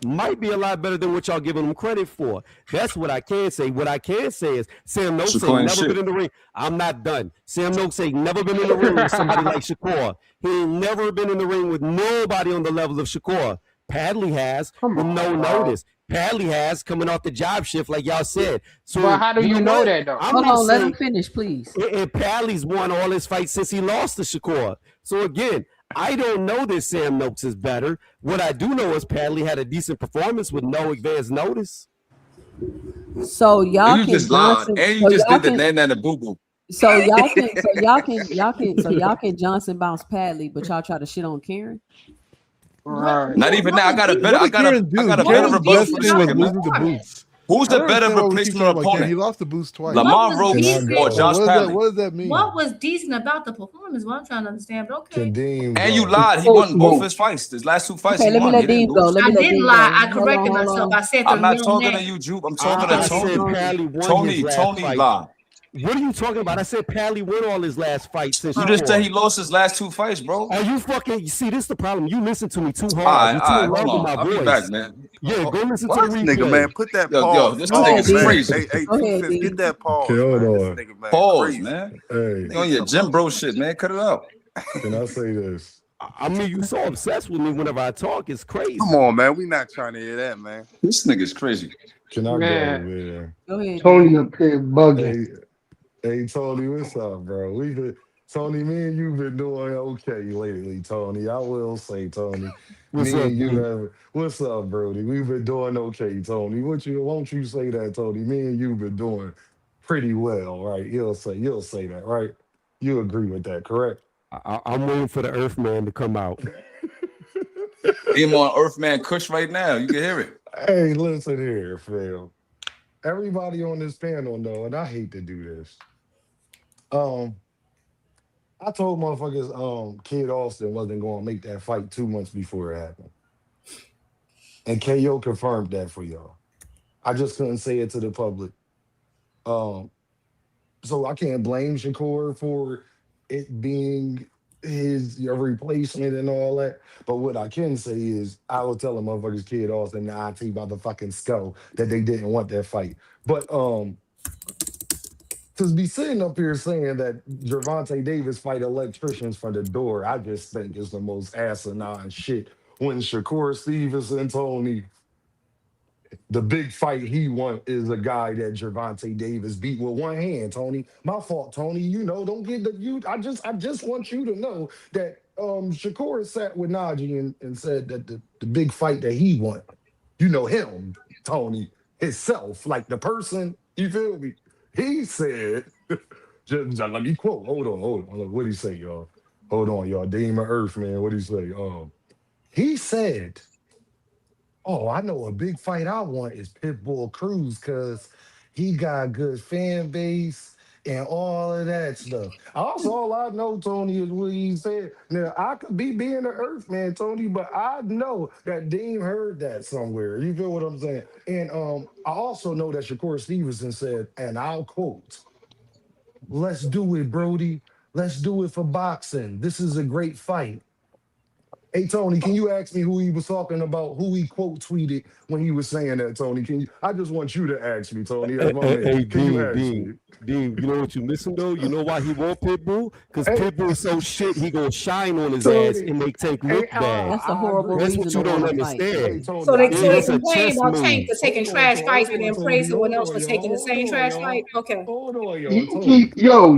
might be a lot better than what y'all giving him credit for. That's what I can say. What I can say is Sam Noakes ain't never been in the ring. I'm not done. Sam Noakes ain't never been in the ring with somebody like Shakur. He ain't never been in the ring with nobody on the level of Shakur. Padley has with no notice. Padley has coming off the job shift, like y'all said. So, well, how do you know that though? Hold on, let him finish, please. And Padley's won all his fights since he lost to Shakur. So again, I don't know that Sam Noakes is better. What I do know is Padley had a decent performance with no advance notice. So y'all you just lied, and you just did the nan and the boo boo. So y'all can Johnson bounce Padley, but y'all try to shit on Karen. Right. Not even now. I got a better replacement. Who's the better replacement opponent? He lost the boost twice. Lamar Roach or Josh Padley. What does that mean? What was decent about the performance? What I'm trying to understand. But okay. And you lied. He won both his fights. His last two fights. Okay, let me let Dean go. I didn't lie. I corrected myself. I said I'm not talking to you, Jupe. I'm talking to Tony. Tony lied. What are you talking about? I said Padley won all his last fights since you just said he lost his last two fights, bro. Are you fucking? See, this is the problem. You listen to me too hard. All right, hold on. I'll be back, man. Yeah, go listen to the replay. Nigga, man, put that pause. Yo, this nigga's crazy. Hey, get that pause. Pause, man. Hey, on your Jim Bro shit, man. Cut it out. Can I say this? I mean, you so obsessed with me whenever I talk. It's crazy. Come on, man. We not trying to hear that, man. This nigga's crazy. Can I go there? Go ahead. Tony up here bugging. Hey, Tony, what's up, bro? Tony, me and you've been doing okay lately, Tony. I will say, Tony. What's up, Brody? We've been doing okay, Tony. Won't you say that, Tony? Me and you've been doing pretty well, right? You'll say that, right? You agree with that, correct? I'm waiting for the Earthman to come out. Him on Earthman Kush right now. You can hear it. Hey, listen here, Phil. Everybody on this panel know, and I hate to do this. I told motherfuckers Kid Austin wasn't going to make that fight 2 months before it happened. And KO confirmed that for y'all. I just couldn't say it to the public. So I can't blame Shakur for it being your replacement and all that. But what I can say is I was telling motherfuckers Kid Austin and IT about the fucking skull that they didn't want that fight. But to be sitting up here saying that Gervonta Davis fight electricians for the door, I just think is the most asinine shit. When Shakur Stevenson told me the big fight he want is a guy that Gervonta Davis beat with one hand, Tony. My fault, Tony. You know, don't get I just want you to know that Shakur sat with Najee and said that the big fight that he won, you know him, Tony, himself, like the person, you feel me? He said, just let me quote. Hold on. What'd he say, y'all? Hold on, y'all. Demon Earth, man. What'd he say? He said, oh, I know a big fight I want is Pitbull Cruz because he got a good fan base and all of that stuff. Also, all I know, Tony, is what he said. Now, I could be being an Earth man, Tony, but I know that Dean heard that somewhere. You feel what I'm saying? And I also know that Shakur Stevenson said, and I'll quote, "Let's do it, Brody. Let's do it for boxing. This is a great fight." Hey, Tony, can you ask me who he was talking about, who he quote tweeted when he was saying that, Tony? I just want you to ask me, Tony. Hey, Dean, you know what you missing, though? You know why he want Pitbull? Because Pitbull so shit, he gonna shine on his ass and make Tank look bad. That's a horrible That's reason what you don't understand. So they complain about Tank for taking trash fights and then praise someone else for taking the same trash fight? Okay. Hold on, yo,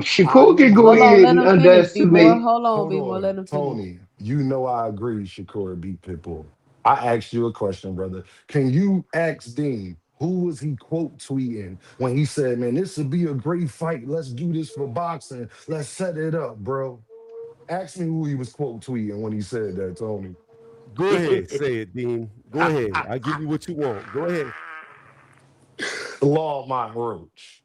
Shakur can go ahead and underestimate. Hold on, B-boy, let him finish. Tony, you know I agree Shakur beat Pitbull. I asked you a question, brother. Can you ask Dean Who was he quote tweeting when he said, "Man, this would be a great fight. Let's do this for boxing. Let's set it up, bro." Ask me who he was quote tweeting when he said that, Tony. Go ahead, say it, Dean. Go ahead. I'll give you what you want. Go ahead. Lawmont Roach.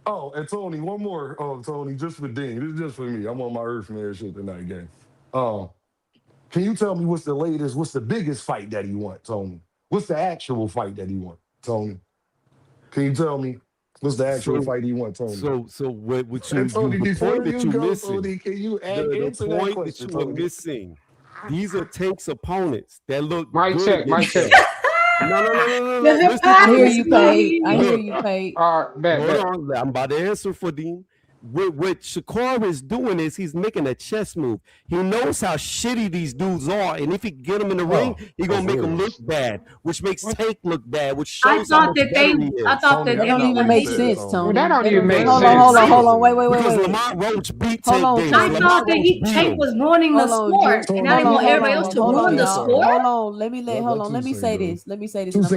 Oh, and Tony, one more. Oh, Tony, just for Dean. This is just for me. I'm on my Earthman shit tonight, gang. Can you tell me what's the latest, what's the biggest fight that he won, Tony? What's the actual fight that he won, Tony? Can you tell me what's the actual fight he won, Tony? So what you Tony, the before point that you you're go, missing, Tony, can you the answer that point question, that you are Tony? missing. These are Tank's opponents that look Mic good. check, mic check. No. I hear you, Pate. I hear you, Pate. Hold on, I'm about to answer for Dean. What Shakur is doing is he's making a chess move. He knows how shitty these dudes are, and if he get them in the ring, he's gonna make them look bad, which makes Tank look bad, which shows how much better he is. I thought that don't even make sense, Tony. That don't even make sense. Hold on. Wait. Because Lamont Roach beat Tank Davis. I thought that Tank was ruining the sport, and I didn't want everybody else to ruin the sport. Hold on. Let me say this. Can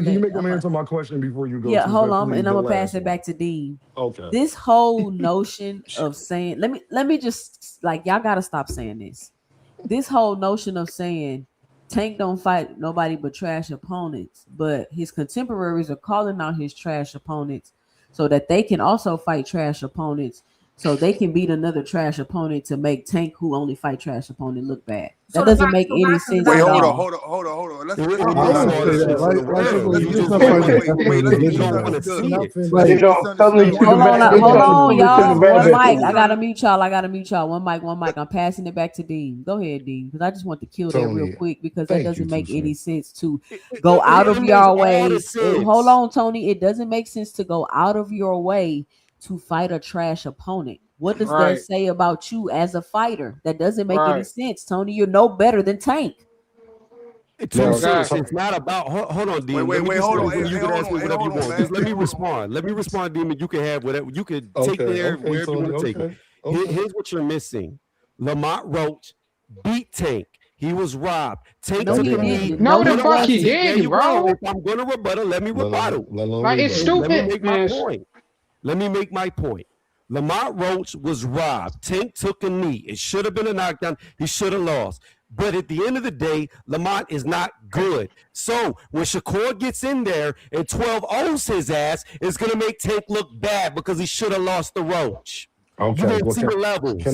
you make them answer my question before you go? Yeah, hold on, and I'm gonna pass it back to Dean. Okay. This whole notion of saying, let me just, like, y'all gotta stop saying this. This whole notion of saying Tank don't fight nobody but trash opponents, but his contemporaries are calling out his trash opponents so that they can also fight trash opponents, so they can beat another trash opponent to make Tank, who only fight trash opponent, look bad. That doesn't make any sense. Wait, at hold all. on. Let's Hold on. Y'all. One mic. I gotta mute y'all. One mic. I'm passing it back to Dean. Go ahead, Dean, because I just want to kill that real quick, because that doesn't make any sense to go out of your way. Hold on, Tony. It doesn't make sense to go out of your way to fight a trash opponent. What does that say about you as a fighter? That doesn't make any sense, Tony. You're no better than Tank. It's not about. Hold on, Dean. Wait, hold on. You can ask me whatever you want. Just let me respond. Let me respond, Demon. You can have whatever. You can take there wherever you want to take it. Here's what you're missing. Lamont Roach beat Tank. He was robbed. Tank took a knee. No, the fuck he did, bro. If I'm gonna rebuttal, let me rebuttal. Like, it's stupid. Let me make my point. Let me make my point. Lamont Roach was robbed. Tank took a knee. It should have been a knockdown. He should have lost. But at the end of the day, Lamont is not good. So when Shakur gets in there and 12-0s his ass, it's going to make Tank look bad because he should have lost the Roach. Okay. You didn't see the levels.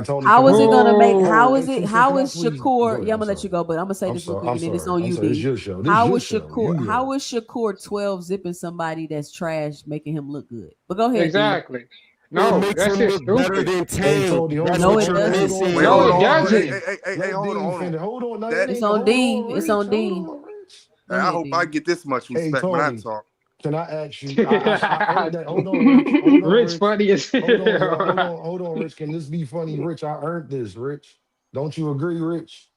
Tony, how is it gonna make? How is Shakur? Yeah, I'm gonna let you go, but I'm gonna say this real quick, and then it's on you. How is Shakur 12 zipping somebody that's trash, making him look good? But go ahead. Exactly. No, it makes him look better than Tank. No, it doesn't. Hey, hold on. It's on Dean. I hope I get this much respect when I talk. Can I ask you? Hold on, Rich. Funny as hold on, Rich. Can this be funny, Rich? I earned this, Rich. Don't you agree, Rich?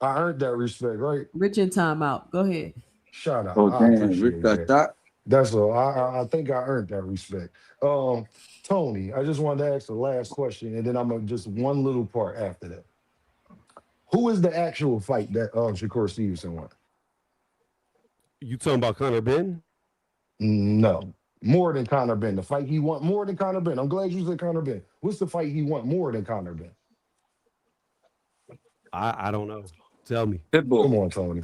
I earned that respect, right? Rich in timeout. Go ahead. Shout out. Oh damn, Rich got that. That's all. I think I earned that respect. Tony, I just wanted to ask the last question, and then I'm gonna just one little part after that. Who is the actual fight that Shakur Stevenson won? You talking about Conor Ben? No, more than Conor Ben. The fight he won more than Conor Ben. I'm glad you said Conor Ben. What's the fight he won more than Conor Ben? I don't know. Tell me. Pitbull. Come on, Tony.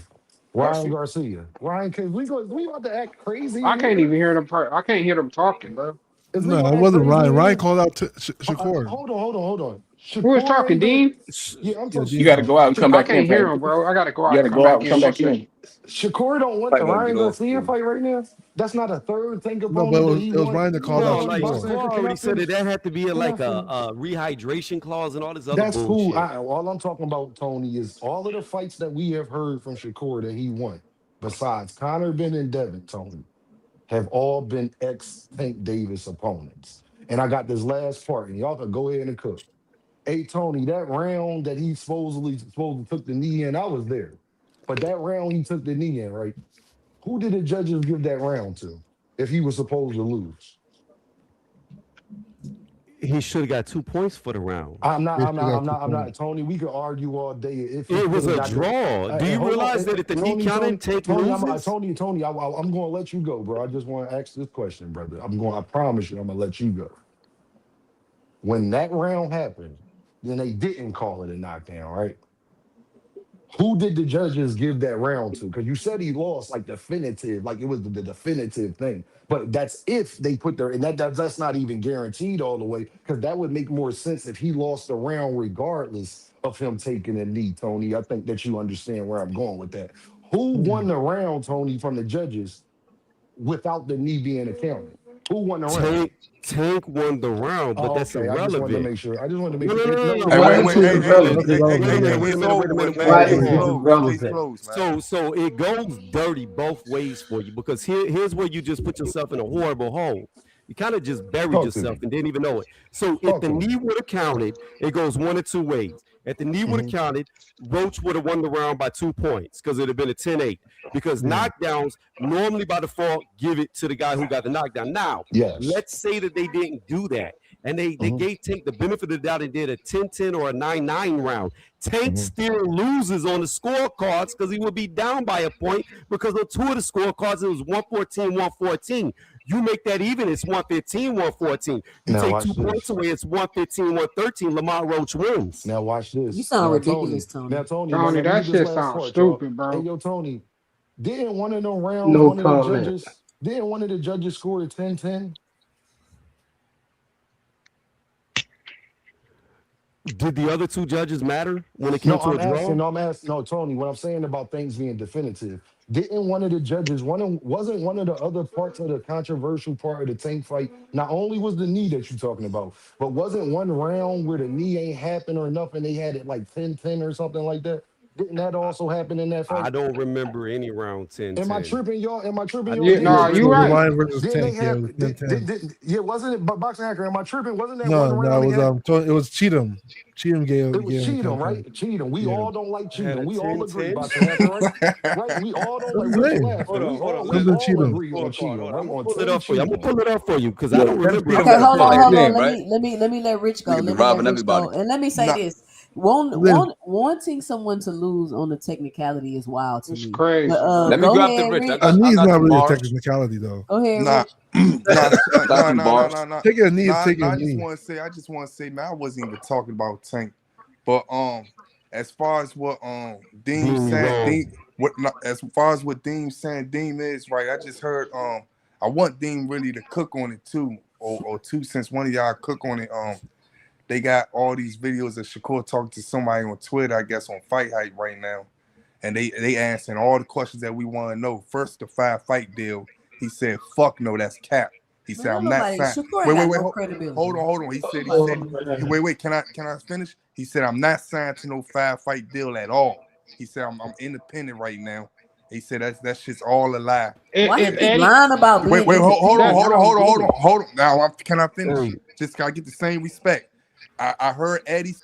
Ryan Garcia. Ryan, we about to act crazy. I can't even hear them. I can't hear them talking, bro. No, it wasn't Ryan. Ryan called out Shakur. Hold on. Who was talking, Dean? Yeah, I'm talking. You got to go out and come back in. I can't hear him, bro. I got to go out. You got to go out and come back in. Shakur don't want the Ryan Garcia fight right now. That's not a third thing about it was Ryan that called out. Like Shakur already said that had to be like a rehydration clause and all this other bullshit. Cool. All I'm talking about, Tony, is all of the fights that we have heard from Shakur that he won, besides Conor Ben and Devin, Tony, have all been ex-Tank Davis opponents. And I got this last part, and y'all can go ahead and cook. Hey, Tony, that round that he supposedly took the knee in, I was there. But that round he took the knee in, right? Who did the judges give that round to if he was supposed to lose? He should have got 2 points for the round. I'm not. Tony, we could argue all day if it was a draw. Do you realize that if the knee counted, Tank loses? Tony, I'm going to let you go, bro. I just want to ask this question, brother. I promise you, I'm going to let you go. When that round happened, then they didn't call it a knockdown, right? Who did the judges give that round to? Because you said he lost like definitive, like it was the definitive thing. But that's if they put their, and that's not even guaranteed all the way, because that would make more sense if he lost the round regardless of him taking a knee, Tony. I think that you understand where I'm going with that. Who won the round, Tony, from the judges without the knee being accounted? Who won the round? Tank won the round, but that's irrelevant. I just wanted to make sure. So it goes dirty both ways for you, because here's where you just put yourself in a horrible hole. You kind of just buried yourself and didn't even know it. So if the knee would have counted, it goes one of two ways. If the knee would have counted, Roach would have won the round by 2 points because it would have been a 10-8. Because knockdowns normally by default give it to the guy who got the knockdown. Now, let's say that they didn't do that, and they gave Tank the benefit of the doubt and did a 10-10 or a 9-9 round. Tank still loses on the scorecards because he would be down by a point, because on 2 of the scorecards it was 114-114. You make that even, it's 115-114. You take 2 points away, it's 115-113. Lamar Roach wins. Now watch this. You sound ridiculous, Tony. Now, Tony, that shit sounds stupid, bro. Hey, yo, Tony, didn't one of them rounds, didn't one of the judges score a 10-10? Did the other 2 judges matter when it came to a draw? No, Tony, what I'm saying about things being definitive, didn't one of the judges, wasn't one of the other parts of the controversial part of the Tank fight, not only was the knee that you're talking about, but wasn't one round where the knee ain't happened or nothing, they had it like 10-10 or something like that? Didn't that also happen in that fight? I don't remember any round 10. Am I tripping, y'all? Yeah, no, you right. Lion versus Tank, Wasn't it? But Boxing Hacker, am I tripping? Wasn't that no, one round? It was Cheatham. Cheatham gave. It was Cheatham, right? Cheatham. We all don't like Cheatham. We all agree, Boxing Hacker, right? We all don't like. Hold on. We all agree on Cheatham. I'm gonna pull it up for you. I'm gonna pull it up for you because I don't remember. Okay, hold on. Let me let Rich go. Let me go. And let me say this. Wanting someone to lose on the technicality is wild to me. It's crazy. Let me grab the Rich. A knee is not really a technicality, though. Go ahead. No. Taking a knee is taking a I knee. just want to say, man, I wasn't even talking about Tank, but as far as what Deem saying, as far as what Deem saying, Deem is right. I just heard I want Deem really to cook on it too, or 2 cents. One of y'all cook on it. They got all these videos of Shakur talking to somebody on Twitter, I guess on Fight Hype right now. And they answering all the questions that we want to know. First, the 5-fight deal. He said, fuck no, that's cap. He said, I'm not signed. Wait, hold on. He said, wait, can I finish? He said, I'm not signed to no 5-fight deal at all. He said, I'm independent right now. He said that shit's all a lie. Why is he lying about being hold on. Now, can I finish? Just can I get the same respect? I heard Eddie.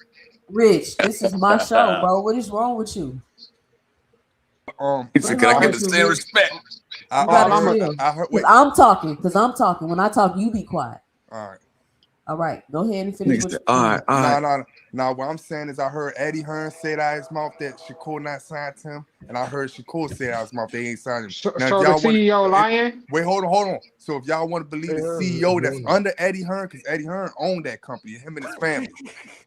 Rich, this is my show, bro. What is wrong with you? He said, "Can I get the same respect?" I heard. I'm talking. When I talk, you be quiet. All right. Go ahead and finish. All right. No, what I'm saying is I heard Eddie Hearn say out his mouth that Shakur not signed to him, and I heard Shakur say out his mouth they ain't signed him. So the CEO lying? Wait, hold on. So if y'all want to believe the CEO that's under Eddie Hearn, because Eddie Hearn owned that company, him and his family,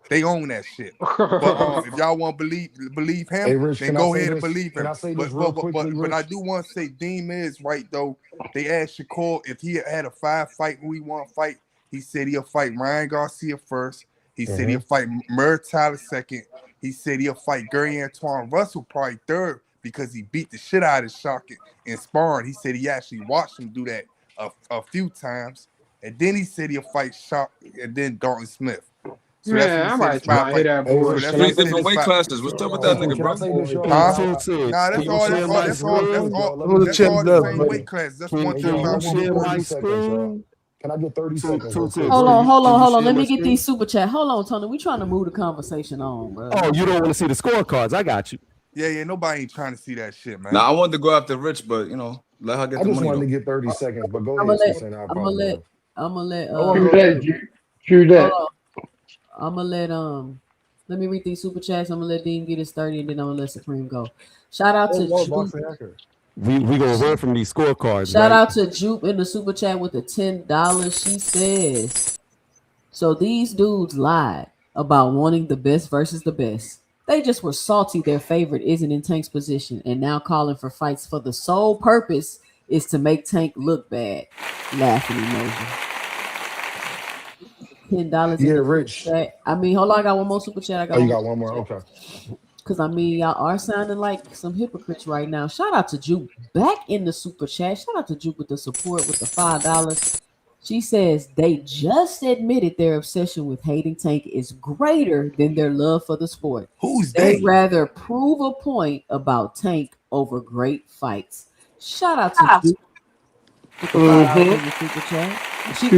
they own that shit. But if y'all want to believe him, then go ahead and believe him. But I do want to say Deem is right though. They asked Shakur if he had a 5-fight who he want to fight. He said he'll fight Ryan Garcia first. He said he'll fight Murr Tyler second. He said he'll fight Gary Antoine Russell probably third because he beat the shit out of Shock in sparring. He said he actually watched him do that a few times. And then he said he'll fight Shock and then Dalton Smith. So yeah, I might hit that boy. So that's different weight classes. What's up with that nigga, bro? Nah, that's all the same weight classes. That's one thing. Can I get 30 seconds? Hold on. Let me get these super chat. Hold on, Tony. We trying to move the conversation on, bro. Oh, you don't want to see the scorecards? I got you. Yeah. Nobody ain't trying to see that shit, man. Nah, I wanted to go after Rich, but let her get the money. I just wanted to get 30 seconds, but go ahead. I'm gonna let. Who let True that. I'm gonna let me read these super chats. I'm gonna let Dean get his 30 and then I'm gonna let Supreme go. Shout out to Jupe. We gonna run from these scorecards. Shout right? out to Jupe in the super chat with the $10. She says, so these dudes lied about wanting the best versus the best. They just were salty their favorite isn't in Tank's position and now calling for fights for the sole purpose is to make Tank look bad. Laughing emoji. $10. Yeah, Rich. I mean, hold on, I got one more super chat. You got one more? Okay. Because I mean, y'all are sounding like some hypocrites right now. Shout out to Juke back in the super chat. Shout out to Juke with the support with the $5. She says they just admitted their obsession with hating Tank is greater than their love for the sport. Who's They'd rather prove a point about Tank over great fights. Shout out to Juke. She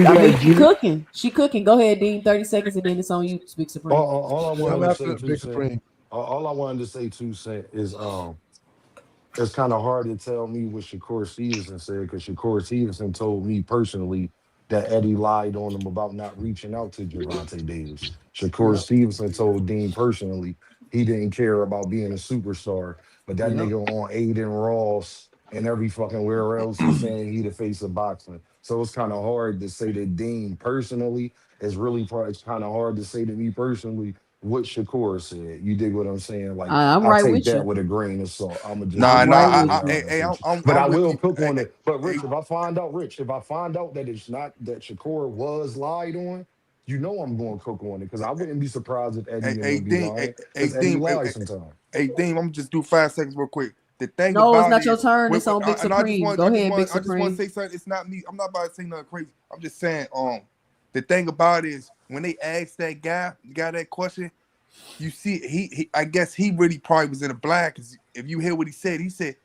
cooking. She cooking. Go ahead, Dean. 30 seconds and then it's on you. Speak Supreme. All I wanted to say, 2 Cent, is it's kind of hard to tell me what Shakur Stevenson said, because Shakur Stevenson told me personally that Eddie lied on him about not reaching out to Gervonta Davis. Shakur Stevenson told Dean personally he didn't care about being a superstar, but that nigga on Aiden Ross and every fucking where else is saying he the face of boxing. So it's kind of hard to say to Dean personally. It's kind of hard to say to me personally what Shakur said. You dig what I'm saying? Like, I'm I right take with that you. with a grain of salt. I'm just but I will cook on it. But Rich, if I find out that it's not that Shakur was lied on, you know I'm going to cook on it, because I wouldn't be surprised if Eddie and be lying. Eddie lies sometimes. Hey, Dean, I'm gonna just do 5 seconds real quick. The thing no, about it's not it your is, turn. It's on Big Supreme. Go ahead, Big Supreme. I just want to say something. It's not me. I'm not about to say nothing crazy. I'm just saying, the thing about it is when they asked that guy that question, you see, he I guess he really probably was in the black. Cause if you hear what he said,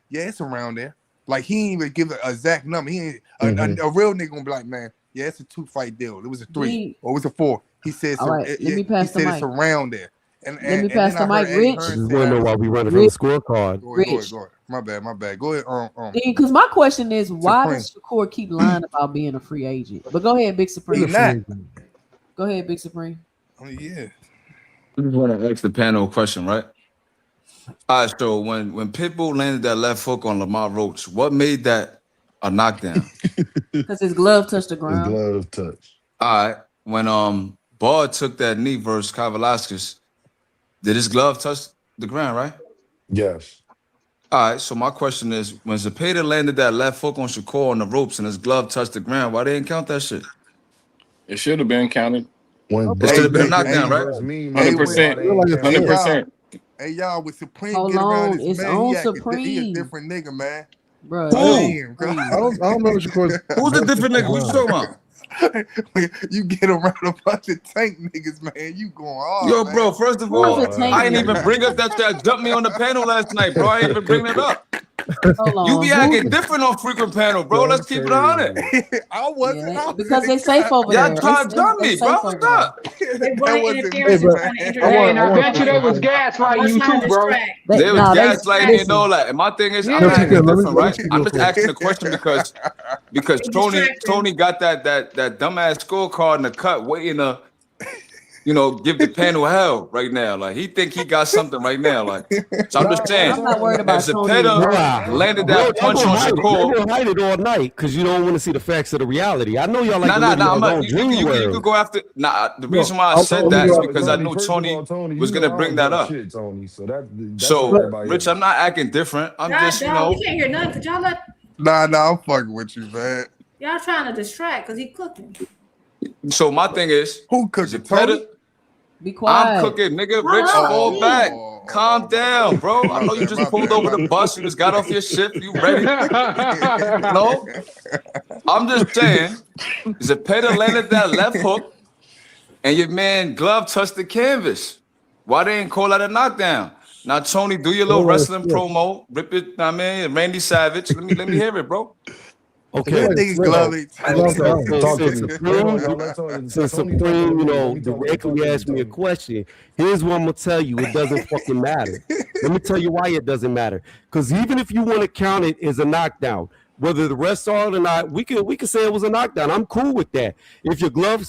yeah, it's around there. Like, he ain't even give an exact number. He ain't a real nigga gonna be like, man, yeah, it's a 2-fight deal. It was a 3 or it was a 4. He said, all right, let me pass the mic. It's around there. Let me pass the mic, Rich. I just want to know why we running from the scorecard. Go ahead. My bad. Go ahead. Because my question is, why does Shakur keep lying about being a free agent? But go ahead, Big Supreme. Go ahead, Big Supreme. Yeah. I just want to ask the panel a question, right? All right, so when Pitbull landed that left hook on Lamar Roach, what made that a knockdown? Because his glove touched the ground. His glove touched. All right. When Bard took that knee versus Kyle Velasquez, did his glove touch the ground, right? Yes. All right, so my question is, when Zapata landed that left hook on Shakur on the ropes and his glove touched the ground, why they didn't count that shit? It should have been counted. It should have been a knockdown, right? 100%. 100%. Hey, y'all, with Supreme Hold get around on, this it's man, on he Supreme. a different nigga, man. Bro, Who? Damn, I don't remember Shakur. Who's the different nigga? What you talking about? You get around a bunch of Tank niggas, man. You going hard. Yo, man. bro, first of all, I ain't even bring up that jumped me on the panel last night, bro. I ain't even bring that up. You be acting different on frequent panel, bro. Let's keep it on it. I wasn't. Because they safe over there. Y'all trying to jump me, bro. What's up? It wasn't interference. And I bet you they was gaslighting you too, bro. They was gaslighting me and all that. And my thing is, I'm not acting different, right? I'm just asking the question because Tony got that dumbass scorecard in the cut waiting to, give the panel hell right now. Like, he think he got something right now. Like, so I'm just saying, I'm not worried about if Zapata landed that punch on Shakur, you're gonna hide it all night because you don't want to see the facts of the reality. I know y'all like you could go after. The reason why I said that is because I knew Tony was gonna bring that up. So, Rich, I'm not acting different. I'm just, we can't hear nothing because y'all Nah, I'm fucking with you, man. y'all trying to distract because he cooking. So my thing is, who cooking? Tony? Be quiet. I'm cooking, nigga. Rich, fall back. Calm down, bro. I know you just pulled over the bus. You just got off your shift. You ready? No? I'm just saying, Zapata landed that left hook, and your man glove touched the canvas. Why they ain't call that a knockdown? Now, Tony, do your little wrestling promo. Rip it, Randy Savage. Let me hear it, bro. Okay. Since Supreme, directly asked me a question, here's what I'm gonna tell you: it doesn't fucking matter. Let me tell you why it doesn't matter. Because even if you want to count it as a knockdown, whether the rest are or not, we can say it was a knockdown. I'm cool with that. If your glove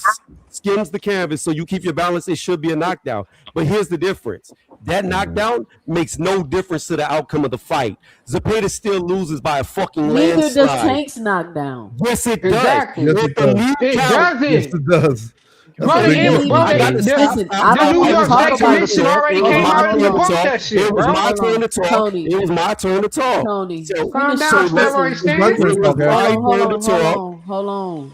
skims the canvas, so you keep your balance. It should be a knockdown. But here's the difference: that knockdown makes no difference to the outcome of the fight. Zepeda still loses by a fucking Neither landslide. does Tank's knockdown. Yes, it Exactly. does. Yes, it does. It doesn't. Yes, it does. Brother, Listen, I don't New want to York talk State about Commission already It was came my out and turn to debunked talk. that shit, It was bro. my turn to talk. Tony. It was my turn to talk. Tony, So, Calm finish down, it. steroid Listen, stand. it was Okay. my hold turn to talk. on.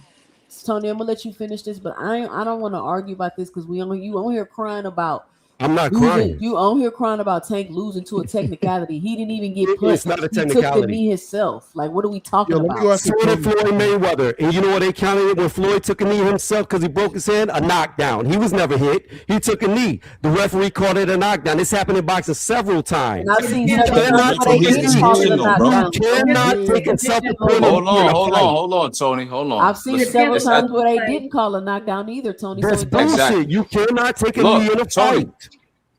Tony, I'm gonna let you finish this, but I don't want to argue about this because you on here crying about. I'm not crying. You on here crying about Tank losing to a technicality. He didn't even get punched. It's not a He took the technicality. knee himself. Like, what are we talking Yo, let me go about? ask you So did something. Floyd Mayweather. And you know what they counted it when Floyd took a knee himself because he broke his hand? A knockdown. He was never hit. He took a knee. The referee called it a knockdown. This happened in boxing several times. And I've seen You several cannot times where they take a didn't call it a knee. knockdown. You cannot take a self-appointed Hold knee in a fight. on, Tony. Hold on. I've seen Listen, several it's times at- where they didn't call a knockdown either, Tony. That's So it bullshit. Exactly. You cannot take a Look, knee in a Tony. fight.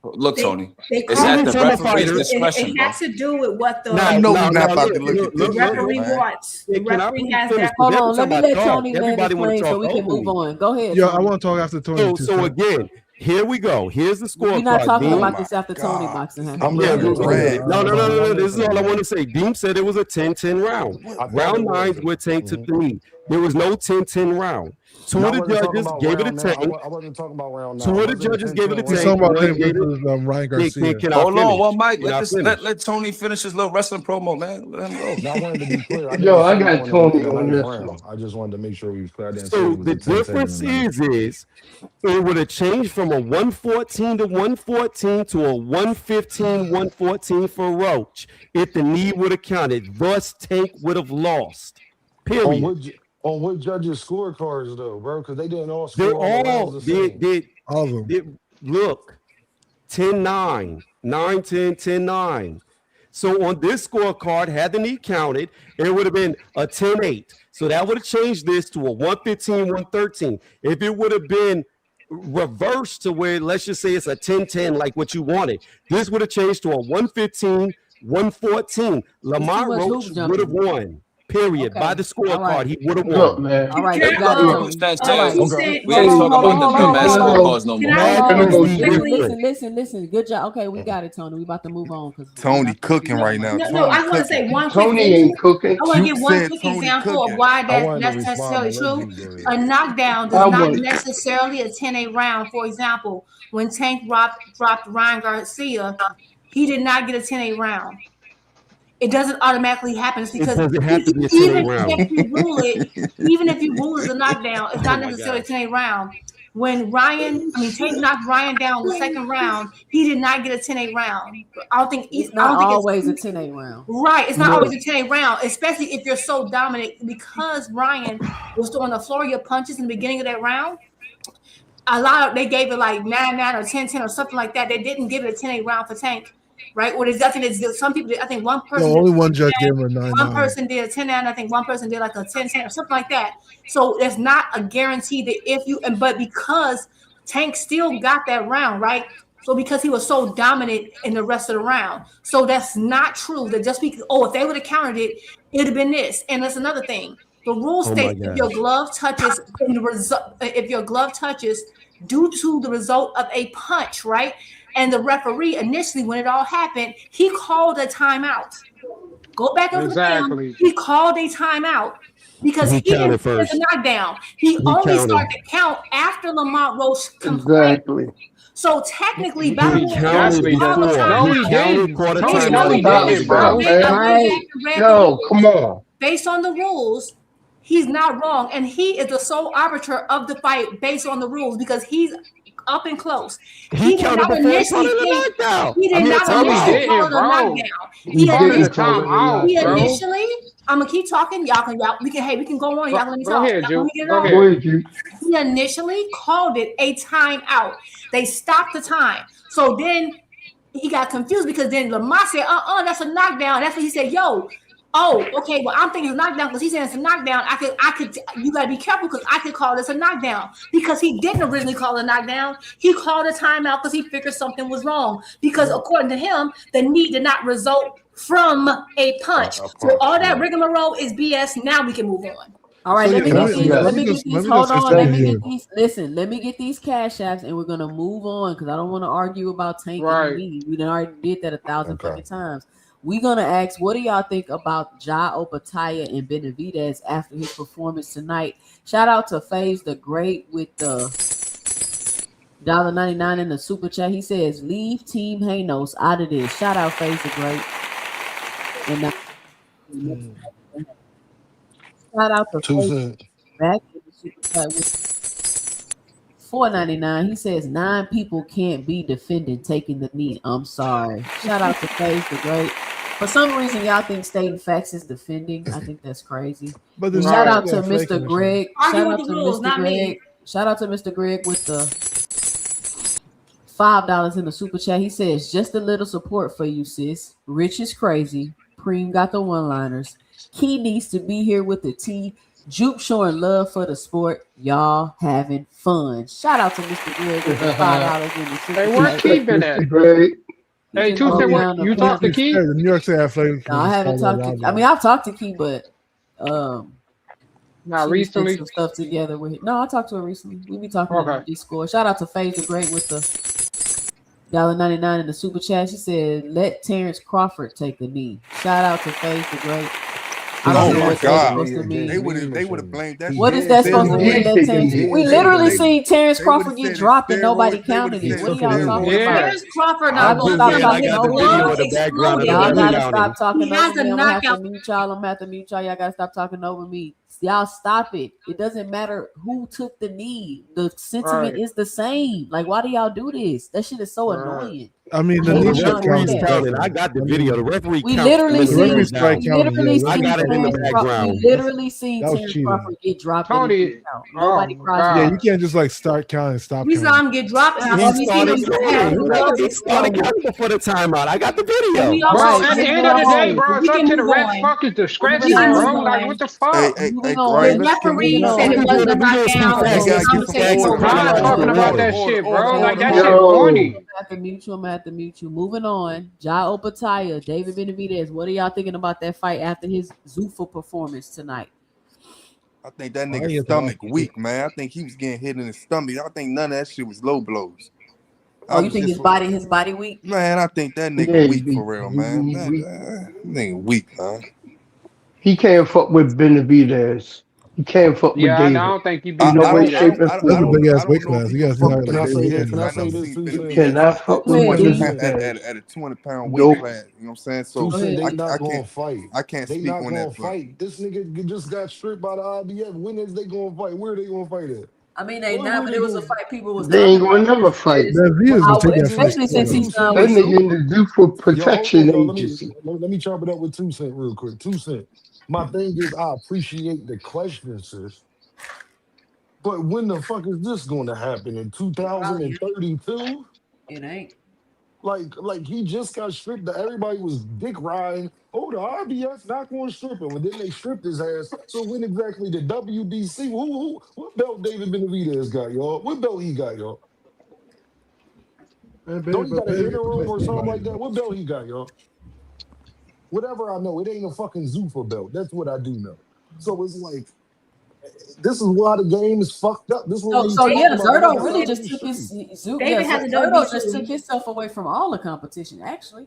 Look, Tony. They It's call at it the Tell the referee's fighter. discretion, It bro. has to do with what the I know we're not Now, about look, to look at this, referee man. wants. The Can I referee please has finish? that. hold Every on, let time me I let talk, Tony man everybody wanna explain so talk we can move over. on. Go ahead. Yeah, I Tony. want to talk after Tony. So again, here we go. Here's the We're not scorecard. talking Dean. about this after Tony God. boxing I'm happens. Yeah, ready to go go. ahead. No. This is all I Listen, want to say. Deem said it was a 10-10 round. I thought Round it 9 was. where Tank took the lead. There was no 10-10 round. Two And I of the wasn't talking judges about gave it a round now. Tank. I wasn't talking about round now. Two I of the wasn't judges gave it a 10-10 He's Tank. talking about One Tank gave it. versus Ryan Garcia. Can I Hold on, finish? well, Mike, Can I finish? let Tony finish his little wrestling promo, man. Let him go. Now, I wanted to be clear. I Yo, didn't I say got going Tony into the on ninth this round. one. I just wanted to make sure we was clear. I didn't say So it was the a 10-10 in difference the ninth. is it would have changed from a 114 to 114 to a 115-114 for Roach if the knee would have counted. Thus, Tank would have lost. Period. On what judges' scorecards though, bro? Because they didn't all They're score all the all rounds the same. All of them. Look, 10-9, 9-10, 10-9. So on this scorecard, had the knee counted, it would have been a 10-8. So that would have changed this to a 115-113. If it would have been reversed to where, let's just say it's a 10-10 like what you wanted, this would have changed to a 115-114. Lamont much Roach hoop jumping. would have won. Period. Okay. By the scorecard, All right. he would have Look, won. man. All right, Can you I, got it, Tony. We ain't talking about the mass scorecards no more. Listen. Good job. Okay, we got it, Tony. We about to move on because Tony cooking right now. No, I want to say one quick Tony thing. ain't cooking. I want to You give one said quick Tony example cooking. of why I wanted to that's respond, necessarily but let true. G go ahead. A knockdown I does not want- necessarily a 10-8 round. For example, when Tank dropped Ryan Garcia, he did not get a 10-8 round. It doesn't automatically happen. It's because doesn't have to be a 10-8 even round. if you rule it as a knockdown, it's not necessarily a 10-8 round. When Tank knocked Ryan down the second round, he did not get a 10-8 round. I don't think it's not always a 10-8 round. Right, it's not always a 10-8 round, especially if you're so dominant. Because Ryan was throwing the flurry of punches in the beginning of that round, they gave it like 9-9 or 10-10 or something like that. They didn't give it a 10-8 round for Tank. Right? What is nothing is some people. I think one person. No, only one judge gave him a 9-9. One person did a 10-9. I think one person did like a 10-10 or something like that. So it's not a guarantee that but because Tank still got that round, right? So because he was so dominant in the rest of the round, so that's not true. That just because if they would have counted it, it'd have been this. And that's another thing. The rule states if your glove touches due to the result of a punch, right? And the referee initially, when it all happened, he called a timeout. Go back over the film. He called a timeout because he didn't first. A knockdown. He only started to count after Lamont Roach complained. Exactly. So technically, by the Yo, come on. Based on the rules, he's not wrong, and he is the sole arbiter of the fight based on the rules because he's up and close. He did not initially call it a knockdown. He initially, I'm gonna keep talking. We can go on. Y'all let me talk. He initially called it a timeout. They stopped the time. So then he got confused because then Lamont said, that's a knockdown. That's what he said, okay, well, I'm thinking it's a knockdown because he's saying it's a knockdown. You gotta be careful because I could call this a knockdown because he didn't originally call it a knockdown. He called a timeout because he figured something was wrong because according to him, the knee did not result from a punch. So all that rigmarole is BS. Now we can move on. All right, So, let me yeah, get these. let Let me me get just- these. let me Hold just on. Let me explain get these. Listen, let me get these cash apps, and we're gonna move on because I don't want to argue about tanking and me. We done already did that 1,000 fucking times. We're gonna ask, what do y'all think about Ja Opatia and Benavidez after his performance tonight? Shout out to FaZe the Great with the $1.99 in the super chat. He says, "Leave Team Hanos out of this." Shout out FaZe the Great. And shout out to 2 FaZe cents. back in the super chat with $4.99. He says 9 people can't be defended taking the knee. I'm sorry. Shout out to FaZe the Great. For some reason, y'all think stating facts is defending. I think that's crazy. But And shout out to Mr. Greg. Shout out to Mr. Greg. Shout out to Mr. Greg with the $5 in the super chat. He says, "Just a little support for you, sis. Rich is crazy. Preem got the one-liners. Key needs to be here with the T. Juke showing love for the sport. Y'all having fun." Shout out to Mr. Greg with the $5 in the super chat. Hey, where Key been at? Great. Hey, Two said, what? You talked to Key? The New York State Athletics. No, I haven't talked to. I mean, I've talked to Key, but not she recently. some stuff together with him. No, I talked to her recently. We be talking on Discord. Shout out to FaZe the Great with the $1.99 in the super chat. She said, "Let Terrence Crawford take the knee." Shout out to FaZe the Great. I don't know what that's supposed to mean. They would have blamed that. What is that supposed to mean? Let Terrence, we literally seen Terrence Crawford get dropped and nobody counted it. What are y'all talking about? Terrence Crawford, Y'all not stop his talking over blood me. exploded. Y'all gotta stop talking He has over a me. I'm gonna have to knockout. mute y'all. I'm gonna have to mute y'all. Y'all gotta stop talking over me. Y'all stop it. It doesn't matter who took the knee. The sentiment is the same. Like, why do y'all do this? That shit is so annoying. I mean, the hate knee when shit y'all do counted. that. Counted. I got the video. The referee We counted literally when seen, it went down. I got it in the background. we literally seen That was Terrence cheating. Crawford get dropped. Tony, and it didn't count. Nobody cries. Yeah, you can't just like start counting and stop We counting. saw him get dropped, and He we seen him started, he started counting before the timeout. I got the video. We Bro, also at the end of the day, bro, it's we up can to the move refs' on. fucking discretion, We can bro. move Like, on. what the fuck? Moving The on. referee Moving said on. it wasn't a knockdown. He The gotta get conversation some was I'm not order. talking about that shit, bro. Like, that shit funny. I'm gonna have to mute you. Moving on. Ja Opatia, David Benavidez. What are y'all thinking about that fight after his Zuffa performance tonight? I think that nigga's stomach weak, man. I think he was getting hit in his stomach. I think none of that shit was low blows. Oh, you think his body weak? Man, I think that nigga weak for real, man. Nigga weak, man. He can't fuck with Benavidez. He can't fuck with Yeah, I David. don't think he beat In no way, shape, or That's a form. big ass weight class. You guys know Can I say this? Can I say this? Cannot fuck with Benavidez. At a 20-pound weight Nope. class, you know what I'm saying? So They not gonna fight. I can't They speak not on gonna that. fight. This nigga just got stripped by the IBF. When is they gonna fight? Where are they gonna fight at? I mean, they not, but it was a fight people was They talking ain't gonna about. never fight. Especially since he's done That with nigga in the Zuffa Protection Yo, Agency. let me chop it up with 2 cents real quick. 2 cents. My thing is, I appreciate the question, sis. But when the fuck is this going to happen? In 2032? It ain't. Like he just got stripped. Everybody was dick riding. Oh, the RBS not going to strip him, and then they stripped his ass. So when exactly the WBC? What belt David Benavidez got, y'all? What belt he got, y'all? Don't he got an interim or something like that? What belt he got, y'all? Whatever I know, it ain't a fucking Zuffa belt. That's what I do know. So it's like, this is why the game is fucked up. This is what we So yeah, talking about. Zerto really just took his David has a Zerto just WBC. took himself away from all the competition, actually.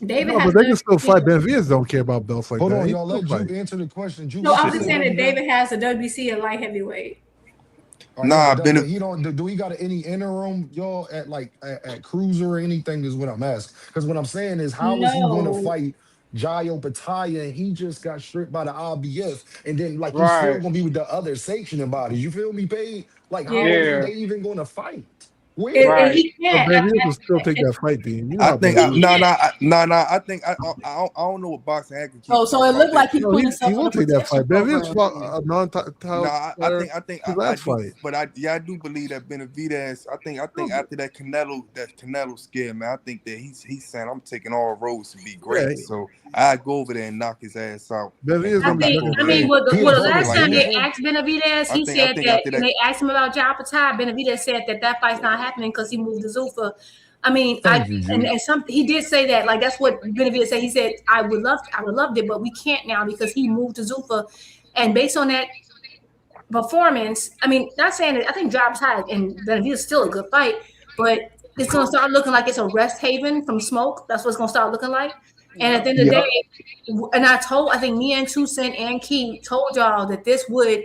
David No, has but they can a still fight. Benavidez don't care about belts like Hold that. on, He y'all. still Let fight. Juke answer the question. Juke, No, I'm you just said saying what that now? David has a WBC at light heavyweight. Nah, but he don't. Do he got any interim, y'all, at at cruiser or anything? Is what I'm asking. Because what I'm saying is, how is he going to No. fight Jayo Opetaia? And he just got stripped by the IBF, and then he's still Right. going to be with the other sanctioning bodies. You feel me, Paige? Like, how Yeah. are Yeah. they even going to fight? Where? And he But can't. Benavidez will still take that fight, Dean. You know I how think Benavidez. I think I don't know what boxing had to keep So talking it about looked like that. he No, put he himself in will a take that protection fight. Benavidez program. fought a non-title. Nah, I think his I last do, fight. but I do believe that Benavidez. I think after that Canelo scare, man, I think that he's saying I'm taking all roads to be great. Yeah. So I go over there and knock his ass out. Benavidez I gonna be mean, looking the great. last time they that. asked Benavidez, he said that when they asked him about Opetaia, Benavidez said that fight's not happening because he moved to Zuffa. I mean, he did say that, that's what Benavidez said. He said, I would love it, but we can't now because he moved to Zuffa. And based on that performance, I mean, not saying that I think Job's high and Benavidez still a good fight, but it's gonna start looking like it's a rest haven from smoke. That's what it's gonna start looking like. And at the end of the day, and I think me and 2 Cent and Key told y'all that this would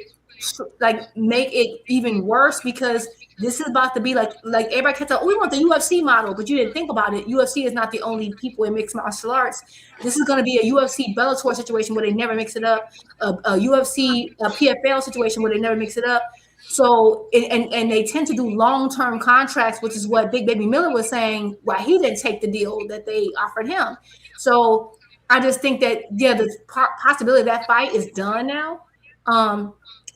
like make it even worse because this is about to be like everybody kept saying, we want the UFC model, but you didn't think about it. UFC is not the only people in mixed martial arts. This is going to be a UFC Bellator situation where they never mix it up, a UFC PFL situation where they never mix it up. So and they tend to do long-term contracts, which is what Big Baby Miller was saying why he didn't take the deal that they offered him. So I just think that the possibility that fight is done now,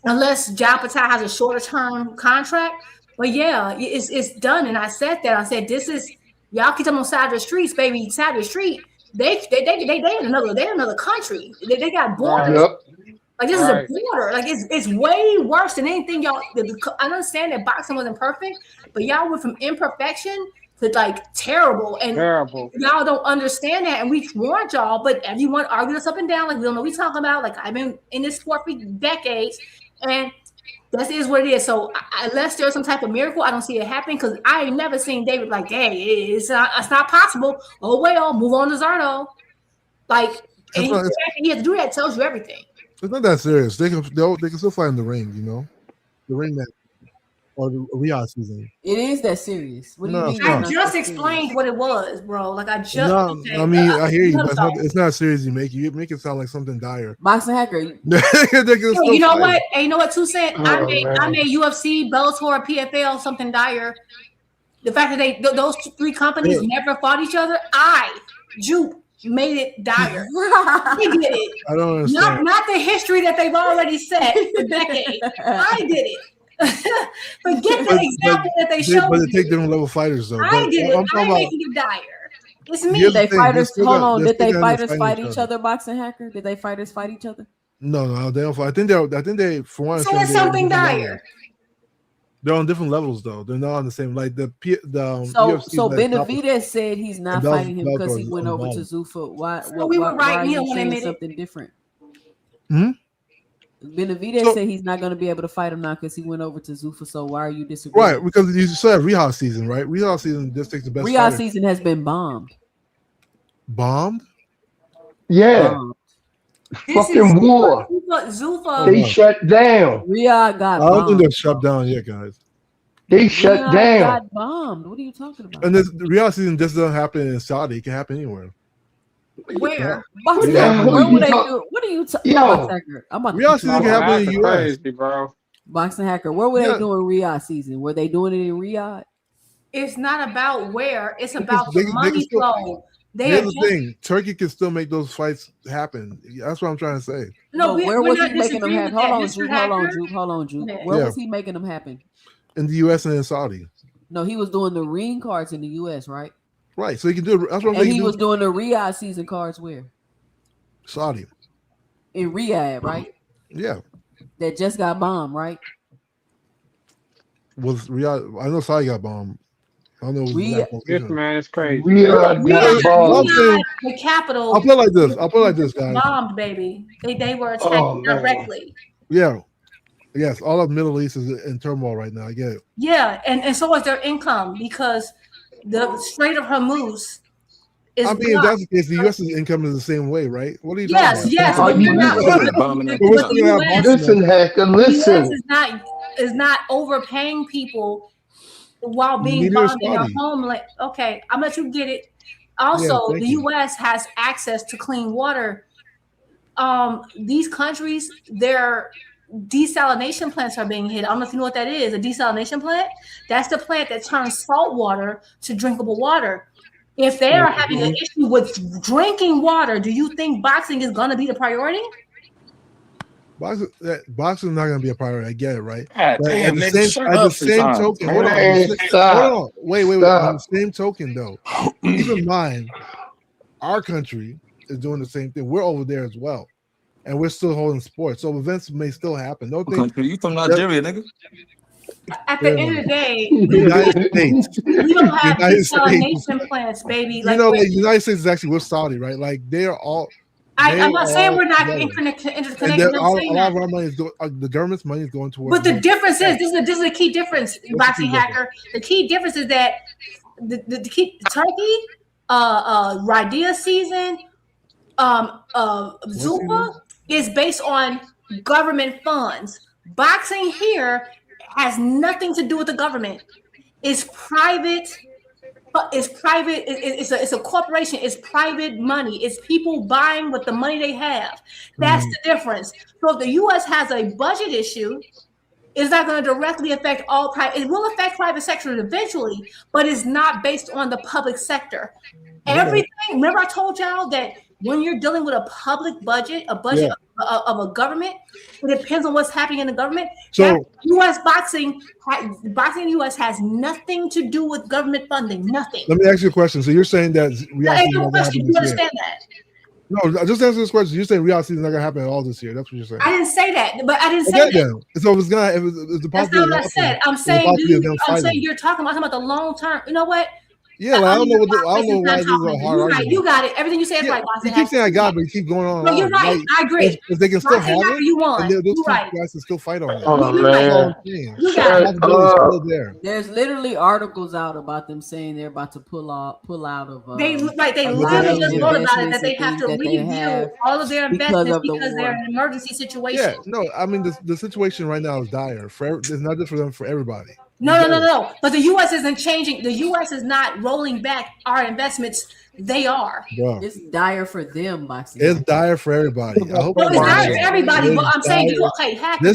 unless Opetaia has a shorter-term contract. But yeah, it's done. And I said that. I said this is y'all keep them on side of the streets, baby. Side of the street. They in another country. They got borders. Like this is a border. Like it's way worse than anything y'all. I understand that boxing wasn't perfect, but y'all went from imperfection to like terrible. And y'all don't understand that. And we warned y'all, but everyone argued us up and down. Like we don't know what we talking about. Like I've been in this sport for decades, and that is what it is. So unless there's some type of miracle, I don't see it happening because I ain't never seen David like, hey, it's not possible. Oh well, move on to Zardo. Like and he has to do that tells you everything. It's not that serious. They can still fight in the ring, you know, the ring that or the Riyadh season. It is that serious. What do you mean? I just explained what it was, bro. Like I just. No, I mean I hear you, but it's not serious. You make it sound like something dire. Boxing hacker. You know what? Hey, you know what? 2 Cent. I made UFC, Bellator, PFL something dire. The fact that those 3 companies never fought each other. Jupe made it dire. He did it. I don't understand. Not the history that they've already set for decades. I did it. Forget the example that they showed. But they take different level fighters though. I did it. I'm making it dire. It's me. Did they fighters fight each other? Boxing hacker? Did they fighters fight each other? No, they don't fight. I think they for one. So it's something dire. They're on different levels though. They're not on the same like the So Benavidez said he's not fighting him because he went over to Zuffa. Why are you saying something different? Benavidez said he's not going to be able to fight him now because he went over to Zuffa. So why are you disagreeing? Right, because you said Riyadh season, right? Riyadh season just takes the best. Riyadh season has been bombed. Bombed? Yeah. Fucking war. Zuffa. They shut down. Riyadh got bombed. I don't think they're shut down yet, guys. They shut down. Got bombed. What are you talking about? And this Riyadh season just doesn't happen in Saudi. It can happen anywhere. Where? What are you talking about? Riyadh season can happen in the US. Crazy, bro. Boxing hacker. Where were they doing Riyadh season? Were they doing it in Riyadh? It's not about where. It's about the money flow. Here's the thing: Turkey can still make those fights happen. That's what I'm trying to say. No, where was he making them happen? Hold on, Jude. Where was he making them happen? In the US and in Saudi. No, he was doing the ring cards in the US, right? Right, so he can do it. That's what I'm saying. And he was doing the Riyadh season cards where? Saudi. In Riyadh, right? Yeah. That just got bombed, right? Was Riyadh? I know Saudi got bombed. I don't know. This man is crazy. Riyadh, the capital. I'll put it like this, guys. Bombed, baby. They were attacked directly. Yeah. Yes, all of the Middle East is in turmoil right now. I get it. Yeah, and so is their income because the Strait of Hormuz is. I mean, if that's the case, the U.S.'s income is the same way, right? What are you talking about? Listen, hacker, listen. The U.S. is not overpaying people while being bombed in their homeland. Okay, I'm gonna let you get it. Also, the U.S. has access to clean water. These countries, their desalination plants are being hit. I don't know if you know what that is. A desalination plant? That's the plant that turns salt water to drinkable water. If they are having an issue with drinking water, do you think boxing is going to be the priority? Boxing is not going to be a priority. I get it, right? At the same token, hold on. Wait. On the same token, though, keep in mind, our country is doing the same thing. We're over there as well. And we're still holding sports, so events may still happen. No thing. You from Nigeria, nigga? At the end of the day, the United States. We don't have desalination plants, baby. Like, the United States is actually with Saudi, right? Like they are all I'm not saying we're not interconnected. A lot of our money is going. The government's money is going towards. But the difference is this is a key difference, Boxing Hacker. The key difference is that the key Turkey, Radia season, Zuffa is based on government funds. Boxing here has nothing to do with the government. It's private. It's a corporation. It's private money. It's people buying with the money they have. That's the difference. So if the U.S. has a budget issue, it's not going to directly affect all private. It will affect private sector eventually, but it's not based on the public sector. Everything. Remember, I told y'all that when you're dealing with a public budget, of a government, it depends on what's happening in the government. So U.S. boxing in the U.S. has nothing to do with government funding. Nothing. Let me ask you a question. So you're saying that reality you understand that? No, just answer this question. You're saying reality is not gonna happen at all this year. That's what you're saying. I didn't say that, but I didn't say that. Then. So it's gonna. It's the That's not what I said. I'm saying you're talking about the long term. You know what? Yeah, I don't know why this is a hard argument. You got it. Everything you said is right. You keep saying I got it, but you keep going on. No, you're right. I agree. If they can still have it, you won. those two guys can still fight on it. Oh man, you got it. Still there. There's literally articles out about them saying they're about to pull out of. They literally just wrote about it that they have to review all of their investments because they're in an emergency situation. Yeah, no, I mean the situation right now is dire. It's not just for them, for everybody. No. But the U.S. isn't changing. The U.S. is not rolling back our investments. They are. Bro. It's dire for them, Boxing. It's dire for everybody. I hope it's dire for everybody. But I'm saying, you understand?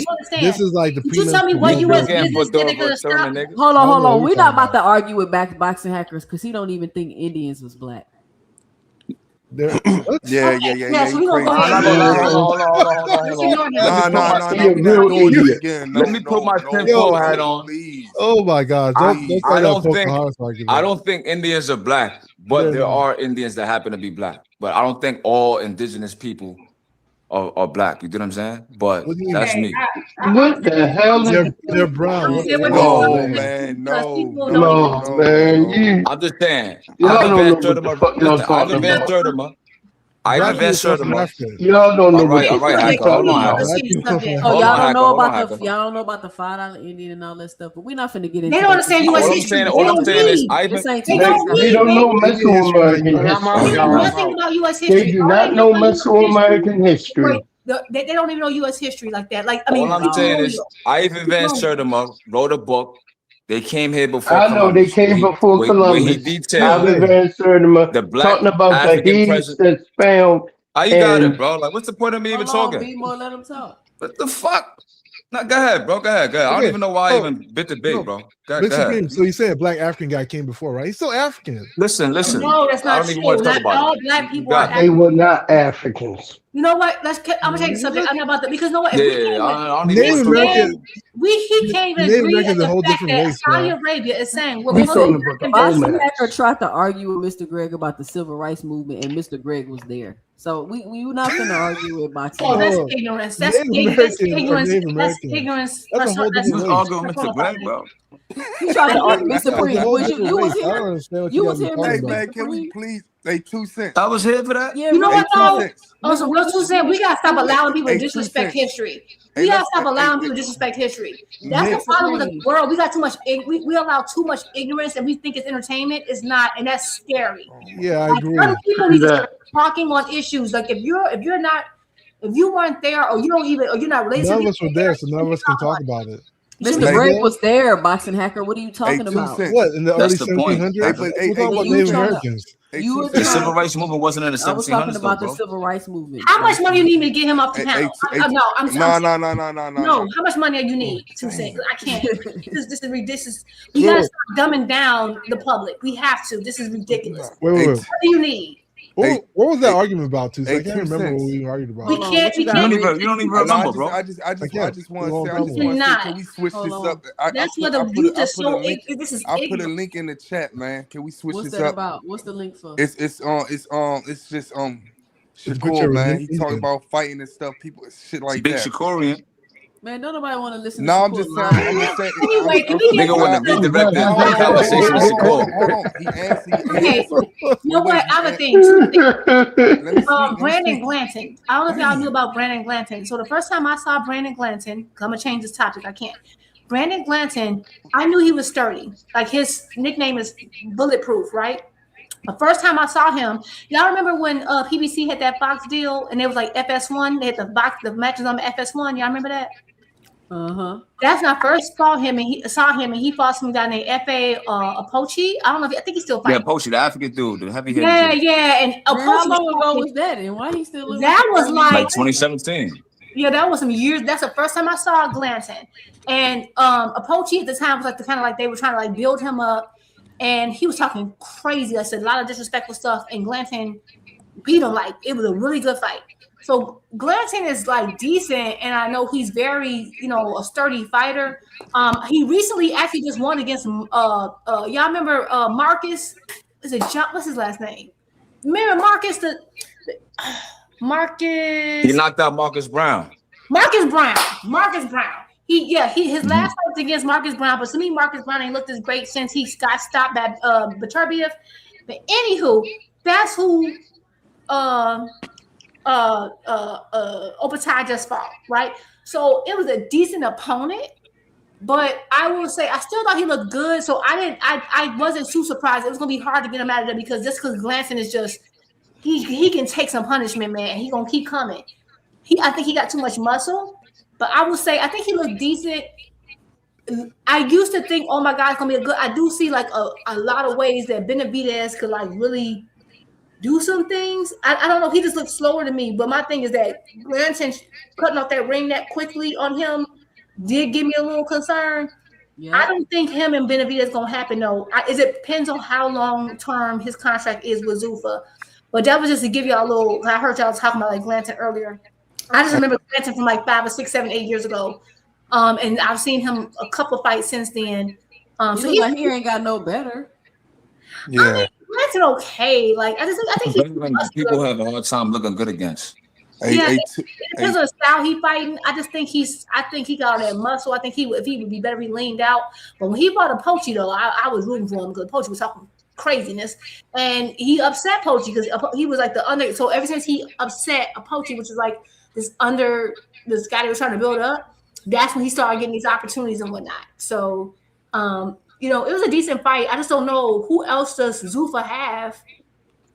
This is like the. Did you tell me what U.S. business they're going to stop? Hold on. We're not about to argue with Boxing Hackers because he don't even think Indians was black. Yeah. So we gonna go ahead. Let me put my tinfoil hat on. Oh my God! I don't think Indians are black, but there are Indians that happen to be black. But I don't think all indigenous people are black. You get what I'm saying? But that's me. What the hell? They're brown. No, man. No, man. I'm just saying. Ivan Van Sertima. Y'all don't know. All right, Hold on, y'all don't know about the $5 Indian and all that stuff. But we're not finna get into. They don't understand U.S. history. All I'm saying is, they don't know Mesoamerican history. Nothing about U.S. history. They do not know Mesoamerican history. They don't even know U.S. history like that. All I'm saying is, Ivan Van Sertima wrote a book. They came here before. I know they came before Columbus. He detailed the black talking about African the heath that's found. How you got it, bro? Like, what's the point of me even talking? Be more, let him talk. What the fuck? No, go ahead, bro. Go ahead. I don't even know why I even bit the bait, bro. Go ahead. So you said a black African guy came before, right? He's still African. Listen. No, that's not true. Not all black people are They were not Africans. You know what? I'm gonna take the subject. I'm not about that because you know what? He can't even agree with the fact that Saudi Arabia is saying what Boxing Hacker tried to argue with Mr. Greg about the civil rights movement, and Mr. Greg was there. So we were not going to argue with Boxing. Oh, that's ignorance. That's ignorance. That's ignorance. That's a whole different argue with Mr. Greg, bro. You tried to argue, Mr. Greg. You was here. You was here. Hey man, can we please? They 2 cents. I was here for that. Yeah, you know what though? Also, real 2 cents. We gotta stop allowing people to disrespect history. We gotta stop allowing people to disrespect history. That's the problem with the world. We got too much. We allow too much ignorance, and we think it's entertainment. It's not, and that's scary. Yeah, I agree. Some people need to start talking on issues. Like if you weren't there, or you're not related. None of us were there, so none of us can talk about it. Mr. Greg was there, Boxing Hacker. What are you talking about? What, in the early 1700s? We're talking about Native Americans. The civil rights movement wasn't in the 1700s. I was talking about the civil rights movement. How much money you need me to get him off the panel? No. No, how much money do you need? 2 cents. I can't. This is we gotta stop dumbing down the public. We have to. This is ridiculous. Wait. What do you need? What was that argument about? I can't remember what we argued about. We can't. You don't even remember, bro. I just want to say, can we switch this up? That's what the youth is so. This is. I put a link in the chat, man. Can we switch this up? About? What's the link for? It's just Shakur, man. He talking about fighting and stuff. People, shit like big that. Shakurian. Man, don't nobody want to listen No, to I'm just saying. I'm just saying. Anyway, can we get Nigga want to redirect the Hold conversation to on. Shakur. He answered. Okay, you know what? I have a thing. Let me speak. Brandon Glanton. I don't know if y'all knew about Brandon Glanton. So the first time I saw Brandon Glanton, I'm gonna change this topic. I can't. Brandon Glanton, I knew he was sturdy. Like his nickname is Bulletproof, right? The first time I saw him, y'all remember when PBC had that box deal and it was like FS1? They had the matches on the FS1. Y'all remember that? That's when I first saw him and he fought some guy named F.A. Opochi. I don't know if I think he's still fighting. Yeah, Opochi, the African dude, the heavy head. Yeah. And Opochi, how long ago was that? And why he still that was like 2017. Yeah, that was some years. That's the first time I saw Glanton. And Opochi at the time was like the kind of like they were trying to like build him up, and he was talking crazy. I said a lot of disrespectful stuff, and Glanton beat him. Like it was a really good fight. So Glanton is like decent, and I know he's very, a sturdy fighter. He recently actually just won against y'all remember Marcus? Is it John? What's his last name? Remember Marcus Marcus? He knocked out Marcus Brown. Marcus Brown. His last fight was against Marcus Brown, but to me, Marcus Brown ain't looked as great since he got stopped at Beterbiev. But anywho, that's who Opetaia just fought, right? So it was a decent opponent, but I will say I still thought he looked good. So I wasn't too surprised. It was gonna be hard to get him out of there because Glanton is just he can take some punishment, man. He gonna keep coming. I think he got too much muscle, but I will say I think he looked decent. I used to think, oh my God, it's gonna be a good. I do see like a lot of ways that Benavidez could like really do some things. I don't know. He just looks slower to me. But my thing is that Glanton cutting off that ring that quickly on him did give me a little concern. Yeah. I don't think him and Benavidez is gonna happen though. It depends on how long term his contract is with Zuffa. But that was just to give y'all a little. I heard y'all talking about like Glanton earlier. I just remember Glanton from like 5 or 6, 7, 8 years ago, and I've seen him a couple of fights since then. So he ain't got no better. Yeah, I mean, Glanton okay. Like I think people have a hard time looking good against. It depends on the style he fighting. I think he got all that muscle. I think if he would be better, he leaned out. But when he fought Opochi though, I was rooting for him because Opochi was talking craziness, and he upset Opochi because he was like the under. So ever since he upset Opochi, which is like this guy that was trying to build up, that's when he started getting these opportunities and whatnot. So, it was a decent fight. I just don't know who else does Zuffa have.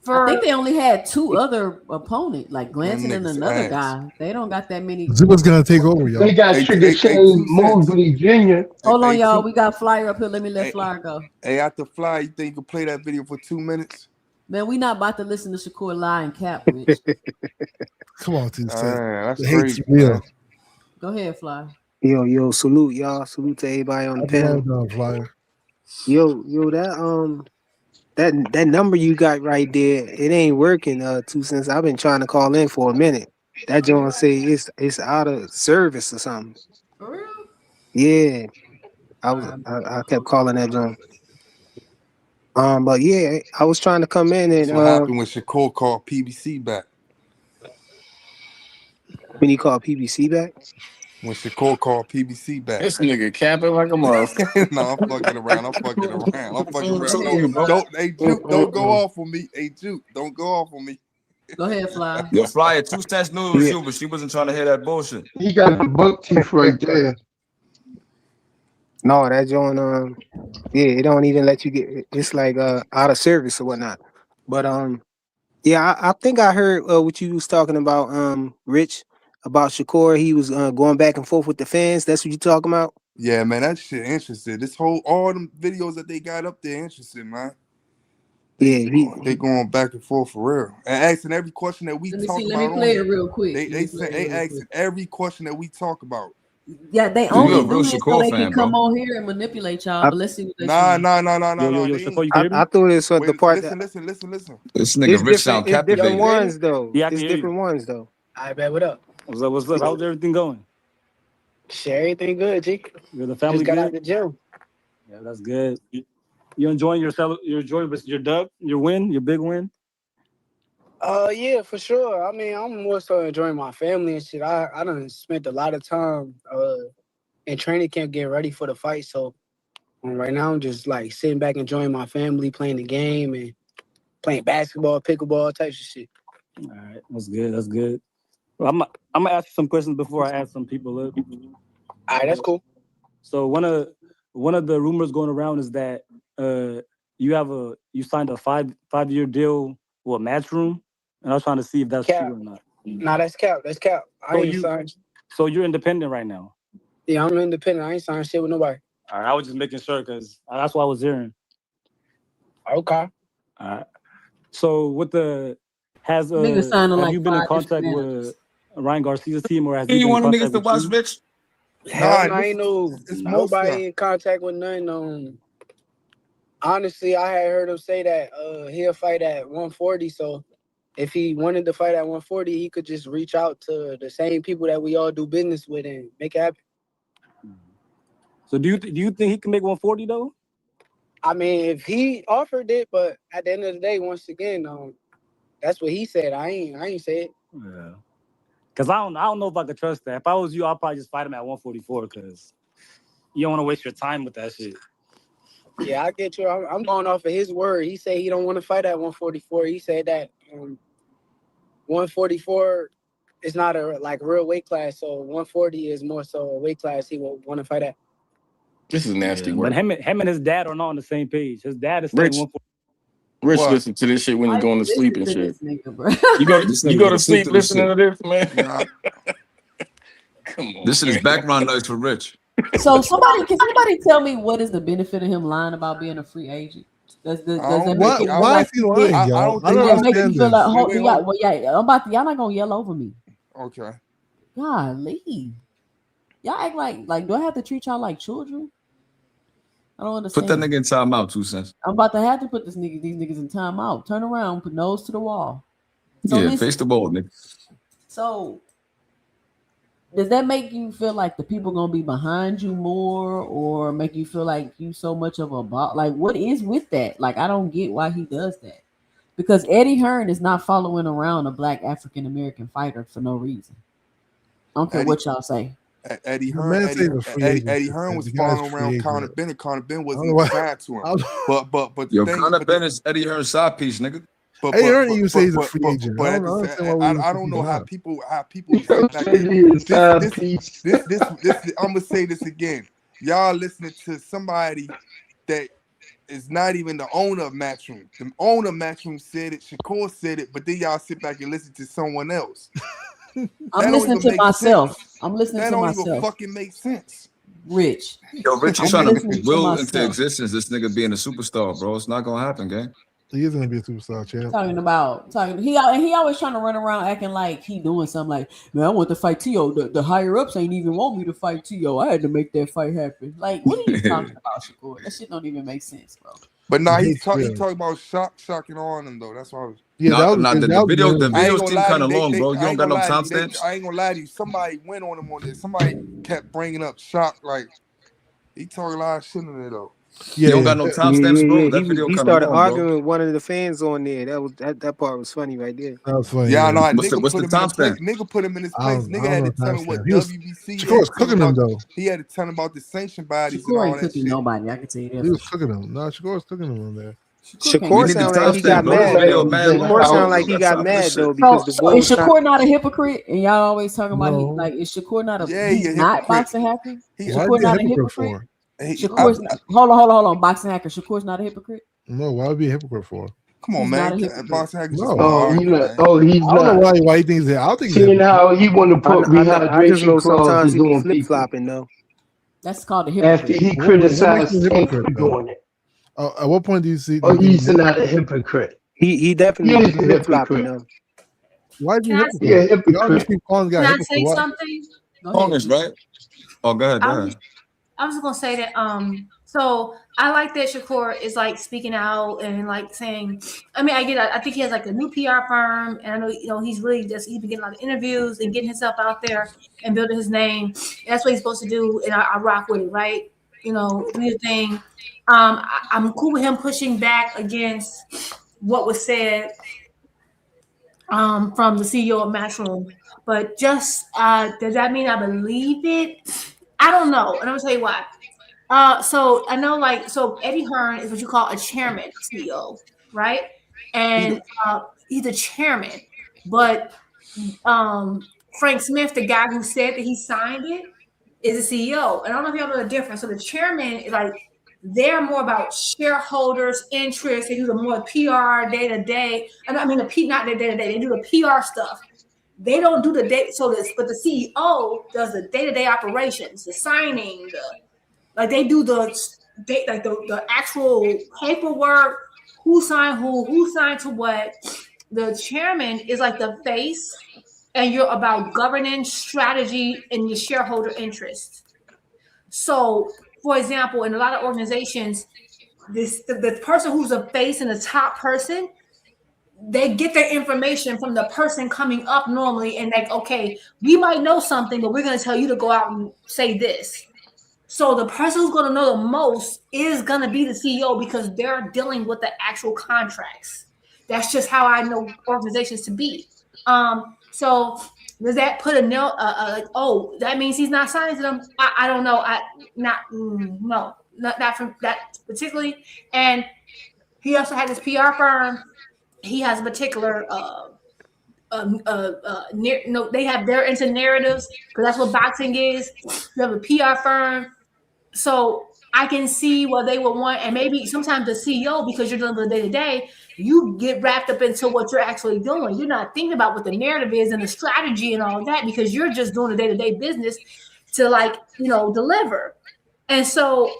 I think they only had 2 other opponents, like Glanton and another guy. They don't got that many. Zuffa's gonna take over, y'all. They got Trigger Shane Mosley Jr. Hold on, y'all. We got Flyer up here. Let me let Flyer go. Hey, after Flyer, you think you can play that video for 2 minutes? Man, we not about to listen to Shakur lie and cap, Rich. Come on, T. That's crazy. Go ahead, Flyer. Yo, salute y'all. Salute to everybody on the panel. Flyer. Yo, that number you got right there, it ain't working. 2 cents. I've been trying to call in for a minute. That joint say it's out of service or something. For real? Yeah, I kept calling that joint. But yeah, I was trying to come in and. That's what happened when Shakur called PBC back. When he called PBC back? When Shakur called PBC back. This nigga capping like a motherfucker. No, I'm fucking around. Don't go off on me. Hey, Juke, don't go off on me. Go ahead, Flyer. Yo, Flyer, 2 cents knew it was you, but she wasn't trying to hear that bullshit. He got the buck teeth right there. No, that joint, it don't even let you get. It's like out of service or whatnot. But yeah, I think I heard what you was talking about, Rich, about Shakur. He was going back and forth with the fans. That's what you talking about? Yeah, man, that shit interesting. All them videos that they got up there, interesting, man. They going back and forth for real and asking every question that we talk about. Let me play it real quick. They asking every question that we talk about. Yeah, they only do it so they can come on here and manipulate y'all. But let's see what they say. Nah. I thought this was the part. Listen. This nigga Rich sound captivated. Different ones though. Yeah, it's different ones though. I bet. What up? What's up? How's everything going? Shit, everything good, G. You're the family. Just got good? out the gym. Yeah, that's good. You enjoying yourself? You're enjoying your dub, your win, your big win. Yeah, for sure. I mean, I'm more so enjoying my family and shit. I done spent a lot of time in training camp getting ready for the fight. So right now I'm just like sitting back enjoying my family, playing the game and playing basketball, pickleball, types of shit. All right, that's good. That's good. Well, I'm gonna ask you some questions before I ask some people up. All right, that's cool. So one of the rumors going around is that you signed a 5-year deal with Matchroom, and I was trying to see if that's Cap. true or not. Nah, that's cap. That's cap. I ain't signed. So you're independent right now. Yeah, I'm independent. I ain't signed shit with nobody. All right, I was just making sure because that's what I was hearing. Okay. All right. So have like you been in 5 contact different with Ryan Garcia's team, or has Do he you been in want niggas contact to with watch you? Rich? Hell, Nah, I ain't it's nobody in contact with none. Honestly, I had heard him say that he'll fight at 140. So if he wanted to fight at 140, he could just reach out to the same people that we all do business with and make it happen. So do you think he can make 140 though? I mean, if he offered it, but at the end of the day, once again, that's what he said. I ain't say it. Yeah. Cause I don't know if I could trust that. If I was you, I'll probably just fight him at 144 because you don't want to waste your time with that shit. Yeah, I get you. I'm going off of his word. He said he don't want to fight at 144. He said that 144 is not a real weight class, so 140 is more so a weight class he will want to fight at. This is nasty work. But him and his dad are not on the same page. His dad is saying 140. Rich listen to this shit when you're going to sleep and shit. You go to sleep listening to this, man. Nah. Come on. This is background noise for Rich. So can somebody tell me what is the benefit of him lying about being a free agent? Does that make it why is he lying, y'all? I don't understand this. I'm about to, y'all not gonna yell over me. Okay. Golly. Y'all act like do I have to treat y'all like children? I don't understand. Put that nigga in timeout, 2 cents. I'm about to have to put these niggas in timeout. Turn around, put nose to the wall. So yeah, face the ball, nigga. So does that make you feel like the people gonna be behind you more, or make you feel like you so much of a bot? Like, what is with that? Like, I don't get why he does that. Because Eddie Hearn is not following around a black African American fighter for no reason. I don't care what y'all say. Eddie Hearn was following around Conor Bennett. Conor Bennett wasn't even signed to him. But yo, Conor Bennett is Eddie Hearn's side piece, nigga. Eddie Hearn, you say he's a free agent. But I don't know how people this. I'm gonna say this again. Y'all listening to somebody that is not even the owner of Matchroom. The owner of Matchroom said it. Shakur said it, but then y'all sit back and listen to someone else. I'm listening to myself. I'm listening that to don't myself. Even fucking make sense. Rich. Yo, Rich, you trying to will into existence this nigga being a superstar, bro. It's not gonna happen, gang. He is gonna be a superstar, champ. He always trying to run around acting like he doing something like, man, I want to fight T.O. The higher ups ain't even want me to fight T.O. I had to make that fight happen. Like, what are you talking about, Shakur? That shit don't even make sense, bro. But nah, he talking about shocking on him though. That's why I was. Yeah, the videos seem kind of long, bro. You don't got no timestamps. I ain't gonna lie to you. Somebody went on him on this. Somebody kept bringing up shock. Like he talking a lot of shit in there though. Yeah, you don't got no timestamps, bro. That video he started arguing with one of the fans on there. That part was funny right there. That was funny. Yeah, no, what's the timestamp? Nigga put him in his place. Nigga had to tell him what WBC. Shakur was cooking him though. He had to tell him about the sanction bodies Shakur and all ain't that cooking shit. nobody. I can tell you that. He was cooking him. No, Shakur was cooking him on there. Shakur sounded like he got mad. Shakur sounded like he got mad though because the boy. Is Shakur not a hypocrite? And y'all always talking about is Shakur not a he's not boxing hacker? Shakur not a hypocrite? Shakur's hold on, boxing hacker. Shakur's not a hypocrite. No, why would be a hypocrite for? Come on, man. Boxing hacker. No. He's not. I don't know why he thinks that. I don't think. Seeing how he want to put rehydration sometimes he doing flip flopping though. That's called a hypocrite. After he criticized Tank for doing it. At what point do you see? Oh, he's not a hypocrite. He definitely flip flopping though. Why do you hypocrite? Yeah, hypocrite. Can I say something? Honest, right? Oh, go ahead. I was gonna say that so I like that Shakur is like speaking out and like saying, I mean, I think he has like a new PR firm, and I know he's really he's been getting a lot of interviews and getting himself out there and building his name. That's what he's supposed to do, and I rock with it, right? Do your thing. I'm cool with him pushing back against what was said from the CEO of Matchroom. But just does that mean I believe it? I don't know, and I'm gonna tell you why. So I know, like, so Eddie Hearn is what you call a chairman CEO, right? And he's a chairman, but Frank Smith, the guy who said that he signed it, is a CEO. And I don't know if y'all know the difference. So the chairman is like, they're more about shareholders' interests. They do the more PR day to day. I mean, not the day to day. They do the PR stuff. They don't do the day. But the CEO does the day to day operations, the signing, like they do the actual paperwork. Who signed who signed to what. The chairman is like the face, and you're about governance, strategy, and your shareholder interests. So, for example, in a lot of organizations, the person who's the face and the top person, they get their information from the person coming up normally, and like, okay, we might know something, but we're going to tell you to go out and say this. So the person who's going to know the most is going to be the CEO because they're dealing with the actual contracts. That's just how I know organizations to be. So does that put a no? Oh, that means he's not signing to them. I don't know. Not from that particularly. And he also had his PR firm. He has a particular. They have their into narratives because that's what boxing is. You have a PR firm. So I can see what they would want, and maybe sometimes the CEO, because you're dealing with the day to day, you get wrapped up into what you're actually doing. You're not thinking about what the narrative is and the strategy and all that because you're just doing the day to day business to deliver. And so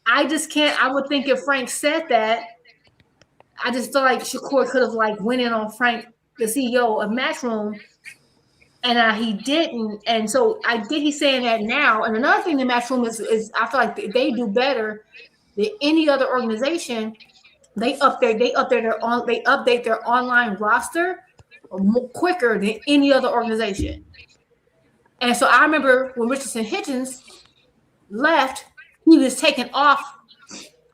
I just can't. I would think if Frank said that, I just feel like Shakur could have went in on Frank, the CEO of Matchroom. And he didn't, and so I think he's saying that now. And another thing the Matchroom is I feel like they do better than any other organization. They update their online roster quicker than any other organization. And so I remember when Richardson Hitchens left, he was taken off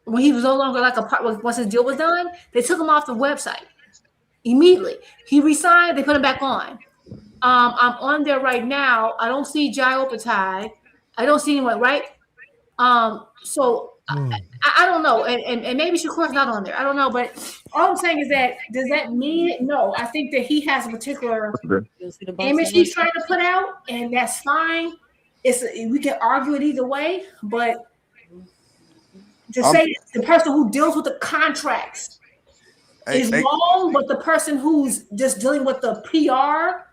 when he was no longer like a part. Once his deal was done, they took him off the website immediately. He resigned, they put him back on. I'm on there right now. I don't see Jai Opetaia. I don't see anyone, right? So I don't know. And maybe Shakur's not on there. I don't know. But all I'm saying is that, does that mean it? No. I think that he has a particular image he's trying to put out, and that's fine. We can argue it either way, but to say the person who deals with the contracts is wrong, but the person who's just dealing with the PR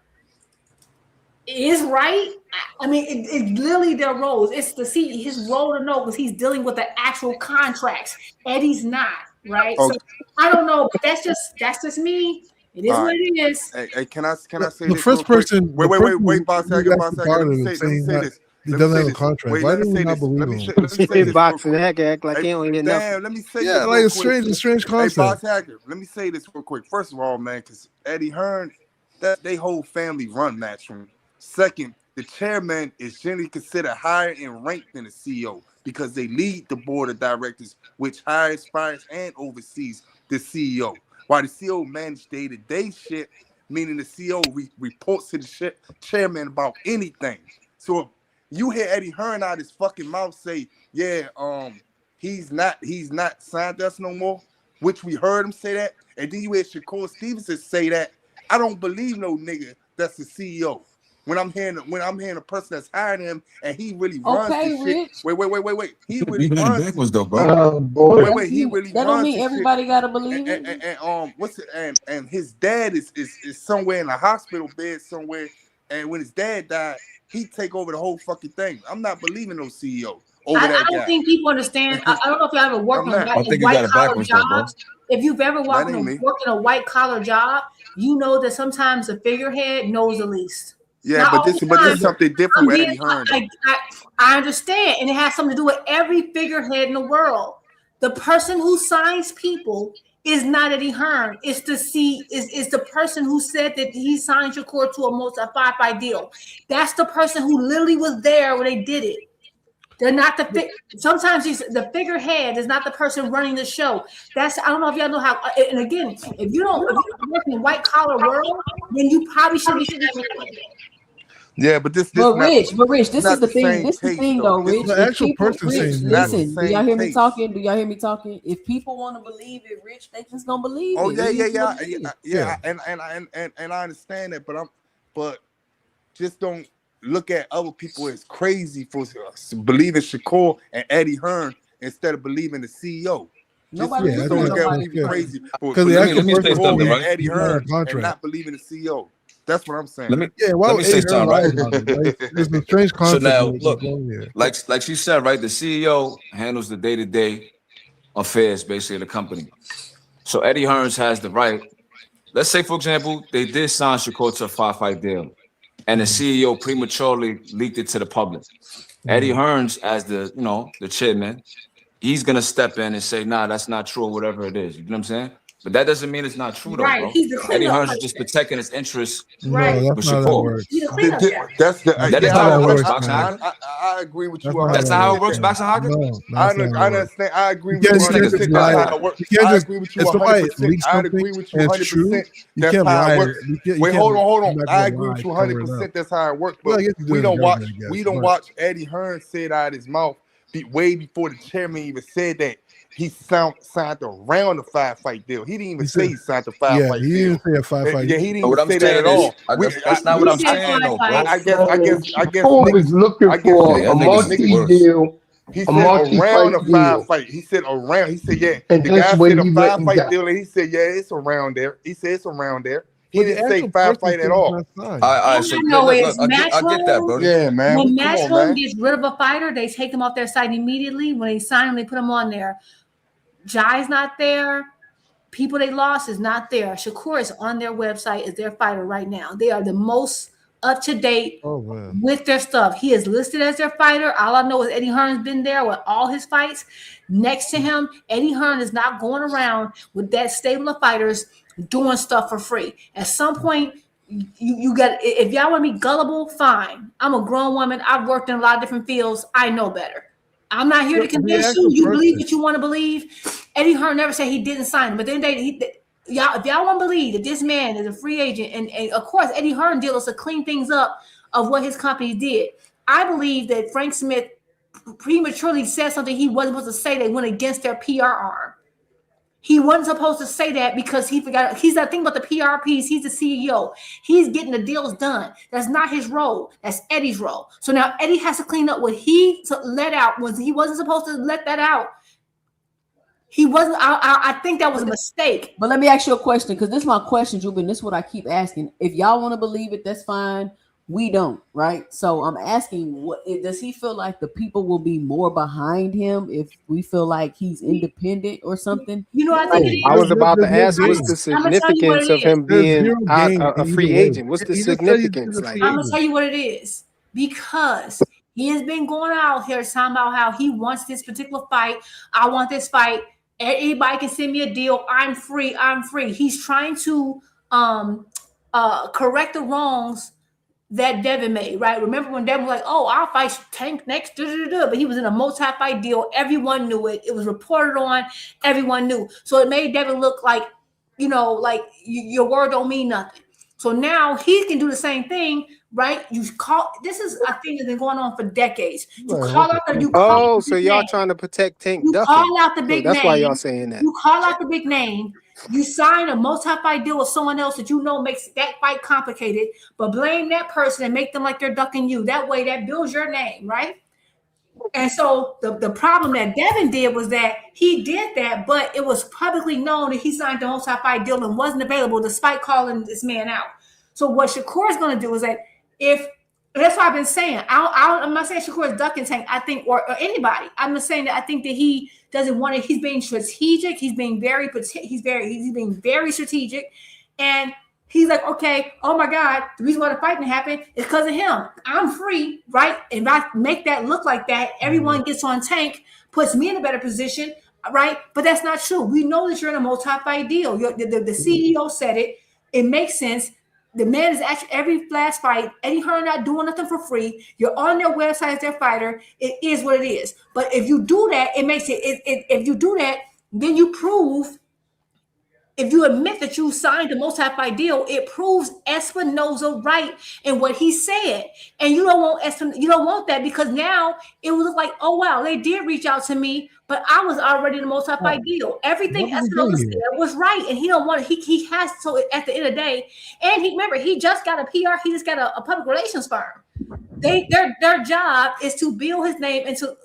is right. I mean, it's literally their roles. It's his role to know because he's dealing with the actual contracts. Eddie's not, right? So I don't know, but that's just me. It is what it is. Hey, can I say the this? First person, Wait, boss. Let me say this. He doesn't have a contract. Wait, Why let do me you say not this. believe Let him? me say this. Boxing act like he don't get nothing. Let me say yeah, this. like a strange concept. Hey, boss Hacker, let me say this real quick. First of all, man, because Eddie Hearn, they whole family run Matchroom. Second, the chairman is generally considered higher in rank than the CEO because they lead the board of directors, which hires, fires, and oversees the CEO. While the CEO manages day-to-day shit, meaning the CEO reports to the chairman about anything. So if you hear Eddie Hearn out his fucking mouth say, yeah, he's not signed us no more, which we heard him say that, and then you hear Shakur Stevenson say that, I don't believe no nigga that's the CEO. When I'm hearing a person that's hiring him and he really runs this shit. Wait. He really runs this was though, bro. Wait. He really that runs don't mean this everybody shit. gotta believe it. And his dad is somewhere in a hospital bed somewhere. And when his dad died, he take over the whole fucking thing. I'm not believing no CEO over that guy. I don't think people understand. I don't know if y'all ever worked on white collar jobs. If you've ever worked in a white collar job, you know that sometimes the figurehead knows the least. Yeah, but this is something different with Eddie Hearn. I understand, and it has something to do with every figurehead in the world. The person who signs people is not Eddie Hearn. It's the person who said that he signed Shakur to a 5-5 deal. That's the person who literally was there when they did it. They're not sometimes the figurehead is not the person running the show. I don't know if y'all know how. And again, if you don't work in a white collar world, then you probably should be sitting there. Yeah, but this. But Rich, this is the thing. This is the thing, though, Rich. The actual person saying, listen, do y'all hear me talking? Do y'all hear me talking? If people want to believe it, Rich, they just don't believe it. Oh yeah. And I understand that, but just don't look at other people as crazy for believing Shakur and Eddie Hearn instead of believing the CEO. Nobody just don't look at people crazy for let me say something, and right? Eddie Hearn and not believing the CEO. That's what I'm saying. Let me say something, right? There's a strange concept. So now, look, like she said, right? The CEO handles the day-to-day affairs, basically, of the company. So Eddie Hearns has the right. Let's say, for example, they did sign Shakur to a 5-fight deal, and the CEO prematurely leaked it to the public. Eddie Hearns, as the chairman, he's gonna step in and say, "Nah, that's not true," or whatever it is. You know what I'm saying? But that doesn't mean it's not true, though, bro. Eddie Hearns is just protecting his interests. Right. No, that's not how it works. That's how it works, boxing. I agree with you. That's not how it works, boxing hockey. I understand. I agree with you 100%. That's how it works. I agree with you 100%. I agree with you 100%. That's how it works. Wait, hold on. I agree with you 100%. That's how it works. But we don't watch Eddie Hearn say it out of his mouth way before the chairman even said that. He signed around the 5-fight deal. He didn't even say he signed the 5-fight deal. He didn't say a 5-fight. Yeah, he didn't even say that at all. That's not what I'm saying, though, bro. I guess. Shakur was looking for a multi-deal. He said around a 5-fight. He said around. He said, yeah. And the guy said a 5-fight deal, and he said, yeah, it's around there. He said it's around there. He didn't say 5-fight at all. I get that, bro. Yeah, man. When Matchroom gets rid of a fighter, they take them off their site immediately. When they sign them, they put them on there. Jai's not there. People they lost is not there. Shakur is on their website as their fighter right now. They are the most up to date with their stuff. He is listed as their fighter. All I know is Eddie Hearn's been there with all his fights. Next to him, Eddie Hearn is not going around with that stable of fighters doing stuff for free. At some point, you got. If y'all want to be gullible, fine. I'm a grown woman. I've worked in a lot of different fields. I know better. I'm not here to convince you. You believe what you want to believe. Eddie Hearn never said he didn't sign him, but then if y'all want to believe that this man is a free agent, and of course Eddie Hearn deal us to clean things up of what his company did. I believe that Frank Smith prematurely said something he wasn't supposed to say that went against their PR arm. He wasn't supposed to say that because he forgot. He's not thinking about the PR piece. He's the CEO. He's getting the deals done. That's not his role. That's Eddie's role. So now Eddie has to clean up what he let out. He wasn't supposed to let that out. He wasn't. I think that was a mistake. But let me ask you a question, because this is my question, Jubin. This is what I keep asking. If y'all want to believe it, that's fine. We don't, right? So I'm asking, what does he feel like the people will be more behind him if we feel like he's independent or something? You know, I was about to ask, what's the significance of him being a free agent? What's the significance? I'm gonna tell you what it is, because he has been going out here talking about how he wants this particular fight. I want this fight. Anybody can send me a deal. I'm free. I'm free. He's trying to correct the wrongs that Devin made, right? Remember when Devin was like, "Oh, I'll fight Tank next," but he was in a multi-fight deal. Everyone knew it. It was reported on. Everyone knew. So it made Devin look like, like your word don't mean nothing. So now he can do the same thing, right? This is a thing that's been going on for decades. So y'all trying to protect Tank Duffy. Call out the big name. That's why y'all saying that. You call out the big name. You sign a multi-fight deal with someone else that makes that fight complicated, but blame that person and make them like they're ducking you. That way, that builds your name, right? And so the problem that Devin did was that he did that, but it was publicly known that he signed a multi-fight deal and wasn't available despite calling this man out. So what Shakur is going to do is that that's what I've been saying. I'm not saying Shakur is ducking Tank. I think, or anybody. I'm just saying that I think that he doesn't want it. He's being strategic. He's being very strategic, and he's like, okay, oh my God, the reason why the fight didn't happen is because of him. I'm free, right? And if I make that look like that, everyone gets on Tank, puts me in a better position, right? But that's not true. We know that you're in a multi-fight deal. The CEO said it. It makes sense. The man is actually every last fight. Eddie Hearn not doing nothing for free. You're on their website as their fighter. It is what it is. But if you do that, it makes it. If you do that, then you prove. If you admit that you signed a multi-fight deal, it proves Espinoza right in what he said. And you don't want that because now it will look like, oh wow, they did reach out to me, but I was already in a multi-fight deal. Everything Espinoza said was right, and he don't want it. He has so at the end of the day, and he just got a PR. He just got a public relations firm. Their job is to build his name and to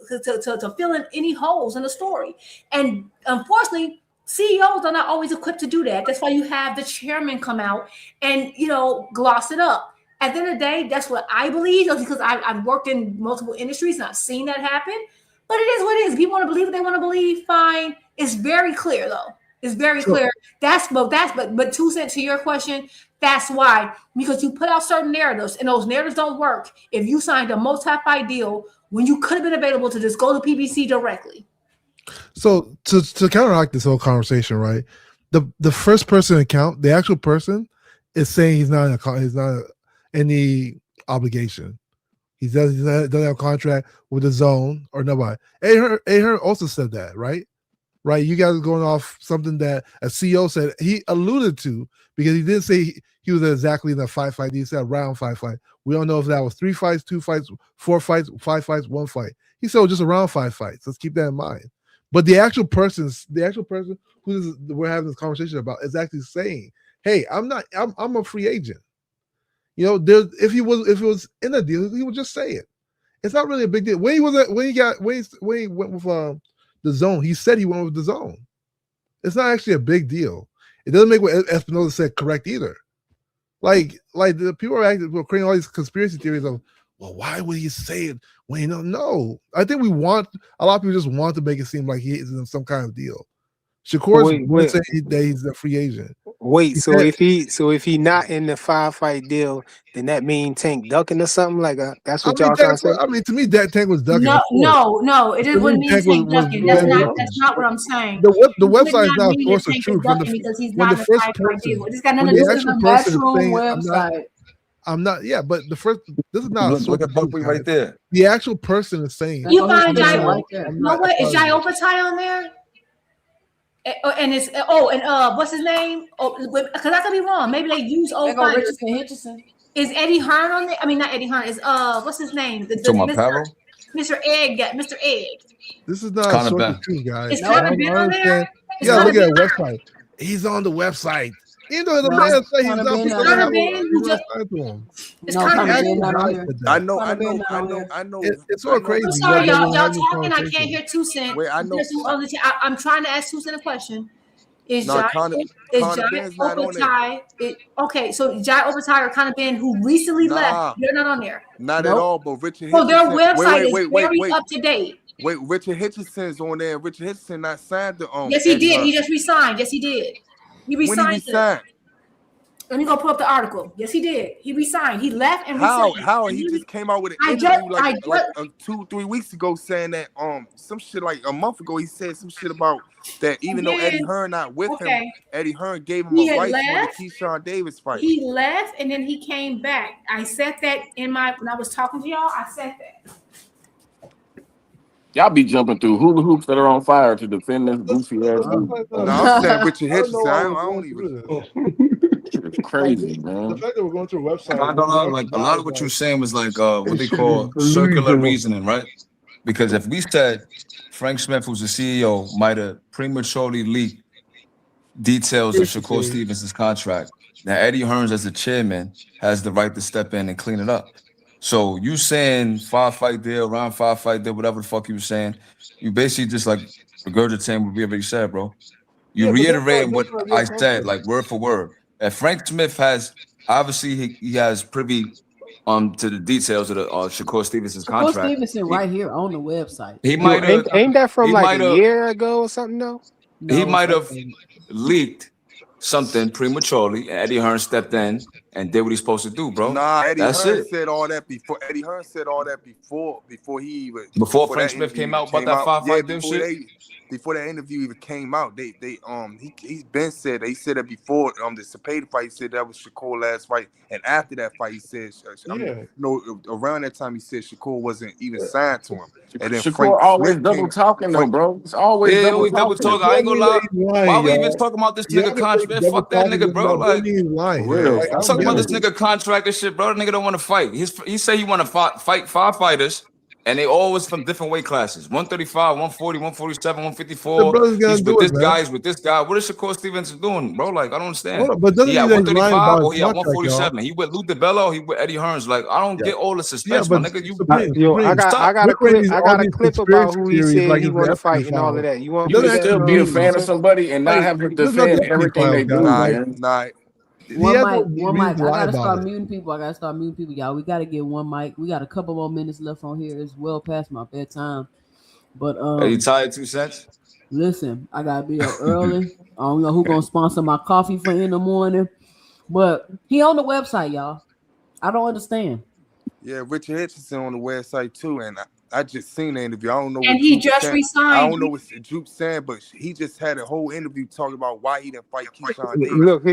fill in any holes in the story. And unfortunately, CEOs are not always equipped to do that. That's why you have the chairman come out and gloss it up. At the end of the day, that's what I believe because I've worked in multiple industries and I've seen that happen. But it is what it is. If people want to believe what they want to believe, fine. It's very clear though. It's very clear. But 2 cents to your question. That's why, because you put out certain narratives and those narratives don't work. If you signed a multi-fight deal when you could have been available to just go to PBC directly. So to counteract this whole conversation, right? The first person account, the actual person, is saying he's not any obligation. He doesn't have a contract with the zone or nobody. Ahern also said that, right? Right. You guys are going off something that a CEO said he alluded to because he didn't say he was exactly in a 5-fight. He said around 5-fight. We don't know if that was 3 fights, 2 fights, 4 fights, 5 fights, 1 fight. He said just around 5 fights. Let's keep that in mind. But the actual person who we're having this conversation about is actually saying, "Hey, I'm a free agent." If he was in a deal, he would just say it. It's not really a big deal. When he went with the zone, he said he went with the zone. It's not actually a big deal. It doesn't make what Espinoza said correct either. Like the people are creating all these conspiracy theories of, well, why would he say it when you don't know? I think a lot of people just want to make it seem like he is in some kind of deal. Shakur saying that he's a free agent. If he not in the 5-fight deal, then that mean Tank ducking or something like that. That's what y'all trying to say. I mean, to me, that Tank was ducking. No, it wouldn't mean Tank ducking. That's not what I'm saying. The website is not a source of truth because he's not in the 5-fight deal. This got nothing to do with the Matchroom website. I'm not. Yeah, but this is not. Look at Buckley right there. The actual person is saying. You find Jade. No way. Is Jade Opatia on there? And it's what's his name? Because I could be wrong. Maybe they use old fighters. Is Eddie Hearn on there? I mean, not Eddie Hearn. Is what's his name? Mr. Egg. Mr. Egg. This is not a source of truth, guys. Is Connor Ben on there? Yeah, look at the website. He's on the website. You know the man say he's not. I know. It's all crazy. I'm sorry, y'all talking. I can't hear 2 cents. Wait, I know. I'm trying to ask 2 cents a question. Is Jai Opatia? Okay, so Jai Opatia or Connor Ben, who recently left, they're not on there. Not at all. But Richard. So their website is very up to date. Wait, Richard Hitchenson's on there. Richard Hitchenson not signed the Yes, he did. He just resigned. Yes, he did. He resigned. Let me go pull up the article. Yes, he did. He resigned. He left and resigned. How? He just came out with an interview like 2-3 weeks ago saying that some shit like a month ago he said some shit about that even though Eddie Hearn not with him, Eddie Hearn gave him a right for the Keyshawn Davis fight. He left and then he came back. I said that when I was talking to y'all. I said that. Y'all be jumping through hula hoops that are on fire to defend this goofy ass. No, I'm saying Richard Hitchenson. I don't even. It's crazy, man. The fact that we're going through a website. I don't know. Like a lot of what you're saying was like what they call circular reasoning, right? Because if we said Frank Smith, who's the CEO, might have prematurely leaked details of Shakur Stevenson's contract, now Eddie Hearns, as the chairman, has the right to step in and clean it up. So you saying 5-fight deal, round 5-fight deal, whatever the fuck you were saying, you basically just like regurgitating what we already said, bro. You reiterating what I said, like word for word. If Frank Smith has, obviously he has privy to the details of the Shakur Stevenson's contract. Shakur Stevenson right here on the website. He might have. Ain't that from like a year ago or something though? He might have leaked something prematurely, and Eddie Hearn stepped in and did what he's supposed to do, bro. Nah, Eddie Hearn said all that before. Eddie Hearn said all that before he even Frank Smith came out about that 5-fight deal shit. interview even came out, he's been said that he said that before the Cepeda fight. He said that was Shakur last fight, and after that fight, he said, around that time he said Shakur wasn't even signed to him. And then Shakur always double talking though, bro. It's always double talking. I ain't gonna lie. Why we even talking about this nigga contract? Fuck that nigga, bro. Like, talking about this nigga contract and shit, bro. The nigga don't want to fight. He say he want to fight 5 fighters. And they always from different weight classes. 135, 140, 147, 154. He's with this guy, he's with this guy. What is Shakur Stevenson doing, bro? Like, I don't understand. But he at 135 or he at 147. He with Lou DiBello, he with Eddie Hearns. Like, I don't get all the suspense, my nigga. I got a clip about who he said he want to fight and all of that. You want to still be a fan of somebody and not have to defend everything they do, man. One mic. I gotta start muting people. Y'all. We gotta get one mic. We got a couple more minutes left on here. It's well past my bedtime. But are you tired, 2 cents? Listen, I gotta be up early. I don't know who gonna sponsor my coffee for in the morning. But he on the website, y'all. I don't understand. Yeah, Richard Hitchison on the website too, and I just seen the interview. I don't know. And he just resigned. I don't know what Jupe saying, but he just had a whole interview talking about why he didn't fight Keyshawn Davis. Look,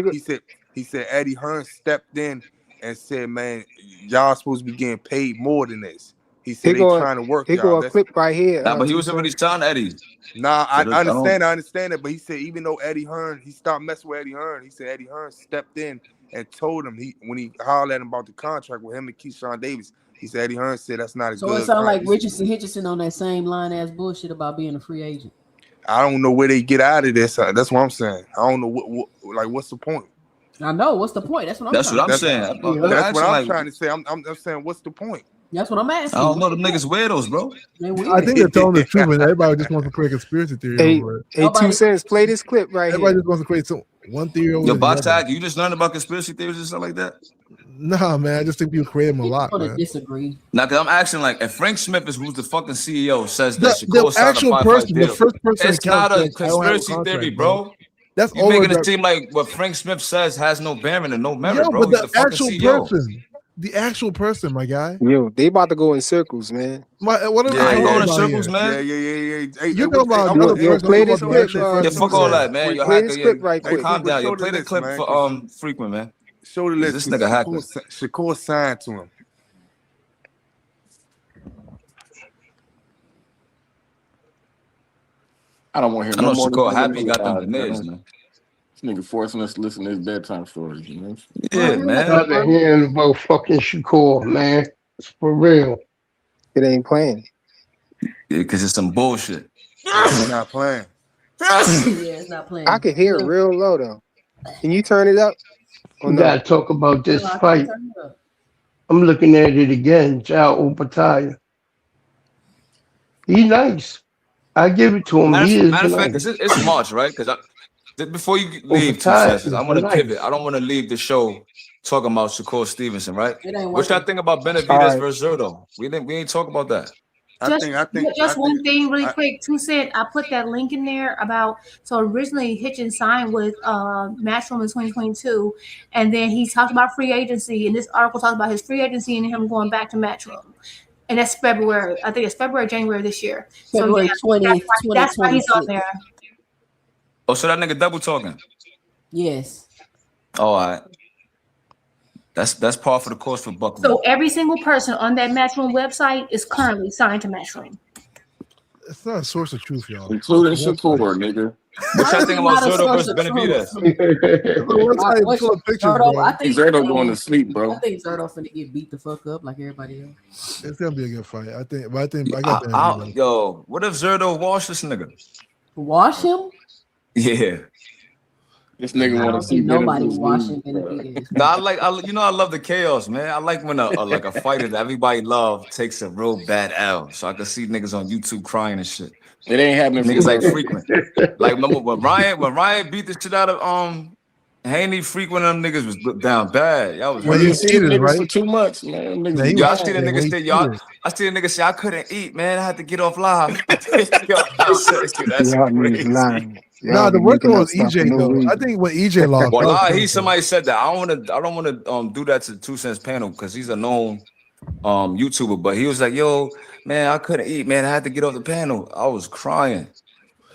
he said Eddie Hearns stepped in and said, "Man, y'all supposed to be getting paid more than this." He said they trying to work. He go a clip right here. Nah, but he was already signed Eddie. Nah, I understand it. But he said even though Eddie Hearns, he stopped messing with Eddie Hearns. He said Eddie Hearns stepped in and told him when he hollered at him about the contract with him and Keyshawn Davis. He said Eddie Hearns said that's not a good. So it sounds like Richardson Hitchison on that same line ass bullshit about being a free agent. I don't know where they get out of this. That's what I'm saying. I don't know what's the point. I know what's the point. That's what I'm saying. That's what I'm trying to say. I'm saying what's the point? That's what I'm asking. I don't know. Them niggas weirdos, bro. I think they're telling the truth, and everybody just wants to create a conspiracy theory over it. Hey, 2 cents, play this clip right everybody just wants to create one theory over Yo, Box Tag, you just learned about conspiracy theories and stuff like that? Nah, man. I just think people create them a lot, man. Disagree. Now, because I'm asking, like, if Frank Smith is who's the fucking CEO says that the actual person, the first person, it's not a conspiracy theory, bro. That's you making it seem like what Frank Smith says has no bearing and no merit, bro. But the actual person, the actual person, my guy. Yo, they about to go in circles, man. What are they going in circles, man? Yeah. You know about play this clip. Yeah, fuck all that, man. Play this clip right quick. Calm down. Yo, play the clip for Frequent, man. Show the list. This nigga hacker. Shakur signed to him. I don't want to hear no more. Shakur happy got them veneers, man. This nigga forcing us to listen to his bedtime stories, you know? Yeah, man. I've been hearing about fucking Shakur, man. It's for real. It ain't playing. Yeah, because it's some bullshit. It's not playing. Yeah, it's not playing. I can hear it real low though. Can you turn it up? We gotta talk about this fight. I'm looking at it again. Jade Opatia. He's nice. I give it to him. Matter of fact, it's March, right? Because before you leave, 2 seconds, I want to pivot. I don't want to leave the show talking about Shakur Stevenson, right? What y'all think about Benavidez versus Zurdo? We ain't talk about that. Just one thing really quick. 2 cents. I put that link in there about, so originally Hitchens signed with Matchroom in 2022, and then he talked about free agency, and this article talks about his free agency and him going back to Matchroom. And that's February. I think it's February, January this year. February 20th. That's why he's on there. Oh, so that nigga double talking? Yes. All right. That's par for the course for Buckley. So every single person on that Matchroom website is currently signed to Matchroom. It's not a source of truth, y'all. Including Shakur, nigga. What y'all think about Zurdo versus Benavidez? I think Zurdo going to sleep, bro. I think Zurdo finna get beat the fuck up like everybody else. It's gonna be a good fight. I got that. Yo, what if Zurdo wash this nigga? Wash him? Yeah. This nigga want to see nobody washing Benavidez. No, I love the chaos, man. I like when a fighter that everybody love takes a real bad L. So I can see niggas on YouTube crying and shit. It ain't happening. Niggas like Frequent. Like remember when Ryan beat the shit out of Haney, Frequent, them niggas was down bad. Y'all was when you see the niggas for 2 months, man. Y'all see the niggas say I see the niggas say I couldn't eat, man. I had to get off live. That's crazy. No, the worst one was EJ though. I think when EJ lost. Well, somebody said that. I don't want to do that to 2 Cents panel because he's a known YouTuber. But he was like, "Yo, man, I couldn't eat, man. I had to get off the panel. I was crying."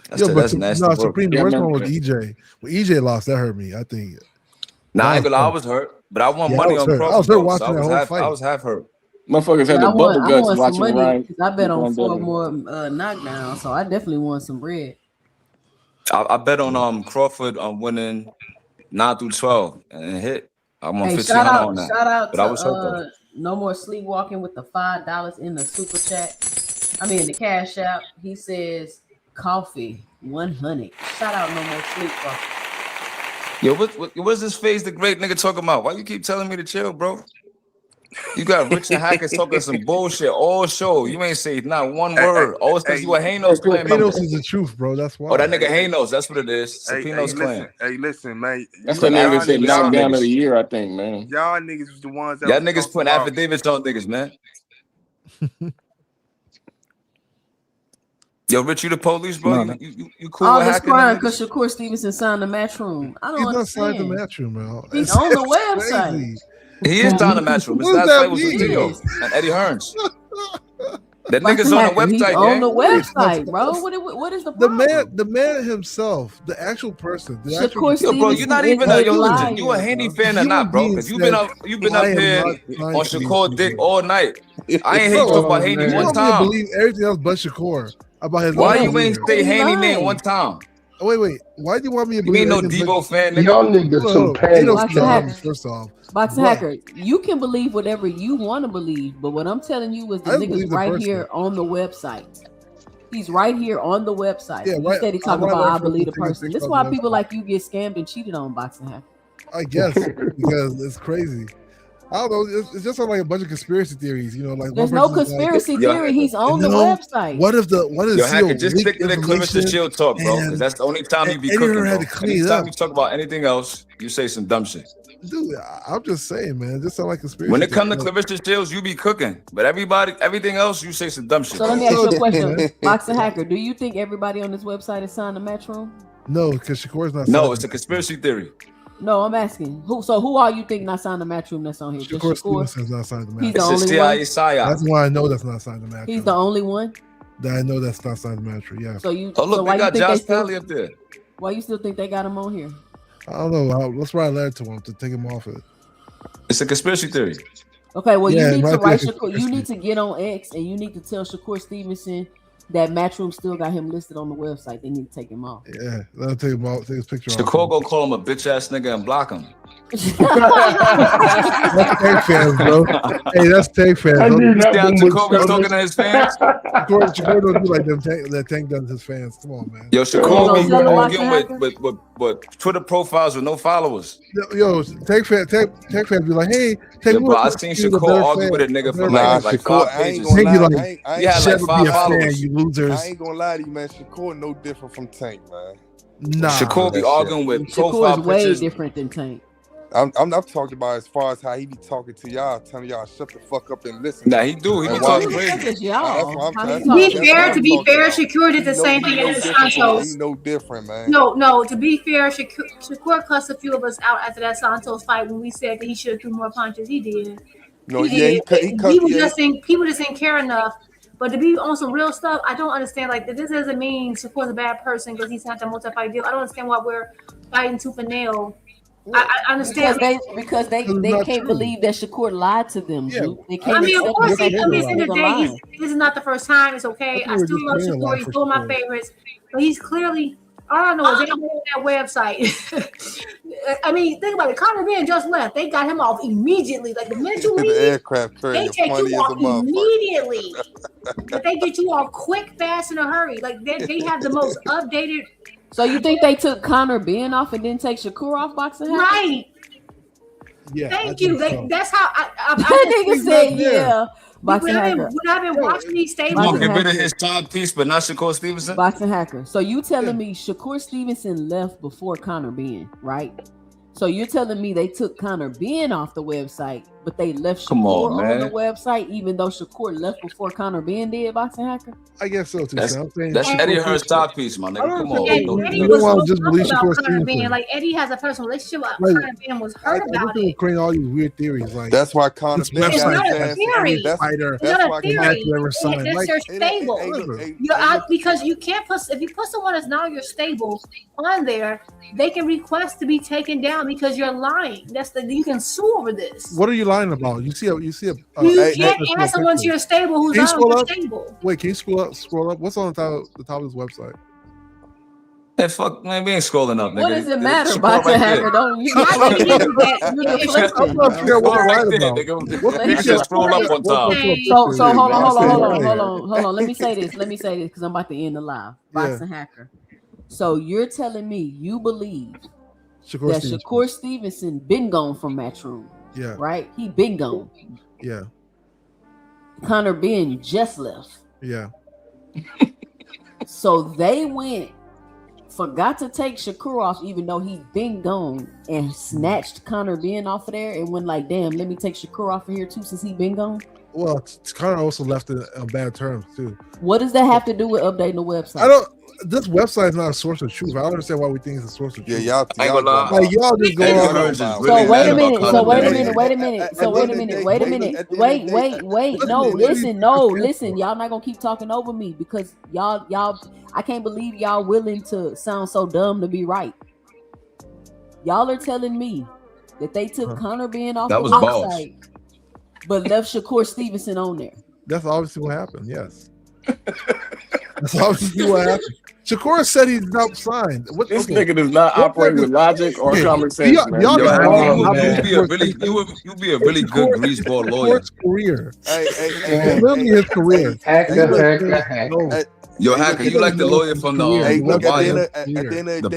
That's nasty work. Supreme. The worst one was EJ. When EJ lost, that hurt me. I think. Nah, I ain't gonna lie, I was hurt, but I won money on Crawford. I was hurt watching that whole fight. I was half hurt. Motherfuckers had the bubble guts watching money Ryan. because I bet on 4 more knockdowns, so I definitely won some bread. I bet on Crawford winning 9 through 12 and hit. I won $1,500 on that. Shout out but to I was hurt though. No More Sleepwalking with the $5 in the super chat. I mean the cash app. He says coffee 100. Shout out No More Sleepwalking. Yo, what's this phase the great nigga talking about? Why you keep telling me to chill, bro? You got Richard Hackers talking some bullshit all show. You ain't say not one word. Oh, it's because you a Hanos clan member. Hanos is the truth, bro. That's why. Oh, that nigga Hanos. That's what it is. Sapino's clan. Hey, listen, man. That's the nigga that said knockdown of the year, I think, man. Y'all niggas was the ones that y'all niggas putting affidavits on niggas, man. Yo, Rich, you the police, bro? You cool All with this hacking? crying because Shakur Stevenson signed the Matchroom. I don't He's understand. not signed the Matchroom, man. He's on the website. Crazy. He is down the Matchroom. His last fight was with Tio and Eddie Hearns. That nigga's on the website. He's on the website, bro. What is the problem? The man himself, the actual person. Shakur bro, you're not even you a Handy fan or not, bro? Because you've been up here on Shakur dick all night. I ain't hate you about Handy one time. Believe everything else but Shakur about his. Why you ain't say Handy name one time? Wait. Why do you want me to believe? You ain't no Debo fan, nigga. Y'all niggas some pants. First off, Boxing Hacker, you can believe whatever you want to believe, but what I'm telling you is the nigga's right here on the website. He's right here on the website. Yeah, He said he talking about I believe the person. This is why people like you get scammed and cheated on, Boxing Hacker. I guess because it's crazy. I don't know. It's just like a bunch of conspiracy theories, you know. Like there's no conspiracy theory. He's on the website. What if Yo, Hacker, just stick to the Claressa Shields talk, bro? Because that's the only time you be cooking. Bro. Anytime you talk about anything else, you say some dumb shit. Dude, I'm just saying, man. Just sound like conspiracy. When it comes to Claressa Shields, you be cooking, but everything else, you say some dumb shit. So let me ask you a question, Boxing Hacker. Do you think everybody on this website is signed to Matchroom? No, because Shakur's not. No, it's a conspiracy theory. No, I'm asking. Who are you think not signed to Matchroom that's on here? Shakur Stevenson's not signed to Matchroom. He's the only one. That's why I know that's not signed to Matchroom. He's the only one. That I know that's not signed to Matchroom. Yeah. So you. Oh look, they got Josh Pally up there. Why you still think they got him on here? I don't know. Let's write a letter to him to take him off it. It's a conspiracy theory. Okay, well, you need to write Shakur. You need to get on X and you need to tell Shakur Stevenson that Matchroom still got him listed on the website. They need to take him off. Yeah, let him take him off. Take his picture off. Shakur go call him a bitch ass nigga and block him. That's Tank fans, bro. Hey, that's Tank fans. Shakur talking to his fans. Shakur don't do like them. That Tank does his fans. Come on, man. Yo, Shakur be arguing with Twitter profiles with no followers. Yo, Tank fans be like, hey, Tank. Bro, I seen Shakur argue with a nigga for like 5 pages. Tank be like, he had like 5 followers. You losers. I ain't gonna lie to you, man. Shakur no different from Tank, man. Nah, Shakur be arguing with profile Shakur is way pictures. different than Tank. I'm talking about as far as how he be talking to y'all, telling y'all shut the fuck up and listen. Nah, he do. He be talking crazy. To be fair, Shakur did the same thing as Santos. He no different, man. No. To be fair, Shakur cussed a few of us out after that Santos fight when we said that he should have threw more punches. He did. No, People just didn't care enough. But to be on some real stuff, I don't understand. Like, this doesn't mean Shakur's a bad person because he's not a multi-fight deal. I don't understand why we're fighting tooth and nail. I understand because they can't believe that Shakur lied to them. Yeah. They can't. I mean, of course, at the end of the day, this is not the first time. It's okay. I still love Shakur. He's one of my favorites, but he's clearly. All I know is they don't on that website. I mean, think about it. Conor Ben just left. They got him off immediately. Like the minute you leave, aircraft they take you off immediately. But they get you off quick, fast, in a hurry. Like they have the most updated. So you think they took Conor Ben off and then take Shakur off boxing? Right. Yeah. Thank you. That's how I nigga said yeah. When I've been watching these statements, get rid of his timepiece, but not Shakur Stevenson. Boxing Hacker. So you telling me Shakur Stevenson left before Conor Ben, right? So you're telling me they took Conor Ben off the website, but they left Come Shakur on, on the man. website, even though Shakur left before Conor Ben did, Boxing Hacker? I guess so too. That's Eddie Hearn's side piece, my nigga. Come on. Eddie was so humble about Conor Ben. Like Eddie has a personal relationship with Conor Ben, was hurt about it. Creating all these weird theories, like that's why Conor Ben it's not a theory. That's not a theory. That's your stable. Because you can't put, if you put someone that's not your stable on there, they can request to be taken down because you're lying. You can sue over this. What are you lying about? You see a you can't add someone to your stable who's not on your stable. Wait, can you scroll up? What's on the top of this website? Hey, fuck, man, we ain't scrolling up, nigga. What does it matter, Boxing Hacker? Don't you? I'm trying to figure out what I'm right about. You just scroll up on top. So hold on. Let me say this because I'm about to end the live. Boxing Hacker. So you're telling me you believe that Shakur Stevenson been gone from Matchroom? Yeah. Right? He been gone. Yeah. Conor Ben just left. Yeah. So they forgot to take Shakur off, even though he been gone, and snatched Conor Ben off of there and went like, damn, let me take Shakur off of here too since he been gone. Well, Conor also left in bad terms too. What does that have to do with updating the website? This website is not a source of truth. I don't understand why we think it's a source of truth. Yeah, y'all like y'all just go on. So wait a minute. No, listen. Y'all not gonna keep talking over me because y'all. I can't believe y'all willing to sound so dumb to be right. Y'all are telling me that they took Conor Ben off the website, but left Shakur Stevenson on there. That's obviously what happened. Yes. That's obviously what happened. Shakur said he's not signed. This nigga does not operate with logic or common sense. You'd be a really good greaseball lawyer. Career. Literally his career. Yo, Hacker, you like the lawyer from the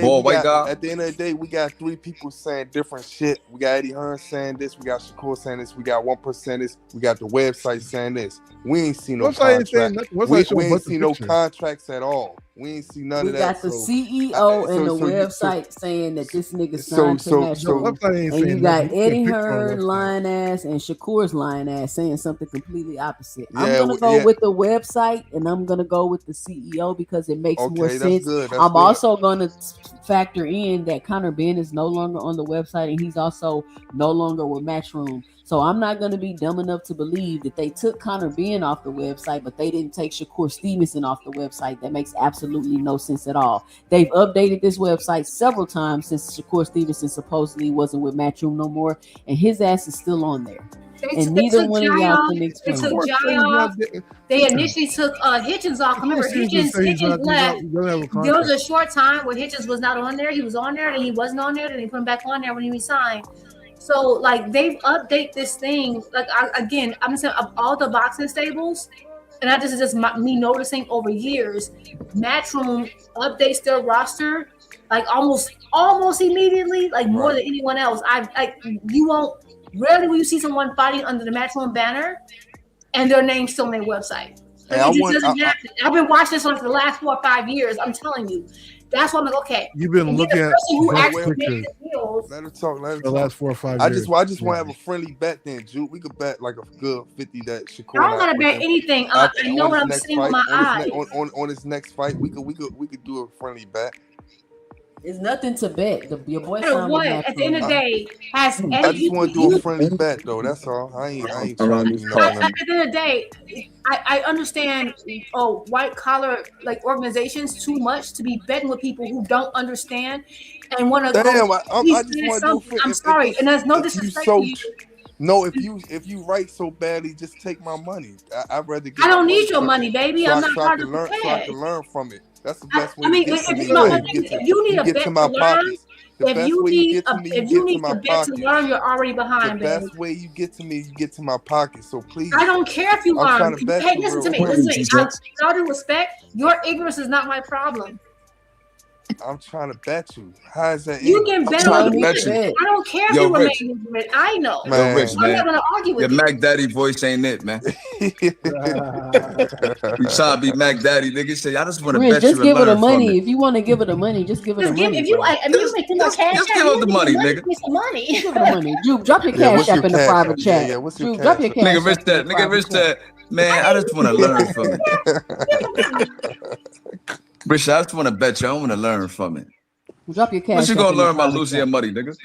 bald white guy? At the end of the day, we got three people saying different shit. We got Eddie Hearn saying this. We got Shakur saying this. We got 1%. We got the website saying this. We ain't seen no contracts. We ain't seen no contracts at all. We ain't see none of that. We got the CEO and the website saying that this nigga signed to Matchroom. And you got Eddie Hearn lying ass and Shakur's lying ass saying something completely opposite. I'm going to go with the website and I'm going to go with the CEO because it makes more sense. I'm also going to factor in that Conor Ben is no longer on the website and he's also no longer with Matchroom. So I'm not going to be dumb enough to believe that they took Conor Ben off the website, but they didn't take Shakur Stevenson off the website. That makes absolutely no sense at all. They've updated this website several times since Shakur Stevenson supposedly wasn't with Matchroom no more, and his ass is still on there. And neither one of y'all can explain it. They took Jai off. They initially took Hitchens off. Remember, Hitchens left. There was a short time where Hitchens was not on there. He was on there, and he wasn't on there. Then they put him back on there when he resigned. So, like, they've updated this thing. Like, I'm saying of all the boxing stables, and this is just me noticing over years, Matchroom updates their roster like almost immediately, like more than anyone else. Rarely will you see someone fighting under the Matchroom banner and their name's still on their website. I've been watching this one for the last 4 or 5 years. I'm telling you. That's why I'm like, okay. You've been looking at let her talk. The last 4 or 5 years. I just want to have a friendly bet then, Jude. We could bet like a good 50 that Shakur. I don't gotta bet anything. I know what I'm seeing with my eyes. On his next fight, we could do a friendly bet. It's nothing to bet. Your boy. At the end of the day, I just want to do a friendly bet though. That's all. I ain't trying to do nothing. At the end of the day, I understand white collar like organizations too much to be betting with people who don't understand and want to. Damn, I just want to. I'm sorry, and there's no disrespect to you. No, if you write so badly, just take my money. I'd rather get. I don't need your money, baby. I'm not trying to learn. So I can learn from it. That's the best way. I mean, if you need a bet to learn, if you need a bet to learn, you're already behind, baby. The best way you get to me, you get to my pocket. So please. I don't care if you learn. Hey, listen to me. With all due respect, your ignorance is not my problem. I'm trying to bet you. How is that? You can bet on me. I don't care if you remain ignorant. I know. Man, Rich, I'm not going to argue with your you. Mac Daddy voice ain't it, man. You trying to be Mac Daddy, nigga? Say, I just want to Rich, bet just you and give her the learn from money. it. If you want to give her the money, just give her the Just give money. if you. Bro. I mean, you make more cash Just out. give You up the give money, money. nigga. Give some money. Just give her the money. Juke, drop your Yeah, cash what's app your in the cash private app? chat. Yeah, what's your Juke, drop cash your app? cash Nigga, app Rich in the said, private chat. man, I just want to learn from it. Rich, I just want to bet you. I want to learn from it. Drop your What cash you app gonna in the learn about private losing chat. your money, nigga?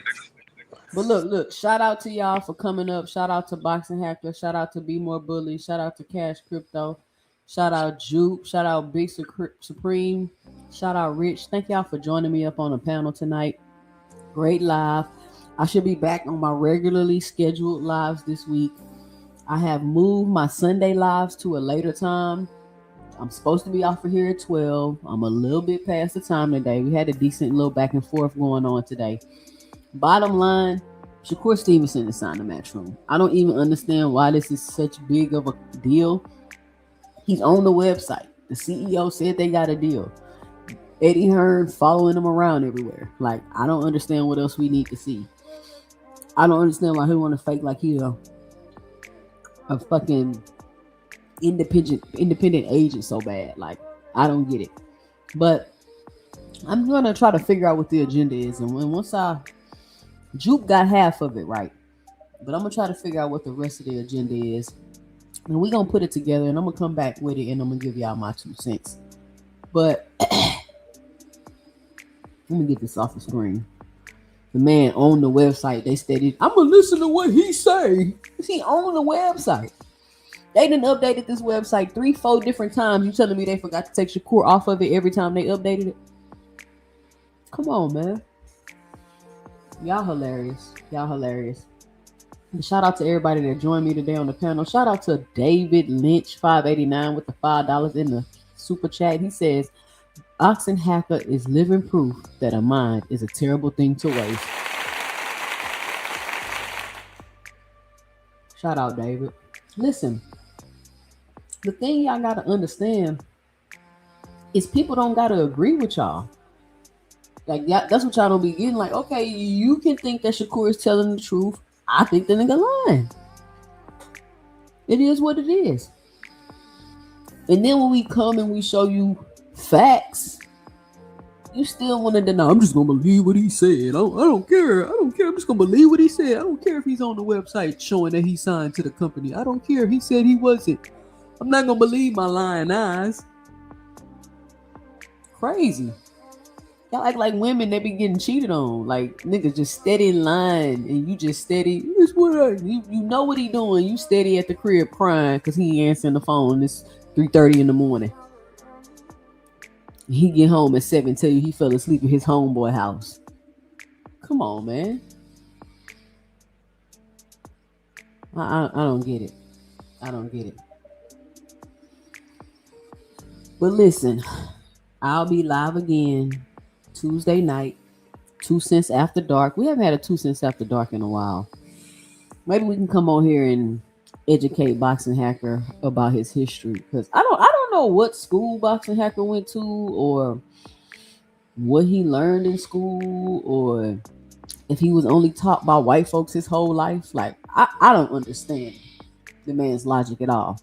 But look, shout out to y'all for coming up. Shout out to Boxing Hacker. Shout out to Be More Bully. Shout out to Cash Crypto. Shout out Juke. Shout out Big Supreme. Shout out Rich. Thank y'all for joining me up on the panel tonight. Great live. I should be back on my regularly scheduled lives this week. I have moved my Sunday lives to a later time. I'm supposed to be off of here at 12. I'm a little bit past the time today. We had a decent little back and forth going on today. Bottom line, Shakur Stevenson is signed to Matchroom. I don't even understand why this is such big of a deal. He's on the website. The CEO said they got a deal. Eddie Hearn following him around everywhere. Like, I don't understand what else we need to see. I don't understand why he want to fake like he a fucking independent agent so bad. Like, I don't get it. But I'm gonna try to figure out what the agenda is, and once Juke got half of it right, but I'm gonna try to figure out what the rest of the agenda is, and we're gonna put it together, and I'm gonna come back with it, and I'm gonna give y'all my 2 cents. But let me get this off the screen. The man on the website, they stated, I'm gonna listen to what he say. He on the website. They done updated this website 3-4 different times. You telling me they forgot to take Shakur off of it every time they updated it? Come on, man. Y'all hilarious. Y'all hilarious. And shout out to everybody that joined me today on the panel. Shout out to David Lynch 589 with the $5 in the super chat. He says, Oxen Hacker is living proof that a mind is a terrible thing to waste. Shout out, David. Listen, the thing y'all gotta understand is people don't gotta agree with y'all. Like, that's what y'all don't be getting. Like, okay, you can think that Shakur is telling the truth. I think the nigga lying. It is what it is. And then when we come and we show you facts, you still want to deny. I'm just gonna believe what he said. I don't care. I don't care. I'm just gonna believe what he said. I don't care if he's on the website showing that he signed to the company. I don't care if he said he wasn't. I'm not gonna believe my lying eyes. Crazy. Y'all act like women, they be getting cheated on. Like, niggas just steady lying, and you just steady. You know what he doing. You steady at the crib crying because he ain't answering the phone. It's 3:30 in the morning. He get home at 7, tell you he fell asleep at his homeboy house. Come on, man. I don't get it. I don't get it. But listen, I'll be live again Tuesday night, 2 cents after dark. We haven't had a 2 cents after dark in a while. Maybe we can come on here and educate Boxing Hacker about his history, because I don't know what school Boxing Hacker went to, or what he learned in school, or if he was only taught by white folks his whole life. Like, I don't understand the man's logic at all.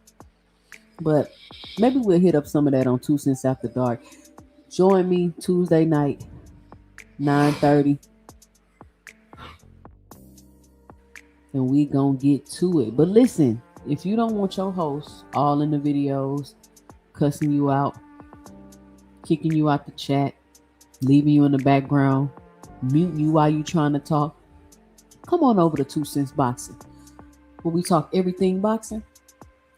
But maybe we'll hit up some of that on 2 cents after dark. Join me Tuesday night, 9:30, and we gonna get to it. But listen, if you don't want your host all in the videos, cussing you out, kicking you out the chat, leaving you in the background, muting you while you trying to talk, come on over to 2 Cents Boxing, where we talk everything boxing,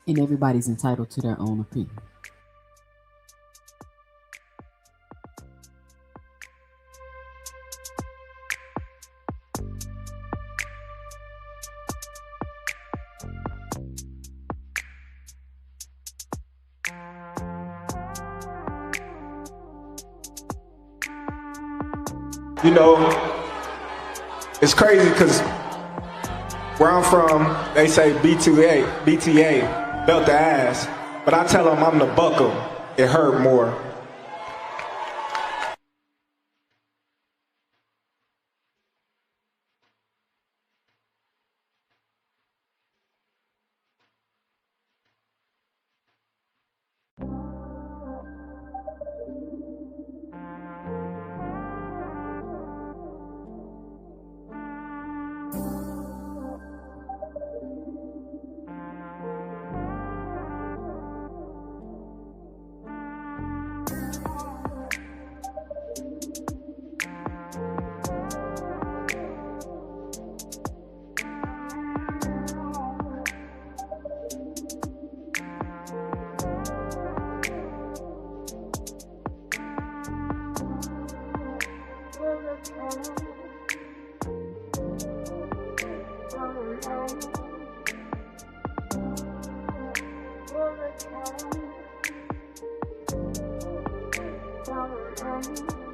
and everybody's entitled to their own opinion. You know, it's crazy because where I'm from, they say BTA, belt the ass. But I tell them I'm the buckle. It hurt more. Bye.